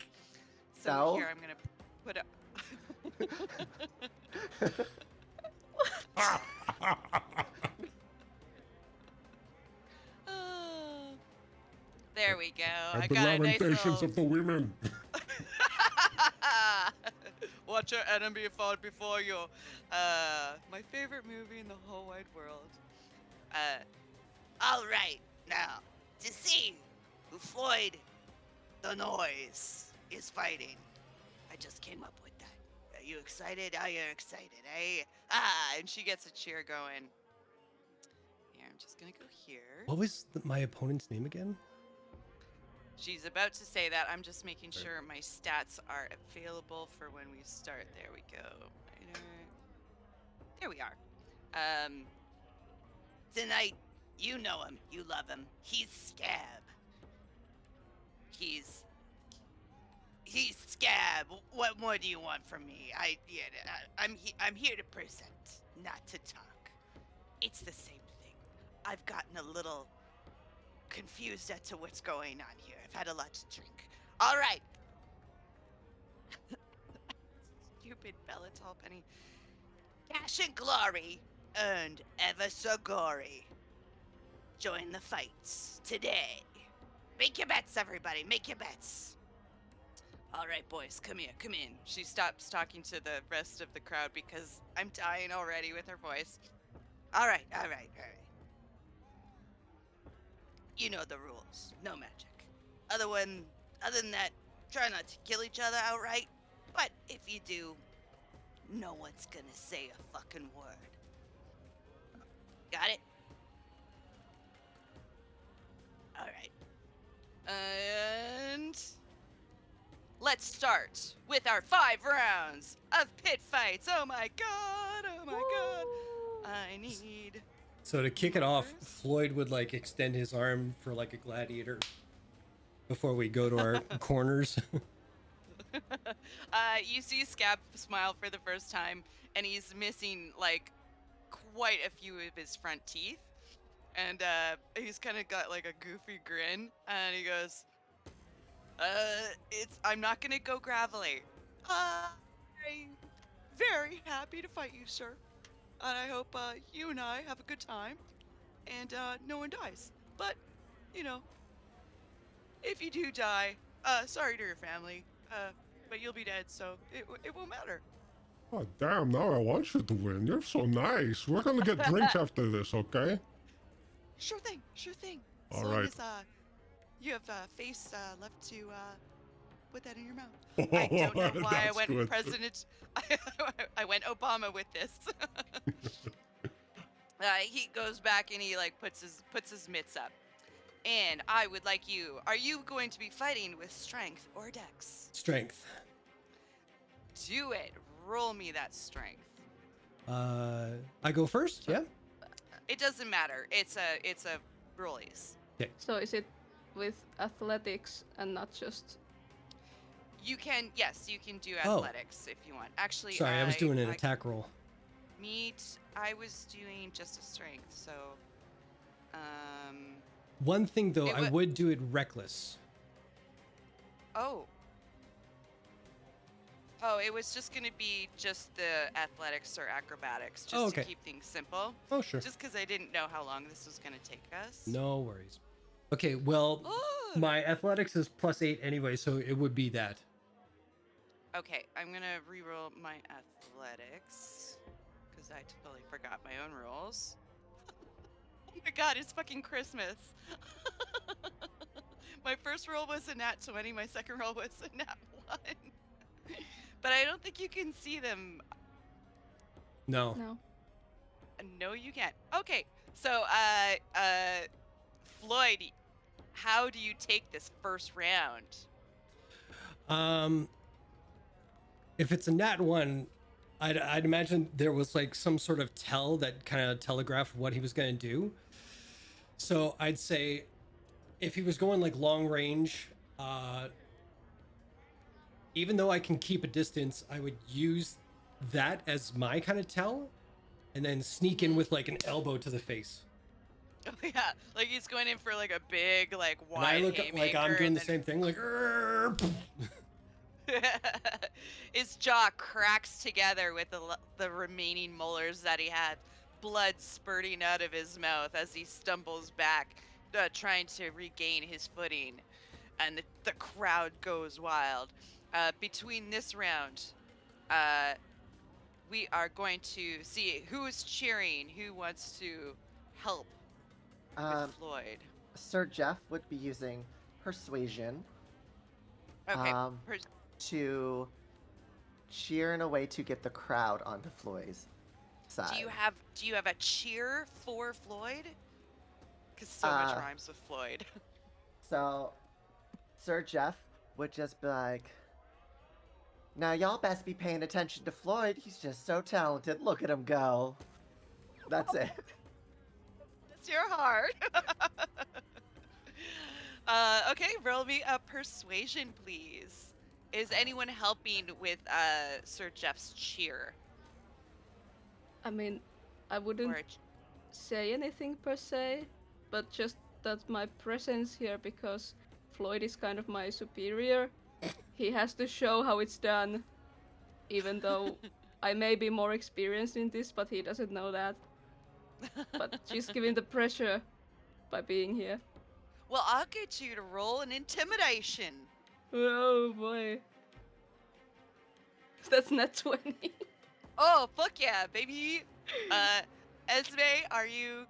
So So, here I'm gonna put up. There we go. At I the got a nice lamentations little... of the women. Watch your enemy fall before you. My favorite movie in the whole wide world. All right, now to see who Floyd the Noise is fighting. I just came up with that. Are you excited? Are you excited, eh? And she gets a cheer going. Here, I'm just gonna go here. What was my opponent's name again? She's about to say that. I'm just making sure my stats are available for when we start. There we go. There we are. Tonight, you know him, you love him. He's Scab. He's Scab. What more do you want from me? I'm here to present, not to talk. It's the same thing. I've gotten a little confused as to what's going on here. I've had a lot to drink. All right. Stupid Bellatal Penny. Cash and glory, earned ever so gory. Join the fights today. Make your bets, everybody. Make your bets. All right, boys, come here, come in. She stops talking to the rest of the crowd because I'm dying already with her voice. All right. You know the rules. No magic. Other than that, try not to kill each other outright. But if you do, no one's gonna say a fucking word. Got it? All right. And let's start with our 5 rounds of pit fights. Oh my god, oh my god. I need... So to kick it off, numbers. Floyd would like extend his arm for like a gladiator before we go to our corners. You see Scab smile for the first time, and he's missing like quite a few of his front teeth. And he's kind of got like a goofy grin, and he goes, I'm not gonna go gravelly. I'm very happy to fight you, sir. And I hope you and I have a good time, and no one dies. But, you know, if you do die, sorry to your family, but you'll be dead, so it won't matter. Oh, damn, now I want you to win. You're so nice. We're gonna get drinks after this, okay? Sure thing, sure thing. As All long right. as you have face left to put that in your mouth. Oh, I don't know why I that's went good. president. I went Obama with this. He goes back and he like puts his mitts up. And I would like you. Are you going to be fighting with strength or dex? Strength. Do it. Roll me that strength. I go first. Yeah. It doesn't matter. It's a rollies. So is it with athletics and not just... You can you can do Oh. athletics if you want. Actually, Sorry, I was doing an attack roll. I was doing just a strength. So, One thing though, It I wa- would do it reckless. Oh, it was just gonna be just the athletics or acrobatics, just Oh, okay. to keep things simple. Oh, sure. Just because I didn't know how long this was gonna take us. No worries. Okay, well, Oh. my athletics is +8 anyway, so it would be that. Okay, I'm gonna re-roll my athletics because I totally forgot my own rules. Oh my god, it's fucking Christmas. My first roll was a nat 20, my second roll was a nat 1. But I don't think you can see them. No. No. No, you can't. Okay, so, Floyd, how do you take this first round? If it's a nat 1, I'd imagine there was like some sort of tell that kind of telegraphed what he was going to do. So I'd say if he was going like long range, even though I can keep a distance, I would use that as my kind of tell and then sneak in with like an elbow to the face. Oh yeah, like he's going in for like a big, like And I wide look haymaker. like I'm doing and the same thing, like His jaw cracks together with the remaining molars that he had, blood spurting out of his mouth as he stumbles back, trying to regain his footing. and the crowd goes wild. Between this round, we are going to see who's cheering, who wants to help with Um, Floyd. Sir Jeff would be using persuasion Okay, to cheer in a way to get the crowd onto Floyd's side. do you have a cheer for Floyd? Because so much rhymes with Floyd. So, Sir Jeff would just be like, now y'all best be paying attention to Floyd. He's just so talented. Look at him go. That's it. Bless your heart. Okay, roll me a persuasion, please. Is anyone helping with Sir Jeff's cheer? I mean, I wouldn't say anything per se, but just that my presence here, because Floyd is kind of my superior, he has to show how it's done, even though I may be more experienced in this, but he doesn't know that. But just giving the pressure by being here. Well, I'll get you to roll an intimidation. Oh boy. That's not 20. Oh, fuck yeah, baby. Esme, are you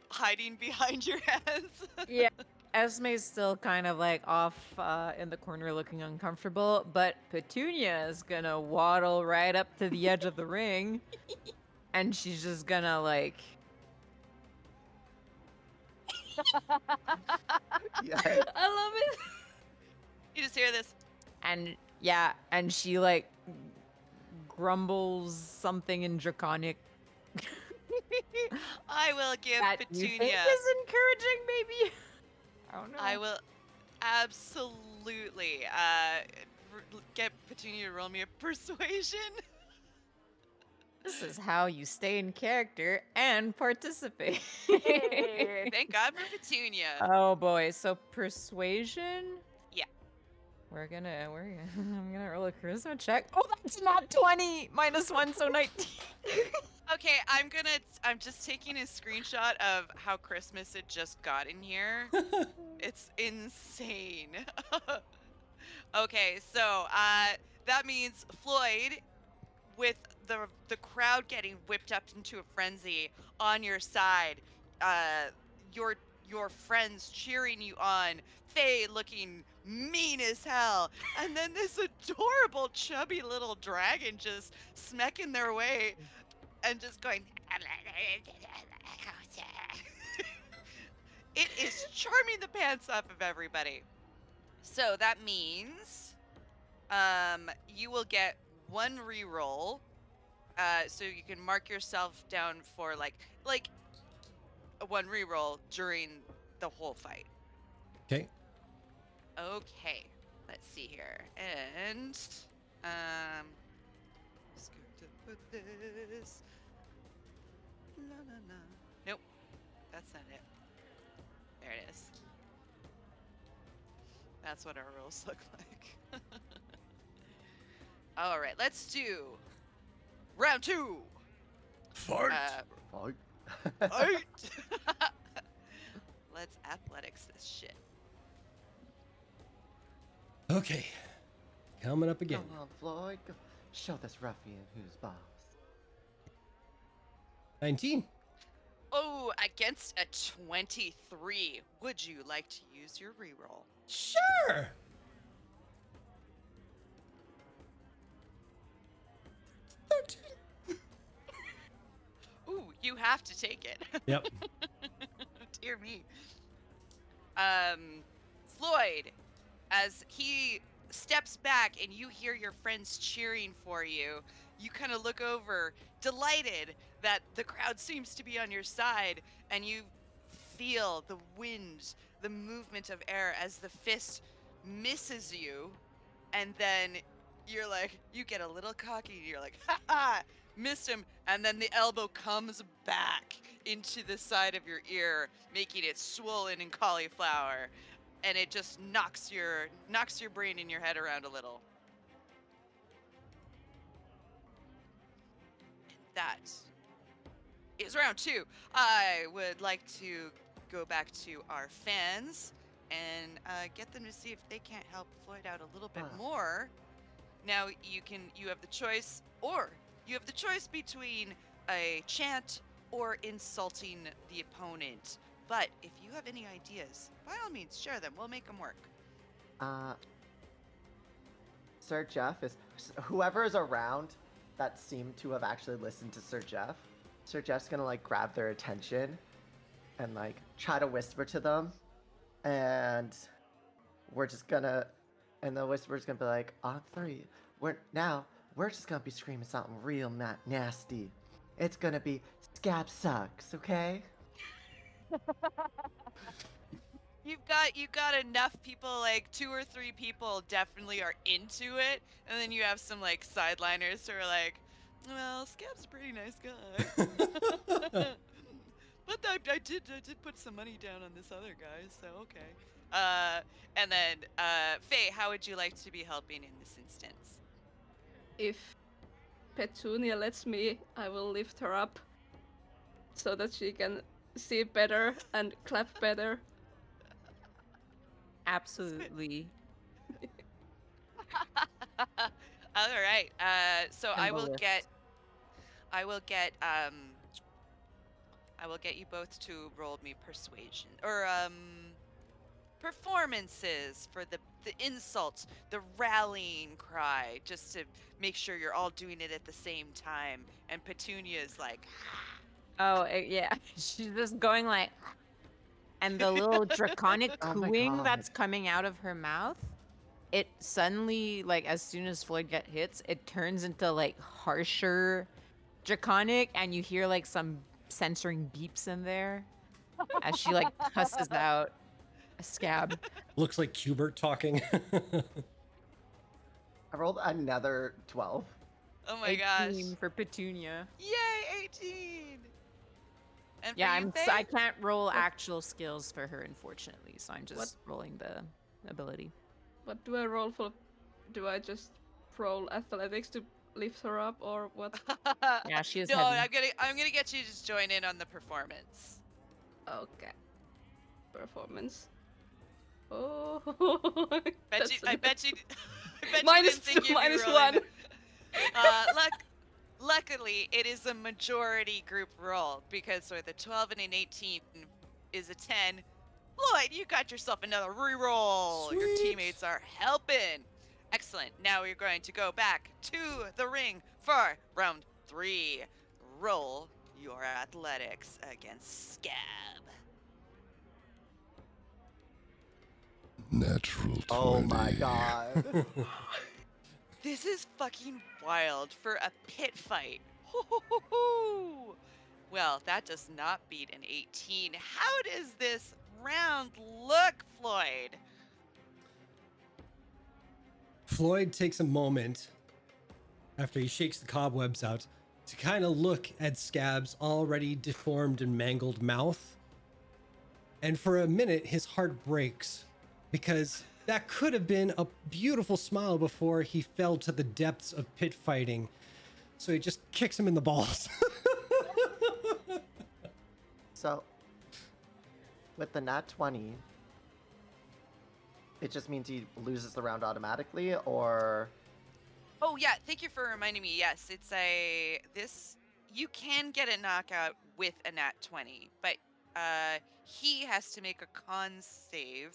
hiding behind your hands? Yeah. Esme's still kind of like off in the corner looking uncomfortable, but Petunia is gonna waddle right up to the edge of the ring and she's just gonna like. Yeah. I love it. You just hear this. And yeah, and she like grumbles something in Draconic. I will give That you think Petunia. is encouraging, maybe? I don't know. I will absolutely get Petunia to roll me a persuasion. This is how you stay in character and participate. Thank God for Petunia. Oh boy, so persuasion? Yeah. I'm gonna roll a charisma check. Oh, that's not 20! -1, so 19. Okay, I'm just taking a screenshot of how Christmas had just got in here. It's insane. Okay, so that means Floyd, with the crowd getting whipped up into a frenzy on your side, uh, your friends cheering you on, Faye looking mean as hell, and then this adorable chubby little dragon just smacking their way and just going. It is charming the pants off of everybody. So that means you will get one reroll. So you can mark yourself down for like a one reroll during the whole fight. Okay. Okay. Let's see here. And just going to put this. La, la, la. Nope. That's not it. There it is. That's what our rules look like. All right, let's do round 2. Fight! Fight. Fight! Let's athletics this shit. Okay. Coming up again. Come on, Floyd. Go. Show this ruffian who's boss. 19. Oh, against a 23. Would you like to use your reroll? Sure. Ooh, you have to take it. Yep. Dear me. Floyd, as he steps back and you hear your friends cheering for you, you kind of look over, delighted that the crowd seems to be on your side, and you feel the wind, the movement of air as the fist misses you, and then you're like, you get a little cocky, and you're like, ha ha, missed him, and then the elbow comes back into the side of your ear, making it swollen and cauliflower, and it just knocks your brain in your head around a little. And that is round 2. I would like to go back to our fans and get them to see if they can't help Floyd out a little bit Ah. more. Now you have the choice, between a chant or insulting the opponent. But if you have any ideas, by all means, share them. We'll make them work. Sir Jeff is whoever is around that seemed to have actually listened to Sir Jeff. Sir Jeff's gonna like grab their attention and like try to whisper to them, and we're just gonna, and the whisper's gonna be like, on three, we're just gonna be screaming something real nasty. It's gonna be scab sucks, okay? You've got enough people, like 2 or 3 people definitely are into it, and then you have some like sideliners who are like, well, Scab's a pretty nice guy. But I did put some money down on this other guy, so okay. And then Faye, how would you like to be helping in this instance? If Petunia lets me, I will lift her up so that she can see better and clap better. Absolutely. All right. So And the lift. I will get you both to roll me persuasion or performances for the insults, the rallying cry, just to make sure you're all doing it at the same time. And Petunia's like, Oh, yeah. She's just going like, and the little draconic Oh my cooing God. that's coming out of her mouth, it suddenly, like, as soon as Floyd get hits, it turns into like harsher draconic, and you hear like some censoring beeps in there as she like cusses out a scab. Looks like Hubert talking. I rolled another 12. oh my gosh, 18 for Petunia. yay, 18. And Yeah, for you, I Faye? can't roll actual skills for her, unfortunately, so I'm just What? rolling the ability. What do I roll for? Do I just roll athletics to lift her up, or what? Yeah, she is No, heavy. I'm gonna get you to just join in on the performance. Okay. Performance. Oh, I bet you minus didn't think you'd be minus rolling. 1. Luckily, it is a majority group roll because with a 12 and an 18 is a 10. Lloyd, you got yourself another reroll. Your Sweet. teammates are helping. Excellent. Now we're going to go back to the ring for round 3. Roll your athletics against Scab. Natural 20. Oh my God. This is fucking wild for a pit fight. Ho-ho-ho-ho. Well, that does not beat an 18. How does this round look, Floyd? Floyd takes a moment after he shakes the cobwebs out to kind of look at Scab's already deformed and mangled mouth. And for a minute, his heart breaks because that could have been a beautiful smile before he fell to the depths of pit fighting. So he just kicks him in the balls. So, with the nat 20, it just means he loses the round automatically, or... Oh yeah, thank you for reminding me. Yes, it's you can get a knockout with a nat 20, but he has to make a con save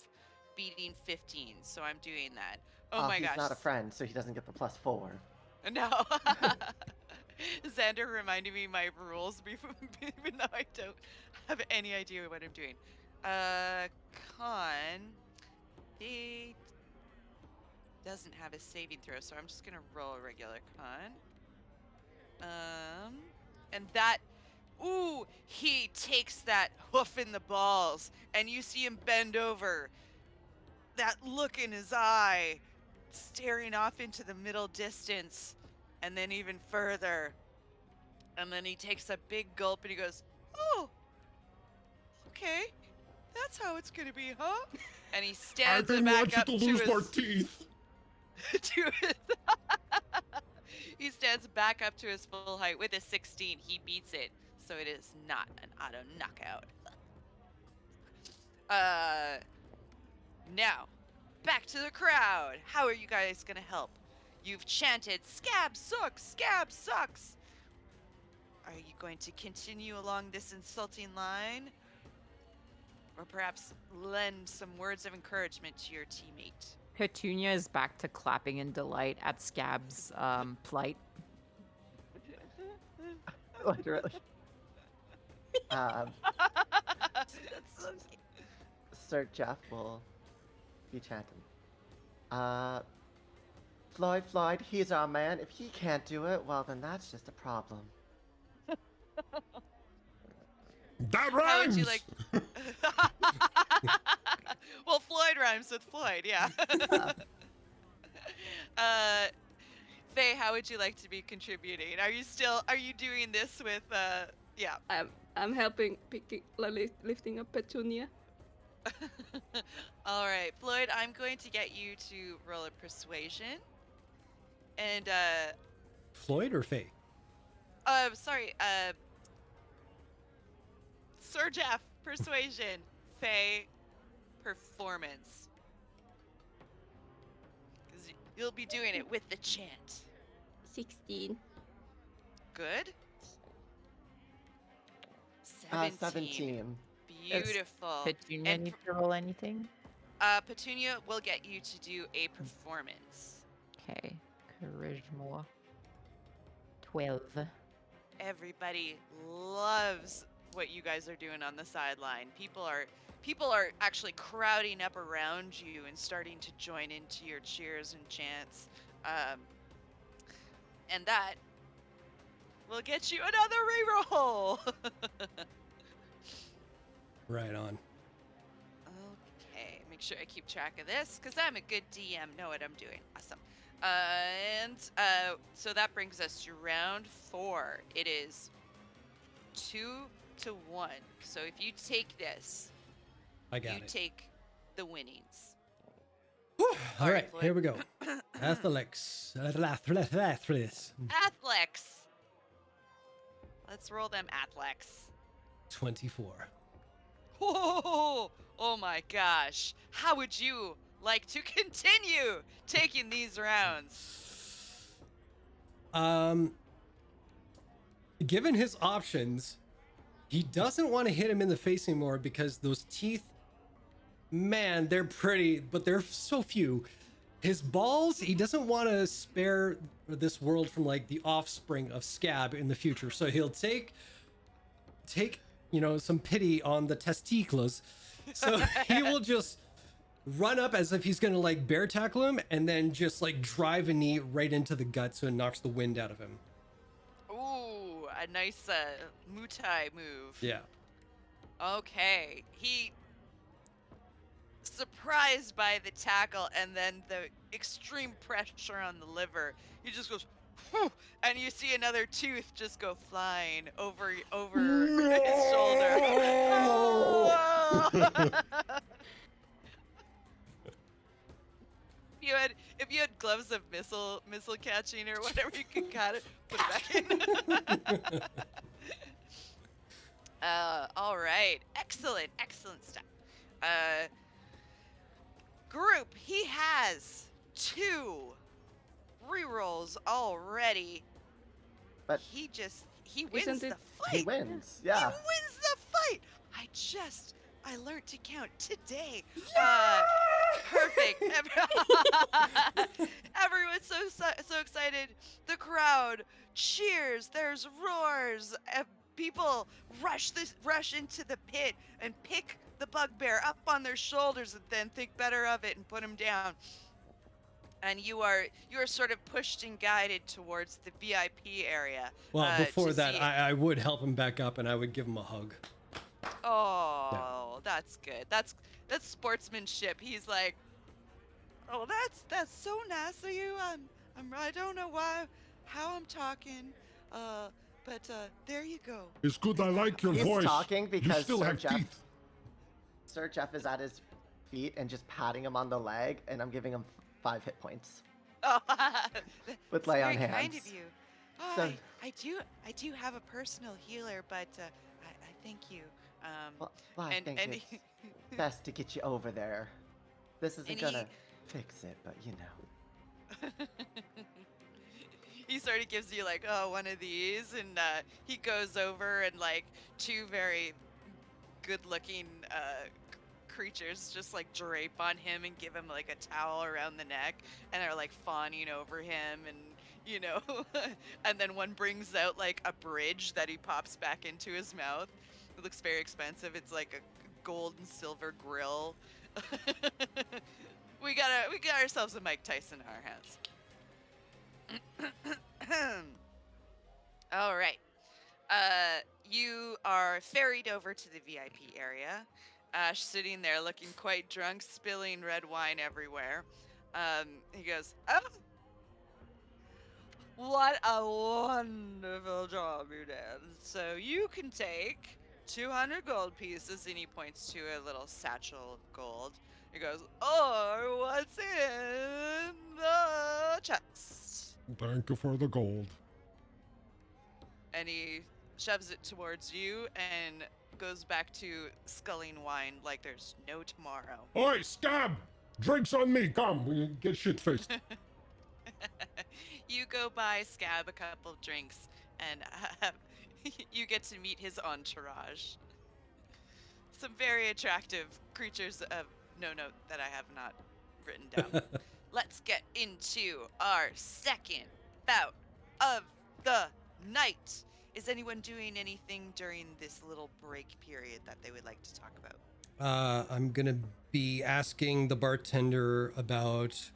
beating 15. So I'm doing that. Oh my he's gosh. not a friend, so he doesn't get the +4. No. Xander reminded me my rules even though I don't have any idea what I'm doing. Con. It doesn't have a saving throw, so I'm just gonna roll a regular con. And that, ooh, he takes that hoof in the balls, and you see him bend over. That look in his eye, staring off into the middle distance, and then even further. And then he takes a big gulp and he goes, oh, okay, that's how it's gonna be, huh? And he I stands didn't back want you up to to lose my his, teeth. to his he stands back up to his full height with a 16. He beats it, so it is not an auto knockout. Now, back to the crowd. How are you guys gonna help? You've chanted, "Scab sucks, Scab sucks." Are you going to continue along this insulting line? Or perhaps lend some words of encouragement to your teammate? Petunia is back to clapping in delight at Scab's plight. Literally. Um, That's so cute. Sir Jeff will be chanting. Floyd, he's our man. If he can't do it, well, then that's just a problem. That How would you rhymes! like? Well, Floyd rhymes with Floyd, yeah. uh, Faye, how would you like to be contributing? Are you doing this with yeah. I'm helping lifting up Petunia. All right, Floyd, I'm going to get you to roll a persuasion. And Floyd or Faye? sorry, Sir Jeff, persuasion. Faye, performance. Because you'll be doing it with the chant. 16. Good. 17. 17. Beautiful. Petunia And need to roll anything? Petunia will get you to do a performance. Okay. Charisma. 12. Everybody loves what you guys are doing on the sideline. People are actually crowding up around you and starting to join into your cheers and chants. And that will get you another reroll. Right on. Okay, make sure I keep track of this because I'm a good DM. Know what I'm doing. Awesome. And so that brings us to round 4. It is 2-1. So if you take this, I got you it. take the winnings. All right, Floyd. here we go. Athletics. Athletics. Athletics. Let's roll them athletics. 24. Oh my gosh. How would you like to continue taking these rounds? Given his options, he doesn't want to hit him in the face anymore because those teeth, man, they're pretty, but they're so few. His balls, he doesn't want to spare this world from like the offspring of Scab in the future. So he'll take some pity on the testicles. So he will just run up as if he's gonna like bear tackle him and then just like drive a knee right into the gut so it knocks the wind out of him. Ooh, a nice Muay Thai move. Yeah. Okay, he surprised by the tackle and then the extreme pressure on the liver. He just goes, whew, and you see another tooth just go flying over his shoulder. If you had gloves of missile catching or whatever, you could cut it, put it back in. All right, excellent stuff. Group, he has 2 rerolls already. But He wins Isn't the it- fight. he wins, He yeah. wins the fight. I learned to count today. Perfect. Everyone's so excited. The crowd cheers. There's roars. People rush into the pit and pick the bugbear up on their shoulders and then think better of it and put him down. And you are sort of pushed and guided towards the VIP area. Well, before to that, see- I would help him back up and I would give him a hug. Oh, that's good. That's sportsmanship. He's like, oh, that's so nice of you. I don't know how I'm talking, but there you go. It's good I like your He's voice. talking You because still have teeth. Sir Jeff is at his feet and just patting him on the leg, and I'm giving him 5 hit points. Oh, With that's lay on very kind hands. of you. Oh, So- I do have a personal healer, but I thank you. Well, I think and it's best to get you over there. This isn't And gonna fix it, but you know. he sort of gives you like, oh, one of these, and he goes over and like two very good-looking creatures just like drape on him and give him like a towel around the neck and are like fawning over him, and you know, and then one brings out like a bridge that he pops back into his mouth. It looks very expensive. It's like a gold and silver grill. we got ourselves a Mike Tyson in our hands. All right. You are ferried over to the VIP area. Sitting there looking quite drunk, spilling red wine everywhere. He goes, "Oh, what a wonderful job you did. So you can take 200 gold pieces," and he points to a little satchel of gold. He goes, "Or what's in the chest?" Thank you for the gold. And he shoves it towards you and goes back to sculling wine like there's no tomorrow. Oi, scab! Drinks on me, come! We get shit faced. You go buy Scab a couple of drinks, and you get to meet his entourage. Some very attractive creatures of no note that I have not written down. Let's get into our second bout of the night. Is anyone doing anything during this little break period that they would like to talk about? I'm gonna be asking the bartender about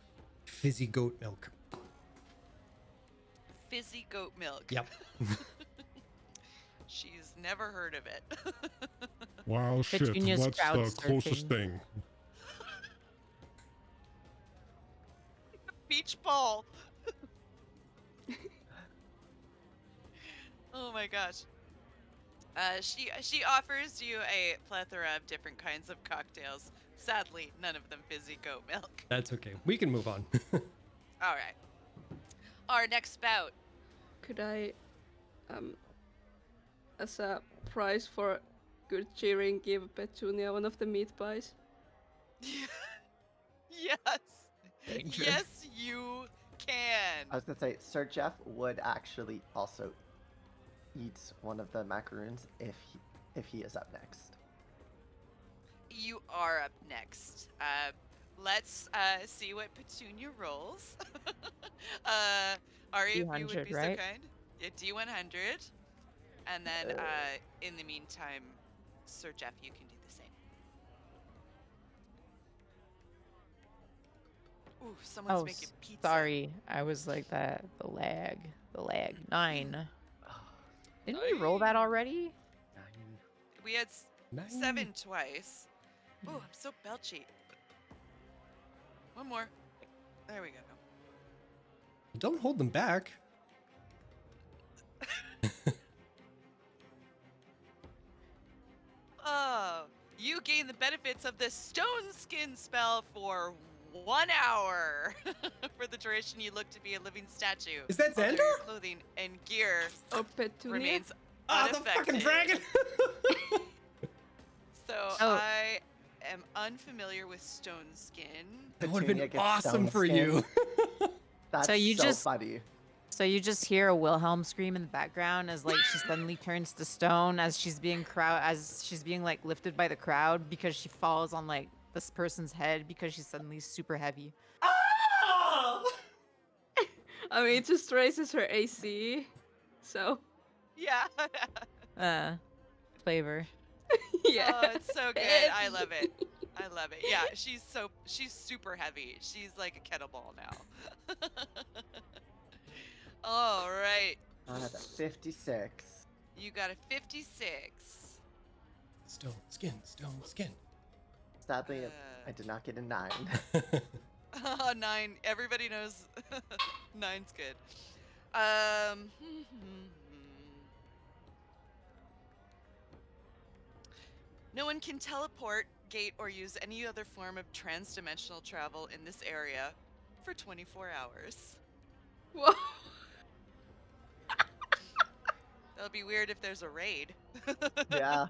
fizzy goat milk. Fizzy goat milk. Yep. She's never heard of it. Wow, shit. Petunia's What's crowd the closest surfing. thing? Beach ball. Oh my gosh. She offers you a plethora of different kinds of cocktails. Sadly, none of them fizzy goat milk. That's okay. We can move on. All right. Our next bout. Could I, as a prize for good cheering, give Petunia one of the meat pies? Yes. Danger. Yes, you can. I was gonna say, Sir Jeff would actually also eat one of the macaroons if he is up next. You are up next. Let's see what Petunia rolls. Ari, if you would 200, be so right? kind. Yeah, D100. And then in the meantime, Sir Jeff, you can do the same. Ooh, someone's making pizza. Sorry. I was like that. The lag. 9. Didn't we roll that already? We had Nice. 7 twice. Ooh, I'm so belchy. One more. There we go. Don't hold them back. Oh, you gain the benefits of the stone skin spell for 1 hour. For the duration you look to be a living statue. Is that although Xander? Your clothing and gear Or Petunia? remains Ah, the unaffected. fucking dragon! So Oh. I am unfamiliar with stone skin. That would have Petunia been gets awesome stone for skin. you. That's So you so just- funny. So you just hear a Wilhelm scream in the background as like she suddenly turns to stone as she's being like lifted by the crowd because she falls on like this person's head because she's suddenly super heavy. I mean, it just raises her AC, so Yeah. Flavor. yeah. Oh, it's so good. I love it. I love it. Yeah, she's super heavy. She's like a kettlebell now. All right. I had a 56. You got a 56. Stone skin, stone skin. Sadly, I did not get a 9. 9. Everybody knows 9's good. No one can teleport, gate, or use any other form of trans-dimensional travel in this area for 24 hours. Whoa. That'll be weird if there's a raid. Yeah.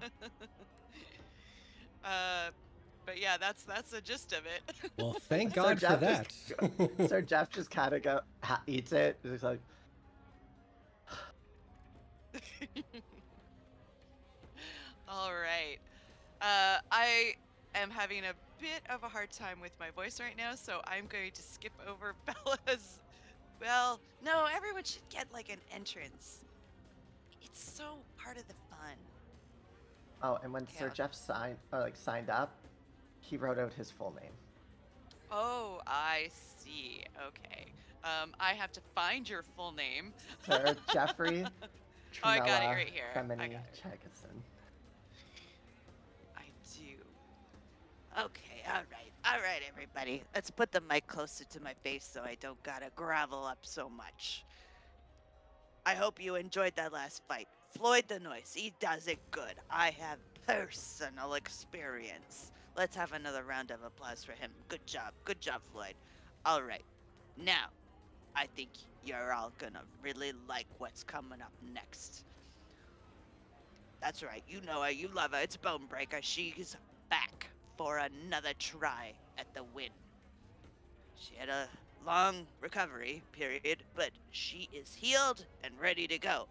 But yeah, that's the gist of it. Well, thank Sir God for Jeff that. Sir Jeff just kind of eats it. He's like, All right. I am having a bit of a hard time with my voice right now, so I'm going to skip over Bella's. Well, no, everyone should get like an entrance. It's so part of the fun. oh, and when Sir Yeah. Jeff signed up, he wrote out his full name. Oh, I see. Okay. I have to find your full name. Sir Jeffrey Oh, I got it Tremella right here. I Cremini got it. Chegason. I do. Okay, all right, everybody. Let's put the mic closer to my face so I don't gotta gravel up so much. I hope you enjoyed that last fight. Floyd the Noise, he does it good. I have personal experience. Let's have another round of applause for him. Good job, Floyd. All right, now I think you're all gonna really like what's coming up next. That's right, you know her, you love her. It's Bonebreaker. She's back for another try at the win. She had a long recovery period, but she is healed and ready to go.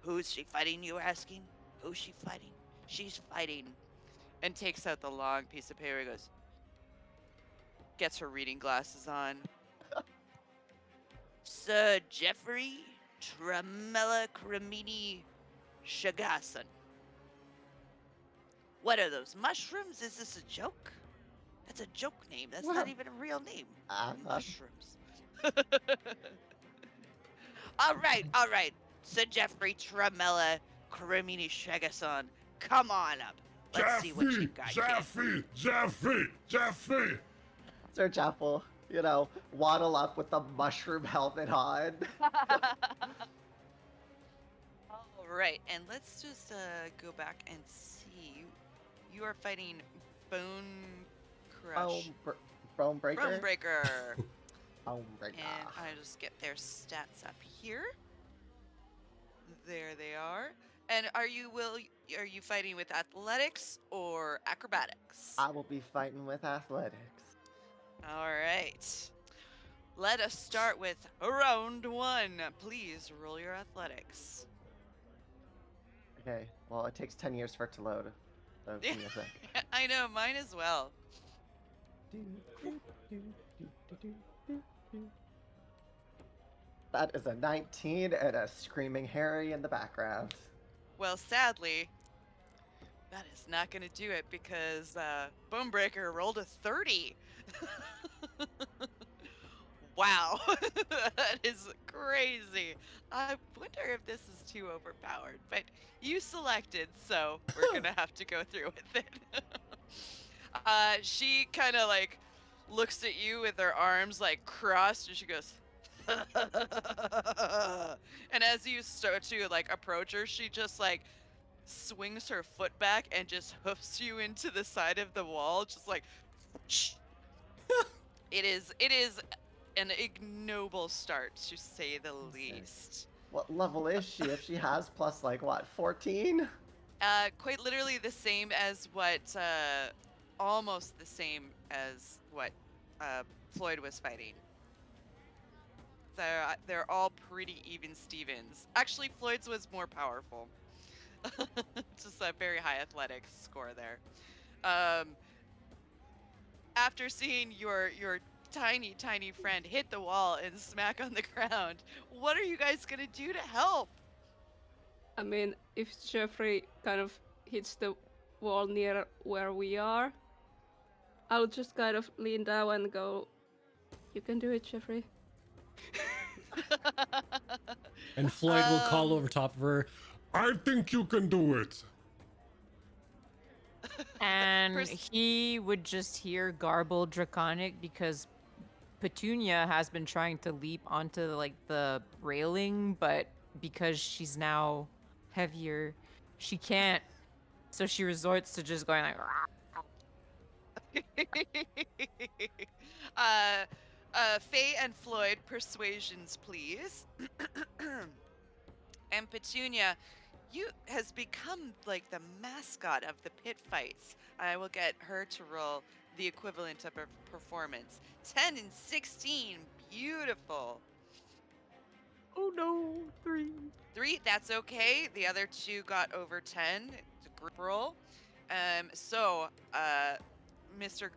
Who's she fighting, you asking? Who's she fighting? She's fighting. And takes out the long piece of paper. Goes, gets her reading glasses on. Sir Jeffrey Tremella Cremini Shagasan. What are those mushrooms? Is this a joke? That's a joke name. That's not even a real name. Mushrooms. All right. Sir Jeffrey Tremella Cremini Shagasan. Come on up. Let's see what you got here. Jeffy! Sir Jeff will, waddle up with the mushroom helmet on. All right, and let's just go back and see. You are fighting Bone Crush. Bone Breaker? Bonebreaker. Bonebreaker. And I just get their stats up here. There they are. And are you fighting with athletics or acrobatics? I will be fighting with athletics. All right. Let us start with round 1. Please roll your athletics. Okay, well, it takes 10 years for it to load. So give me a sec. I know, mine as well. That is a 19 and a screaming Harry in the background. Well, sadly, that is not going to do it because Bonebreaker rolled a 30. Wow, that is crazy. I wonder if this is too overpowered, but you selected, so we're going to have to go through with it. She kind of like looks at you with her arms like crossed and she goes, and as you start to like approach her, she just like swings her foot back and just hoofs you into the side of the wall, just like it is an ignoble start to say the least. What level is she if she has plus, 14? Quite literally the same as what almost the same as what Floyd was fighting. They're all pretty even Stevens. Actually, Floyd's was more powerful. Just a very high athletics score there. After seeing your tiny friend hit the wall and smack on the ground, what are you guys gonna do to help? I mean, if Jeffrey kind of hits the wall near where we are, I'll just kind of lean down and go, "You can do it, Jeffrey." And Floyd will call over top of her. I think you can do it. And he would just hear garbled draconic because Petunia has been trying to leap onto the railing, but because she's now heavier, she can't. So she resorts to just going like Faye and Floyd, persuasions, please. And Petunia, you has become like the mascot of the pit fights. I will get her to roll the equivalent of a performance. 10 and 16, beautiful. Oh no, 3. 3, that's okay. The other 2 got over 10. It's a group roll. So, Mr.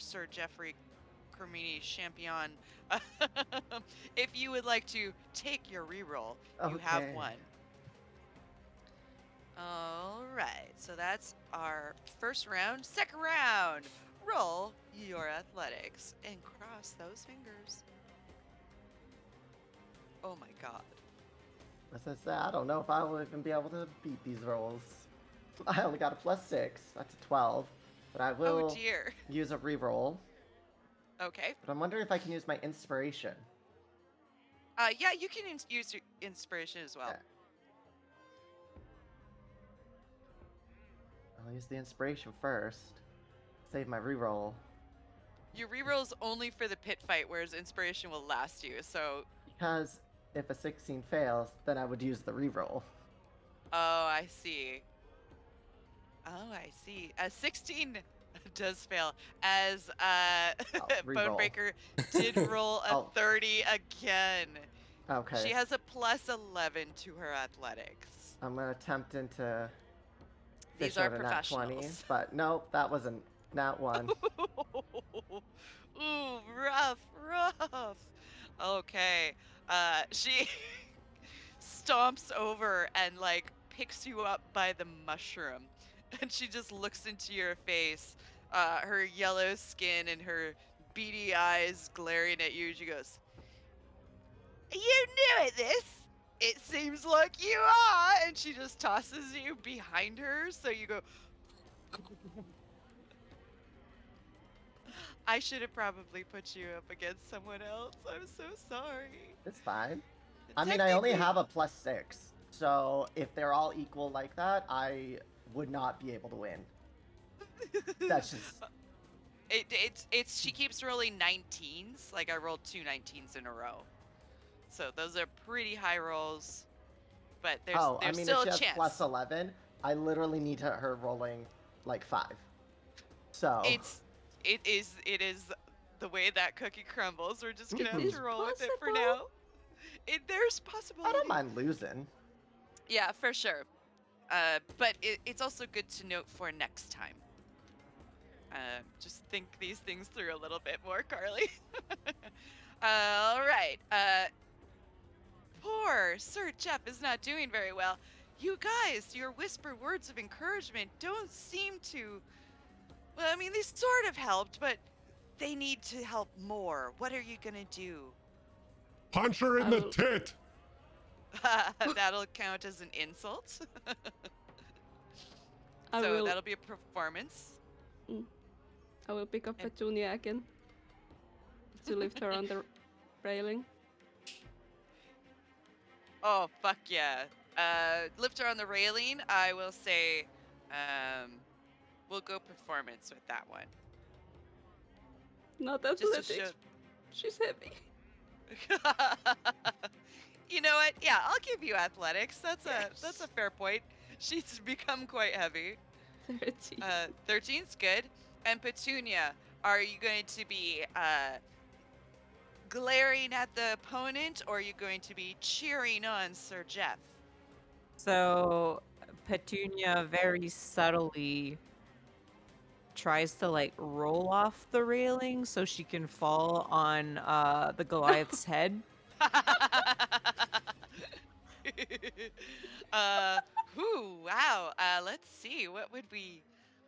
Sir Jeffrey Cremini Champion, if you would like to take your reroll, you have Okay. one. All right, so that's our first round. Second round, roll your athletics and cross those fingers. Oh my god. As I said, I don't know if I will even be able to beat these rolls. I only got a +6. That's a 12. But I will Oh dear. use a reroll. Okay. But I'm wondering if I can use my inspiration. Yeah, you can use your inspiration as well. Okay. I'll use the inspiration first. Save my reroll. Your rerolls only for the pit fight, whereas inspiration will last you. So, Because if a 16 fails, then I would use the reroll. oh, I see. Oh, I see. 16 does fail, as Oh, reroll. Bonebreaker did roll a Oh. 30 again. Okay. She has a +11 to her athletics. I'm gonna attempt into These fish are out a nat 20, professionals. but nope, that wasn't nat 1. Ooh, rough. Okay. She stomps over and like picks you up by the mushroom, and she just looks into your face, her yellow skin and her beady eyes glaring at you. She goes, "You knew it, this. It seems like you are," and she just tosses you behind her, so you go. I should have probably put you up against someone else. I'm so sorry. It's fine. I mean, I only Technically, have a +6, so if they're all equal like that, I would not be able to win. That's just it's she keeps rolling 19s. Like I rolled 2 19s in a row. So those are pretty high rolls, but there's I mean, if still a she has chance. +11, I literally need her rolling like 5. So It is the way that cookie crumbles. We're just gonna It have is to roll with it for possible. now. There's I possibility. don't mind losing. Yeah, for sure. But it's also good to note for next time. Just think these things through a little bit more, Carly. All right. Poor Sir Jeff is not doing very well. You guys, your whispered words of encouragement don't seem to. Well, I mean, they sort of helped, but they need to help more. What are you gonna do? Punch her in I the will- tit. That'll count as an insult. I So will. that'll be a performance. I will pick up And- Petunia again to lift her on the railing. Oh, fuck yeah. Lift her on the railing. I will say, we'll go performance with that one. Not Just to athletics. show. She's heavy. You know what? Yeah, I'll give you athletics. That's a Yes. fair point. She's become quite heavy. 13. 13's good. And Petunia, are you going to be glaring at the opponent, or are you going to be cheering on Sir Jeff? So Petunia very subtly tries to like roll off the railing so she can fall on the Goliath's head. Wow. Let's see. What would we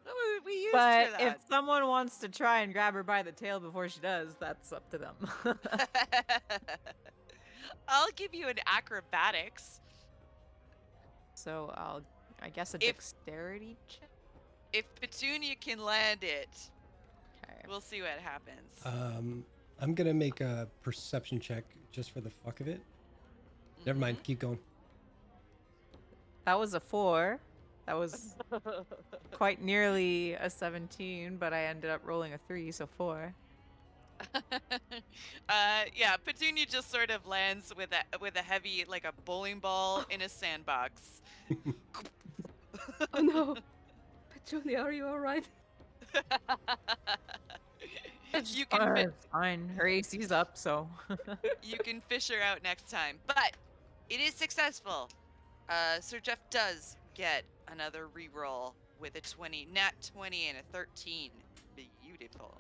use But for if that? someone wants to try and grab her by the tail before she does, that's up to them. I'll give you an acrobatics. So I guess a If dexterity check. if Petunia can land it, Okay. we'll see what happens. I'm gonna make a perception check just for the fuck of it. Never mind. Keep going. That was a 4. That was quite nearly a 17, but I ended up rolling a 3, so 4. Yeah, Petunia just sort of lands with a heavy, like a bowling ball in a sandbox. Oh no. Petunia, are you alright? It's You can fit. it's fine. Her AC's up, so. You can fish her out next time, but it is successful. Sir Jeff does get another reroll with a 20, nat 20 and a 13. Beautiful.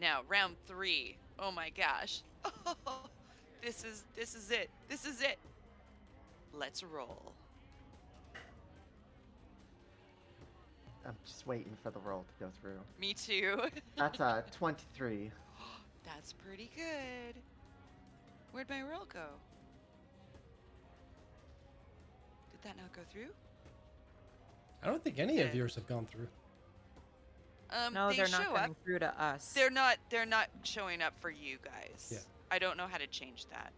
Now, round 3. Oh my gosh. Oh, this is it. This is it. Let's roll. I'm just waiting for the roll to go through. Me too. That's 23. That's pretty good. Where'd my roll go? Did that not go through? I don't think any of Okay. yours have gone through. No, They they're not show up. coming through to us. They're not showing up for you guys. Yeah. I don't know how to change that.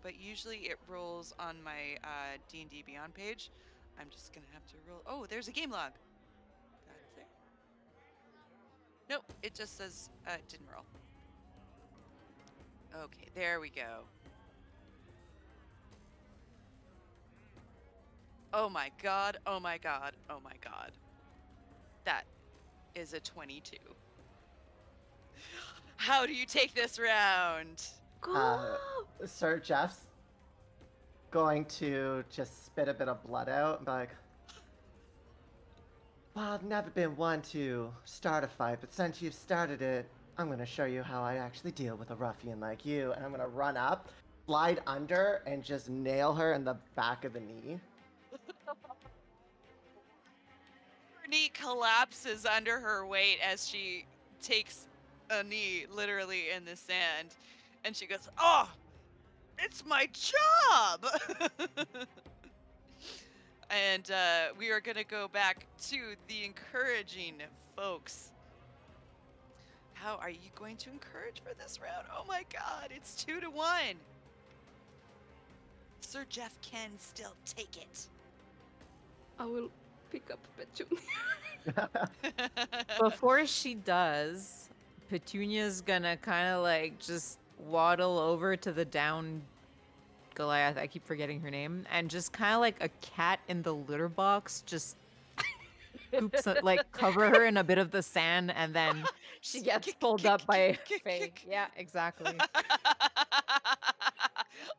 But usually it rolls on my D&D Beyond page. I'm just gonna have to roll. Oh, there's a game log. That's there. Nope, it just says it didn't roll. Okay, there we go. Oh my god, oh my god, oh my god. That is a 22. How do you take this round? Go! Sir Jeff's going to just spit a bit of blood out and be like, well, I've never been one to start a fight, but since you've started it, I'm going to show you how I actually deal with a ruffian like you. And I'm going to run up, slide under, and just nail her in the back of the knee. Her knee collapses under her weight as she takes a knee literally in the sand. And she goes, oh, it's my job! And we are going to go back to the encouraging folks. How are you going to encourage for this round? Oh my god, it's 2-1. Sir Jeff can still take it. I will pick up Petunia. Before she does, Petunia's gonna kind of like just waddle over to the down Goliath. I keep forgetting her name, and just kind of like a cat in the litter box, just like cover her in a bit of the sand, and then she gets Kick, pulled kick, up by kick, Faye. kick. Yeah, exactly.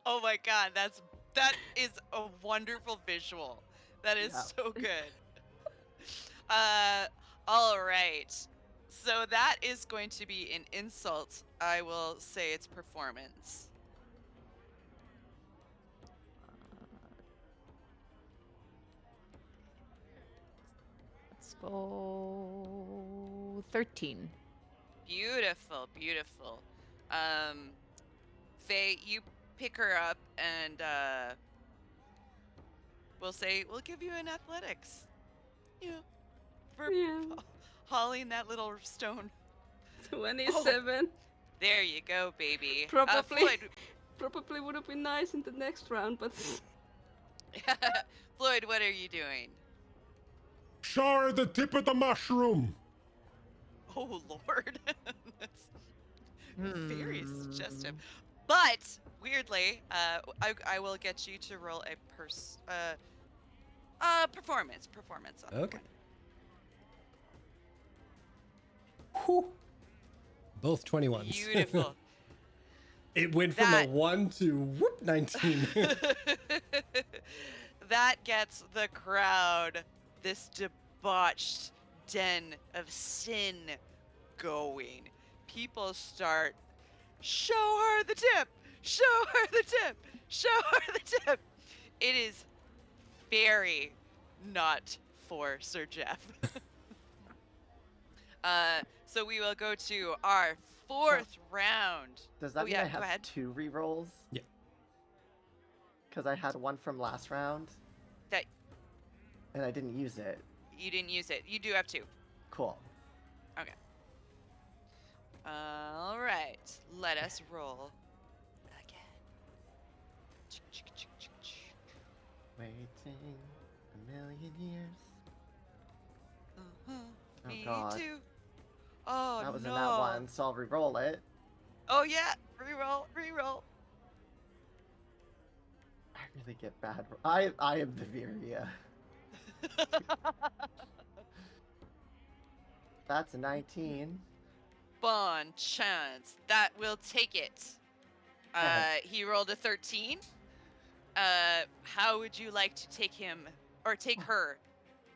Oh my god, that is a wonderful visual. That is Yeah. so good. All right. So that is going to be an insult. I will say it's performance. Let's go 13. Beautiful, beautiful. Faye, you pick her up and we'll give you an athletics. You know, for Yeah. hauling that little stone. 27. There you go, baby. Probably. Floyd, Probably would have been nice in the next round, but Floyd, what are you doing? Show her the tip of the mushroom. Oh Lord, that's very suggestive. Hmm. But weirdly, I will get you to roll a performance on that Okay. one. Whew. Both 21s. Beautiful. It went from That- a 1 to whoop 19. That gets the crowd, this debauched den of sin, going. People start, show her the tip, show her the tip, show her the tip. It is very not for Sir Jeff. So we will go to our fourth round. Does that Oh, mean yeah, I go have ahead. 2 rerolls? Yeah. Because I had one from last round, That and I didn't use it. you didn't use it. You do have 2. Cool. Okay. All right. Let us roll again. Waiting a million years. Uh-huh. Oh Me god. too. Oh That was no. in that one, so I'll re-roll it. Oh yeah, reroll, reroll. I really get bad. I am the Viria. That's a 19. Bon chance. That will take it. He rolled a 13. How would you like to take him or take her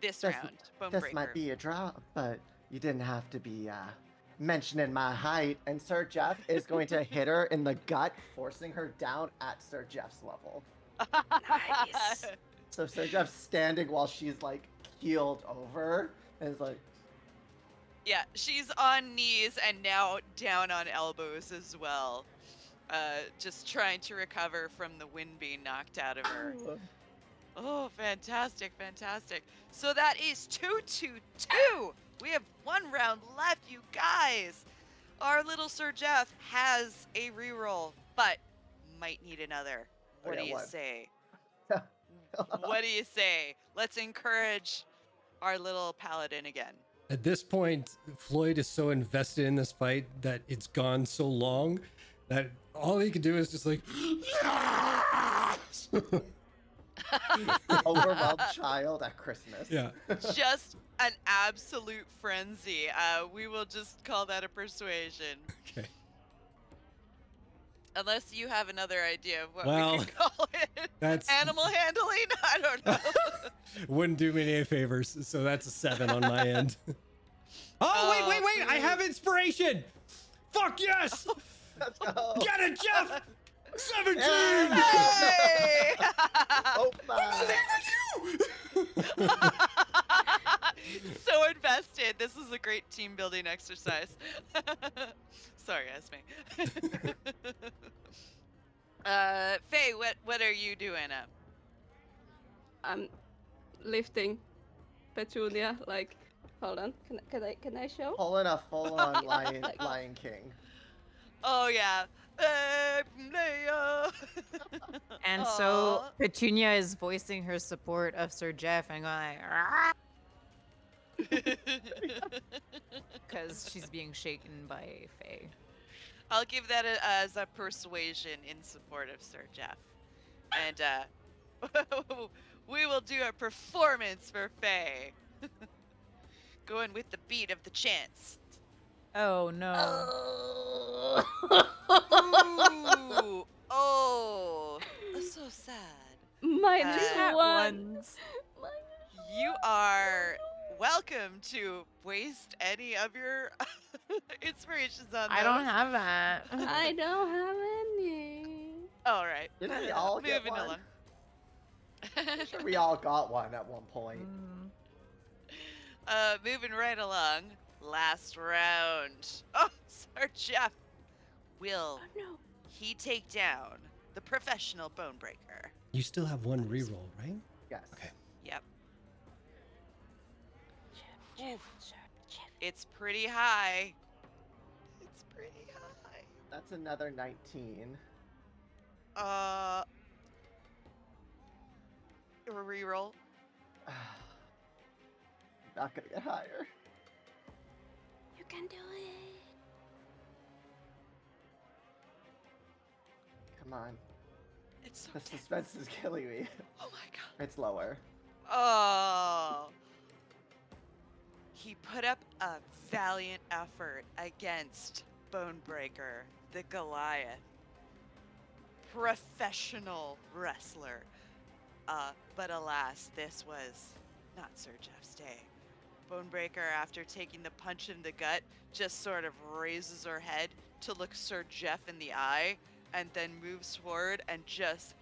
this round, This Bonebreaker? might be a draw, but you didn't have to be mentioning my height. And Sir Jeff is going to hit her in the gut, forcing her down at Sir Jeff's level. Nice. So Sir Jeff's standing while she's like keeled over, and is like, Yeah, she's on knees and now down on elbows as well. Just trying to recover from the wind being knocked out of her. Oh, fantastic, fantastic. So that is 2-2-2. We have one round left, you guys. Our little Sir Jeff has a reroll, but might need another. What Okay, do you what? say? What do you say? Let's encourage our little paladin again. At this point, Floyd is so invested in this fight that it's gone so long that all he can do is just like, yes! overwhelmed child at Christmas. Yeah. Just an absolute frenzy. We will just call that a persuasion. Okay. Unless you have another idea of what Well, we could call it. that's- Animal handling? I don't know. Wouldn't do me any favors, so that's a 7 on my end. Oh, wait! I have inspiration! Fuck yes! Let's go. Get it, Jeff! 17! Hey! Oh my. So invested. This is a great team building exercise. Sorry, Esme. Faye, what are you doing? I'm lifting Petunia. Like, hold on. Can I show? Pulling a full-on Lion King. Oh yeah. And so Petunia is voicing her support of Sir Jeff and going because she's being shaken by Faye. I'll give that as a persuasion in support of Sir Jeff. And we will do a performance for Faye. Going with the beat of the chants. Oh no. Ooh. Oh. So sad. Minus Nat one. You are welcome to waste any of your inspirations on those. I don't have that. I don't have any. All right. Didn't we all get Moving one? along. I'm sure we all got one at one point. Moving right along. Last round. Oh, Sir Jeff. Will he take down the professional Bonebreaker? You still have one reroll, right? Yes. Okay. Yep. It's pretty high. It's pretty high. That's another 19. A reroll. Not gonna get higher. You can do it. Come on. It's so The tense. suspense is killing me. Oh my god. It's lower. Oh. He put up a valiant effort against Bonebreaker, the Goliath. Professional wrestler. But alas, this was not Sir Jeff's day. Bonebreaker, after taking the punch in the gut, just sort of raises her head to look Sir Jeff in the eye and then moves forward and just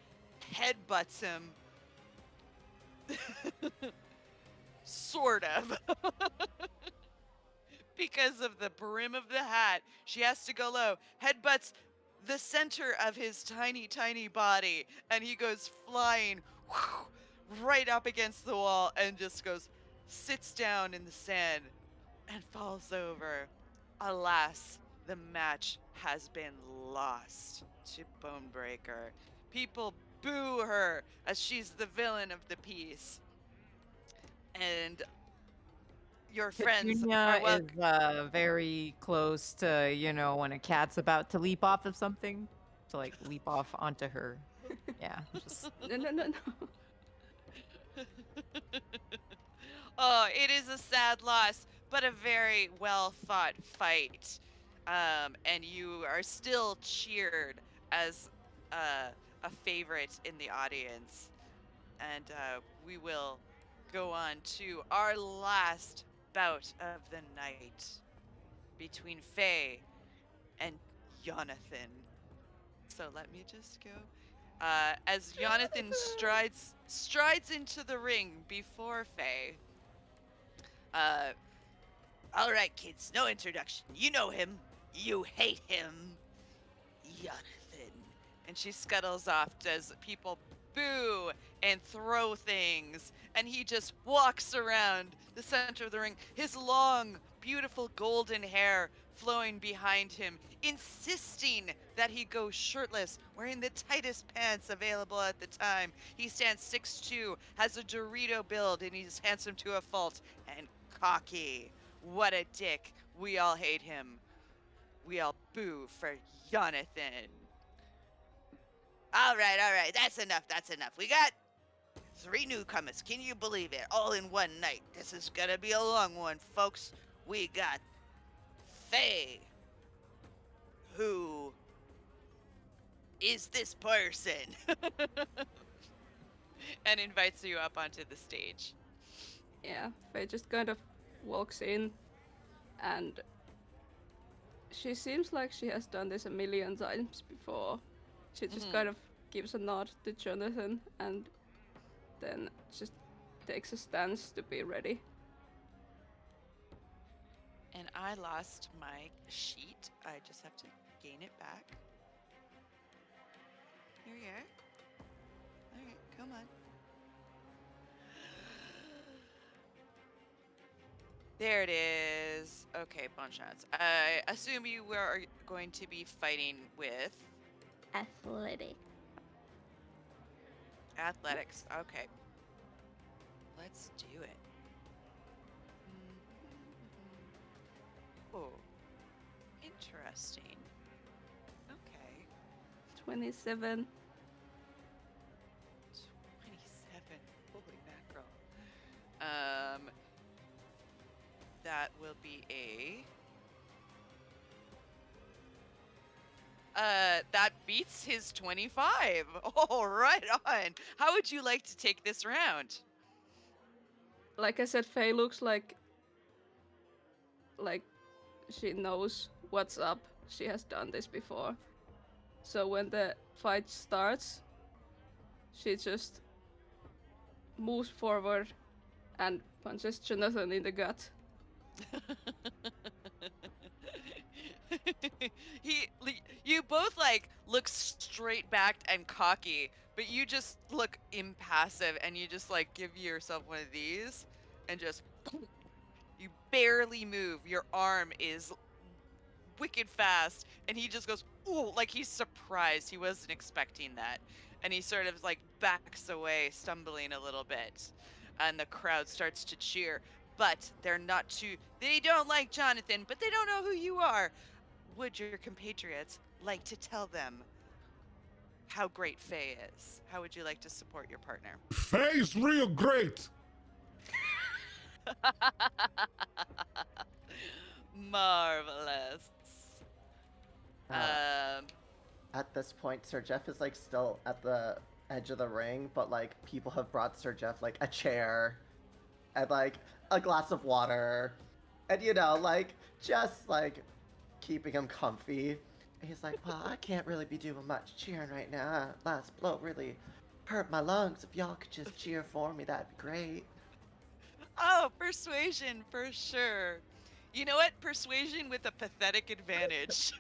headbutts him. Sort of. Because of the brim of the hat, she has to go low. Headbutts the center of his tiny, tiny body, and he goes flying right up against the wall and just sits down in the sand and falls over. Alas, the match has been lost to Bonebreaker. People boo her as she's the villain of the piece. And your friends are Petunia welcome. is very close to, you know, when a cat's about to leap off of something, to like leap off onto her. Yeah, just No, no, no, no. Oh, it is a sad loss, but a very well fought fight. And you are still cheered as a favorite in the audience. And we will go on to our last bout of the night between Faye and Jonathan. So let me just go. As Jonathan strides into the ring before Faye. Uh, all right, kids, no introduction. You know him. You hate him. Jonathan. And she scuttles off as people boo and throw things. And he just walks around the center of the ring, his long, beautiful golden hair flowing behind him, insisting that he go shirtless, wearing the tightest pants available at the time. He stands 6'2", has a Dorito build, and he's handsome to a fault, and cocky. What a dick. We all hate him. We all boo for Jonathan. All right, that's enough, that's enough. We got 3 newcomers, can you believe it? All in one night. This is gonna be a long one, folks. We got Faye. Who is this person? And invites you up onto the stage. Yeah, Faye just kind of walks in, and she seems like she has done this a million times before. She just kind of gives a nod to Jonathan and then just takes a stance to be ready. And I lost my sheet. I just have to gain it back. Here you are. All right, come on. There it is. Okay, bone shots. I assume you are going to be fighting with Athletic. athletics. Okay. Let's do it. Oh, interesting. Okay. 27. 27. Holy mackerel. Um, that will be a. That beats his 25. Oh, right on. How would you like to take this round? Like I said, Faye looks like she knows what's up. She has done this before. So when the fight starts, she just moves forward and punches Jonathan in the gut. You both like look straight backed and cocky, but you just look impassive and you just like give yourself one of these and just you barely move. Your arm is wicked fast and he just goes, "Ooh," like he's surprised. He wasn't expecting that. And he sort of like backs away, stumbling a little bit. And the crowd starts to cheer, but they don't like Jonathan, but they don't know who you are. Would your compatriots like to tell them how great Faye is? How would you like to support your partner? Faye's real great. Marvelous. Uh, Um, at this point, Sir Jeff is like still at the edge of the ring, but like people have brought Sir Jeff like a chair and like a glass of water, and you know, like just like keeping him comfy. And he's like, "Well, I can't really be doing much cheering right now. Last blow really hurt my lungs. If y'all could just cheer for me, that'd be great." oh, persuasion for sure. You know what? Persuasion with a pathetic advantage.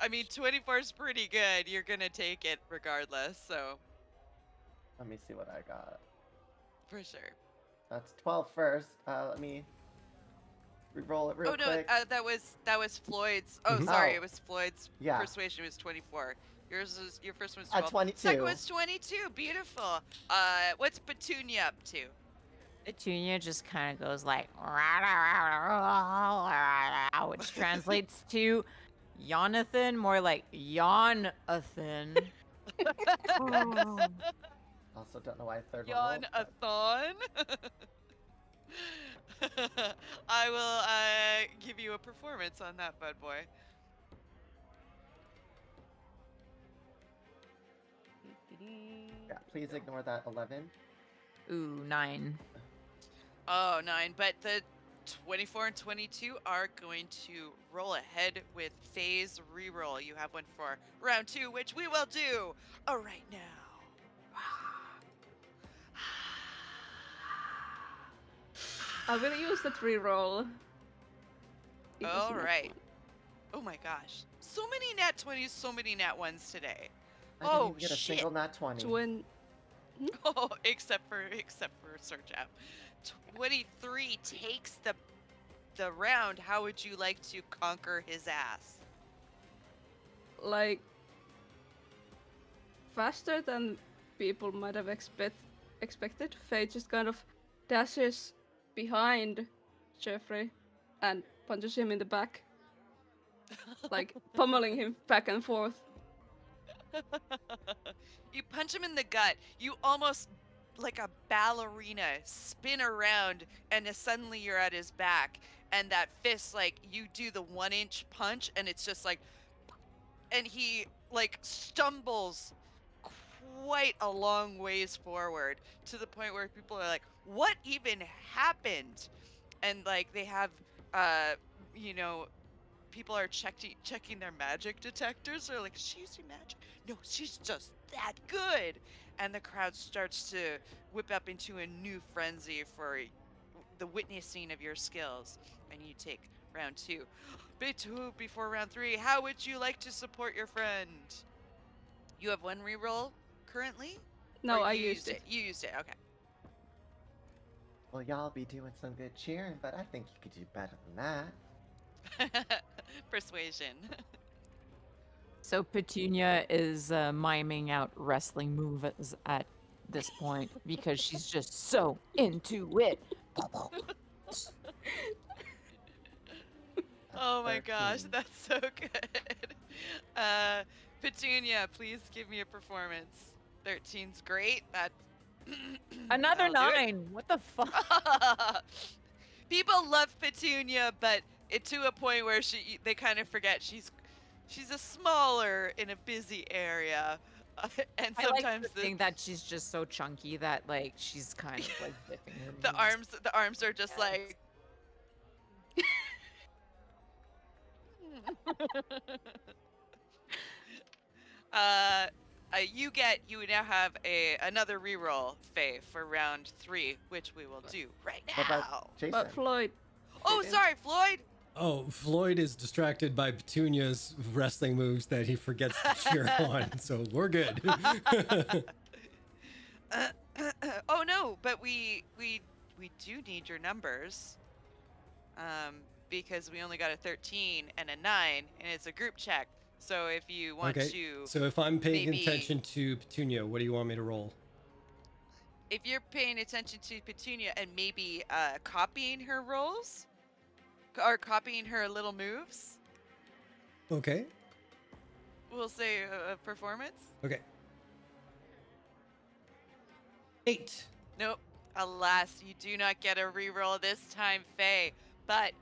I mean, 24 is pretty good. You're gonna take it regardless, so Let me see what I got. for sure. That's 12 first. Let me re-roll it real Oh no, quick. that was Floyd's. Oh, Mhm. sorry, Oh, it was Floyd's yeah. persuasion was 24. Your first one's At 12. 22. Second one's 22. Beautiful. What's Petunia up to? Petunia just kind of goes like, which translates to Jonathan, more like Yawnathan. Also, don't know why a third one rolled. but- Yawn-a-thon. I will give you a performance on that, bud boy. Yeah, please ignore that 11. Ooh, 9. Oh, 9. But the 24 and 22 are going to roll ahead with phase reroll. You have one for round 2, which we will do right now. I will use the reroll. It was All a nat right. one. Oh my gosh. So many nat 20s, so many nat 1s today. I didn't Oh, even get a shit. single nat 20. Oh, except for Search App. 23 takes the round. How would you like to conquer his ass? Like faster than people might have expected. Faye just kind of dashes behind Jeffrey and punches him in the back, like pummeling him back and forth. You punch him in the gut. You almost, like a ballerina, spin around, and suddenly you're at his back. And that fist, like, you do the 1-inch punch, and it's just like, and he, like, stumbles quite a long ways forward to the point where people are like, what even happened? And, like, they have, you know, people are checking their magic detectors. They're like, is she using magic? No, she's just that good. And the crowd starts to whip up into a new frenzy for the witnessing of your skills. And you take round 2. Before round 3, how would you like to support your friend? You have 1 reroll currently? No, Or I you used it. You used it, okay. Well, y'all be doing some good cheering, but I think you could do better than that. Persuasion. So Petunia is miming out wrestling moves at this point because she's just so into it. Oh my gosh, 13. that's so good. Petunia, please give me a performance. 13's great. That Another that'll do it. 9. What the fuck? People love Petunia, but it to a point where they kind of forget she's a smaller in a busy area, and I like sometimes to think that she's just so chunky that like she's kind of like dipping her the moves. arms are just Yes. like. uh, you now have another reroll, Faye, for round 3, which we will do right What about now. Jason? But Floyd. Oh, didn't. sorry, Floyd. Oh, Floyd is distracted by Petunia's wrestling moves that he forgets to cheer on, so we're good. Oh no, but we do need your numbers. Because we only got a 13 and a 9, and it's a group check. So if you want Okay, to, so if I'm paying maybe- attention to Petunia, what do you want me to roll? if you're paying attention to Petunia and maybe copying her rolls, or copying her little moves, Okay. we'll say performance. Okay. 8. Nope. Alas, you do not get a reroll this time, Faye. But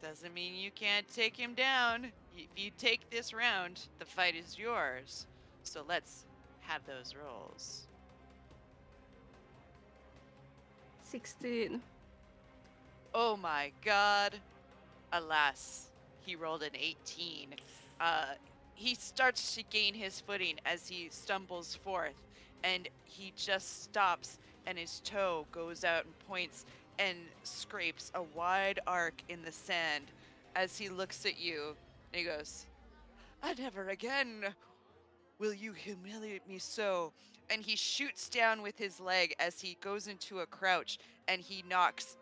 doesn't mean you can't take him down. If you take this round, the fight is yours. So let's have those rolls. 16. Oh my god. Alas, he rolled an 18. He starts to gain his footing as he stumbles forth, and he just stops, and his toe goes out and points and scrapes a wide arc in the sand as he looks at you. And he goes, never again will you humiliate me so. And he shoots down with his leg as he goes into a crouch, and he knocks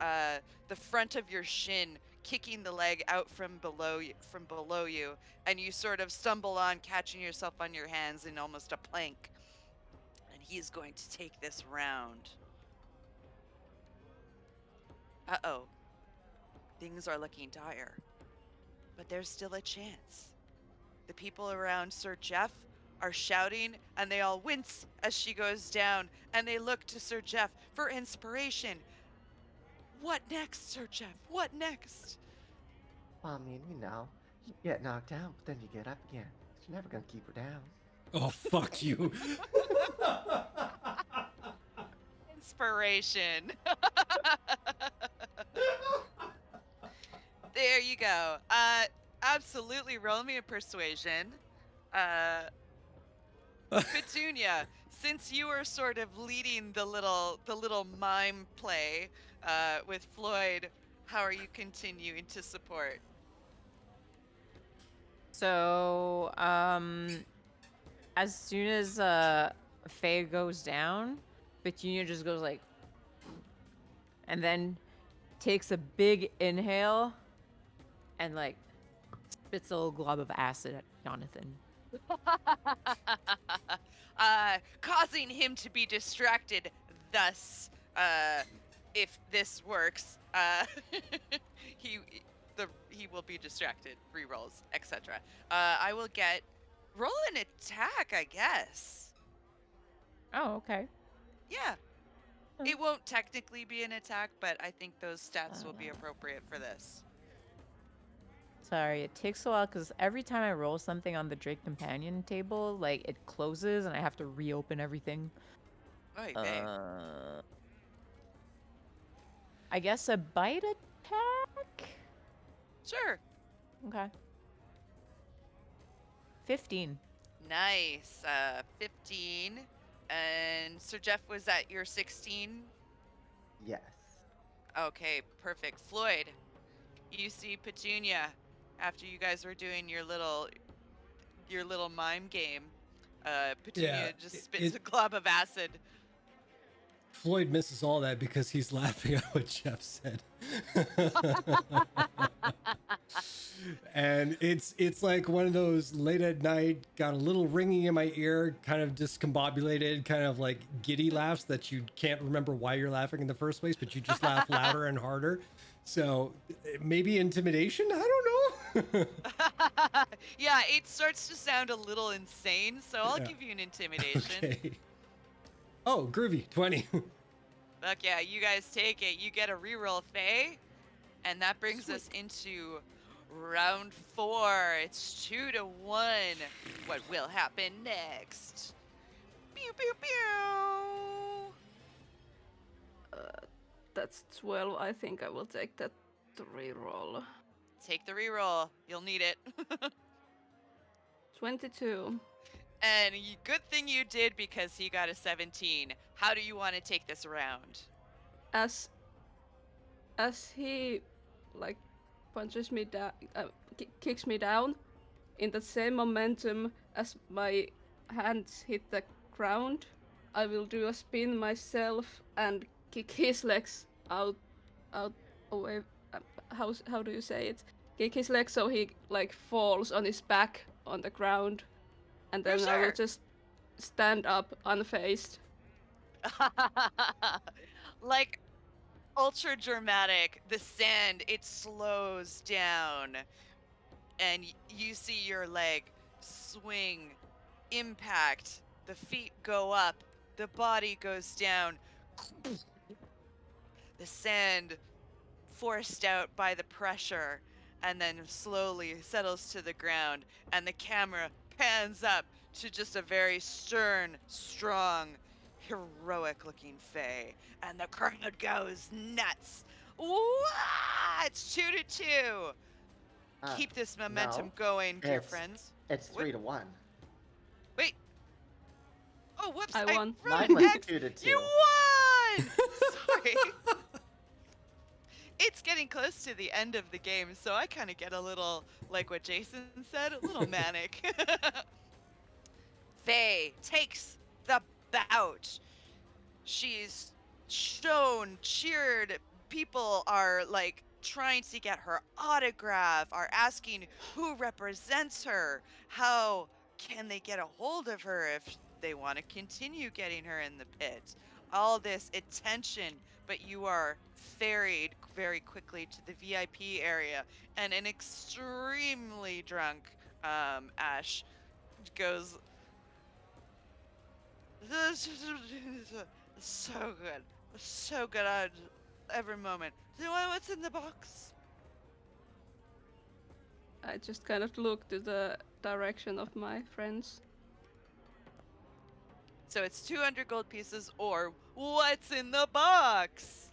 the front of your shin kicking the leg out from below you, and you sort of stumble on, catching yourself on your hands in almost a plank. And he's going to take this round. Uh-oh. Things are looking dire. But there's still a chance. The people around Sir Jeff are shouting, and they all wince as she goes down, and they look to Sir Jeff for inspiration. What next, Sir Jeff? What next? Well, I mean, you know, you get knocked down, but then you get up again. You're never gonna keep her down. Oh, fuck you. Inspiration. There you go. Absolutely roll me a persuasion. Petunia, since you are sort of leading the little mime play with Floyd, how are you continuing to support? So, as soon as Faye goes down, Petunia just goes like, and then takes a big inhale and like spits a little glob of acid at Jonathan. Causing him to be distracted. Thus, if this works, he he will be distracted. Rerolls, etc. I will get roll an attack, I guess. Oh, okay. Yeah. It won't technically be an attack, but I think those stats will be appropriate for this. Sorry, it takes a while because every time I roll something on the Drake Companion table, like it closes and I have to reopen everything. Oy vey. I guess a bite attack? Sure. Okay. 15. Nice. 15. And Sir Jeff, was that your 16? Yes. Okay, perfect. Floyd, you see Petunia after you guys were doing your little mime game. Petunia Yeah, just spits a glob of acid. Floyd misses all that because he's laughing at what Jeff said. And it's like one of those late at night, got a little ringing in my ear, kind of discombobulated, kind of like giddy laughs that you can't remember why you're laughing in the first place, but you just laugh louder and harder. So maybe intimidation? I don't know. Yeah, it starts to sound a little insane, so I'll Yeah. give you an intimidation. Okay. Oh, groovy. 20. Fuck yeah, you guys take it. You get a reroll, Faye. And that brings us into round 4. It's 2-1. What will happen next? Pew pew pew. That's 12. I think I will take that to reroll. Take the reroll. You'll need it. 22. And good thing you did because he got a 17. How do you want to take this round? As he like punches me down, kicks me down, in the same momentum as my hands hit the ground, I will do a spin myself and kick his legs out away. How do you say it? Kick his legs so he like falls on his back on the ground, and then I will sure. just stand up unfazed. Like ultra dramatic, the sand, it slows down and you see your leg swing, impact, the feet go up, the body goes down. The sand forced out by the pressure and then slowly settles to the ground, and the camera pans up to just a very stern, strong, heroic looking Faye, and the crowd goes nuts. Wah! It's 2-2. Keep this momentum No. going, dear friends. It's What? 3-1. Wait. Oh, whoops. I won. wrote Mine an was X. 2-2. You won! Sorry. It's getting close to the end of the game, so I kind of get a little, like what Jason said, a little manic. Faye takes the bout. She's shown, cheered. People are like trying to get her autograph, are asking who represents her, how can they get a hold of her if they want to continue getting her in the pit. All this attention, but you are ferried very quickly to the VIP area, and an extremely drunk Ash goes, so good, so good at every moment. Do you want what's in the box? I just kind of look to the direction of my friends. So it's 200 gold pieces or what's in the box?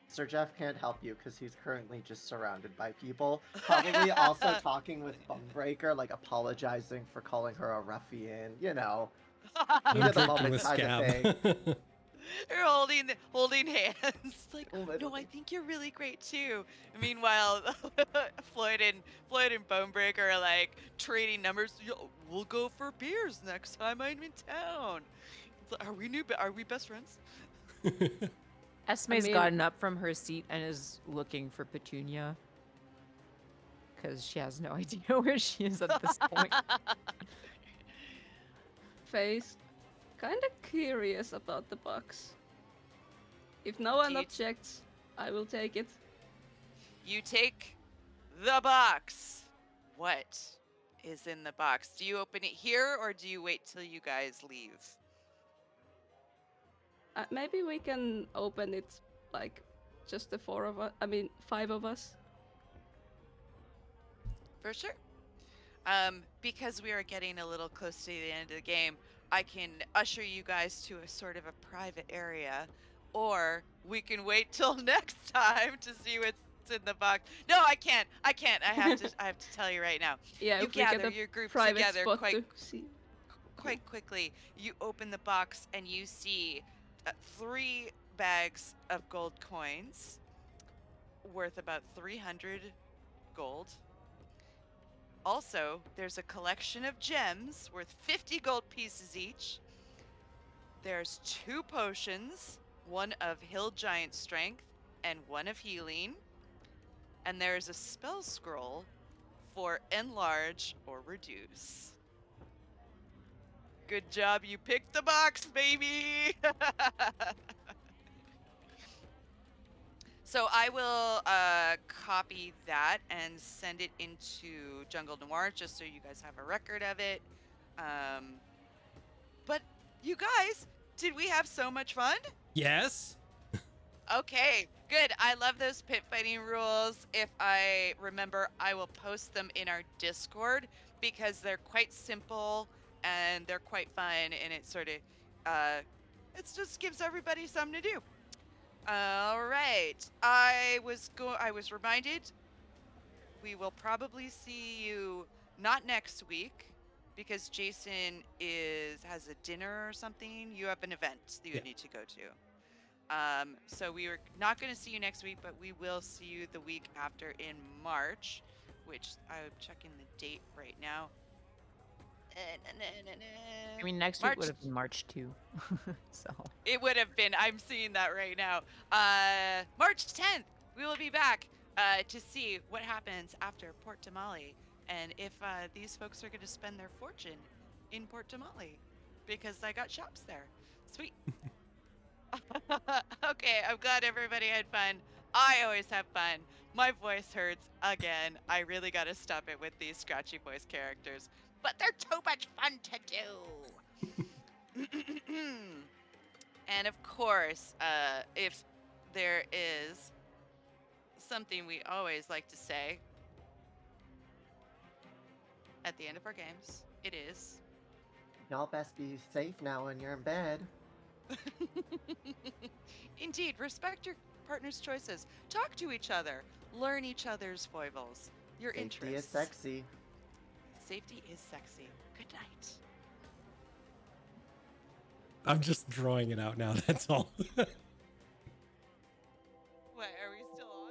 Sir Jeff can't help you because he's currently just surrounded by people. Probably also talking with Bonebreaker, like apologizing for calling her a ruffian, you know. Heat I'm of the drinking moment with kind of Scab. thing. They're holding hands. Like, no, I Literally. think you're really great too. Meanwhile, Floyd and Bonebreaker are like trading numbers. Yo, we'll go for beers next time I'm in town. It's like, are we best friends? Esme's mean- gotten up from her seat and is looking for Petunia. Because she has no idea where she is at this point. Faye's kind of curious about the box. If no one Do you- objects, I will take it. You take the box. What is in the box? Do you open it here or do you wait till you guys leave? Maybe we can open it like just the four of us. I mean, 5 of us. For sure. Because we are getting a little close to the end of the game, I can usher you guys to a sort of a private area, or we can wait till next time to see what's in the box. No, I can't. I have to tell you right now. Yeah, You if we get gather a your group private together spot quite to see. quickly. You open the box and you see 3 bags of gold coins worth about 300 gold. Also, there's a collection of gems worth 50 gold pieces each. There's 2 potions, one of Hill Giant Strength and one of Healing. And there's a spell scroll for Enlarge or Reduce. Good job, you picked the box, baby! So I will copy that and send it into Jungle Noir just so you guys have a record of it. But you guys, did we have so much fun? Yes. Okay, good. I love those pit fighting rules. If I remember, I will post them in our Discord because they're quite simple and they're quite fun, and it sort of, it just gives everybody something to do. All right. I was reminded we will probably see you not next week because Jason has a dinner or something. You have an event that you Yeah. need to go to. So we are not going to see you next week, but we will see you the week after in March, which I'm checking the date right now. I mean, next week would have been March 2. So. It would have been. I'm seeing that right now. March 10th, we will be back to see what happens after Port Damali and if these folks are going to spend their fortune in Port Damali because I got shops there. Sweet. Okay, I'm glad everybody had fun. I always have fun. My voice hurts again. I really got to stop it with these scratchy voice characters, but they're too much fun to do. And of course, if there is something we always like to say at the end of our games, it is. Y'all best be safe now when you're in bed. Indeed, respect your partner's choices. Talk to each other. Learn each other's foibles. Your Safety interests. is sexy. Safety is sexy. Good night. I'm just drawing it out now. That's all. What, are we still on?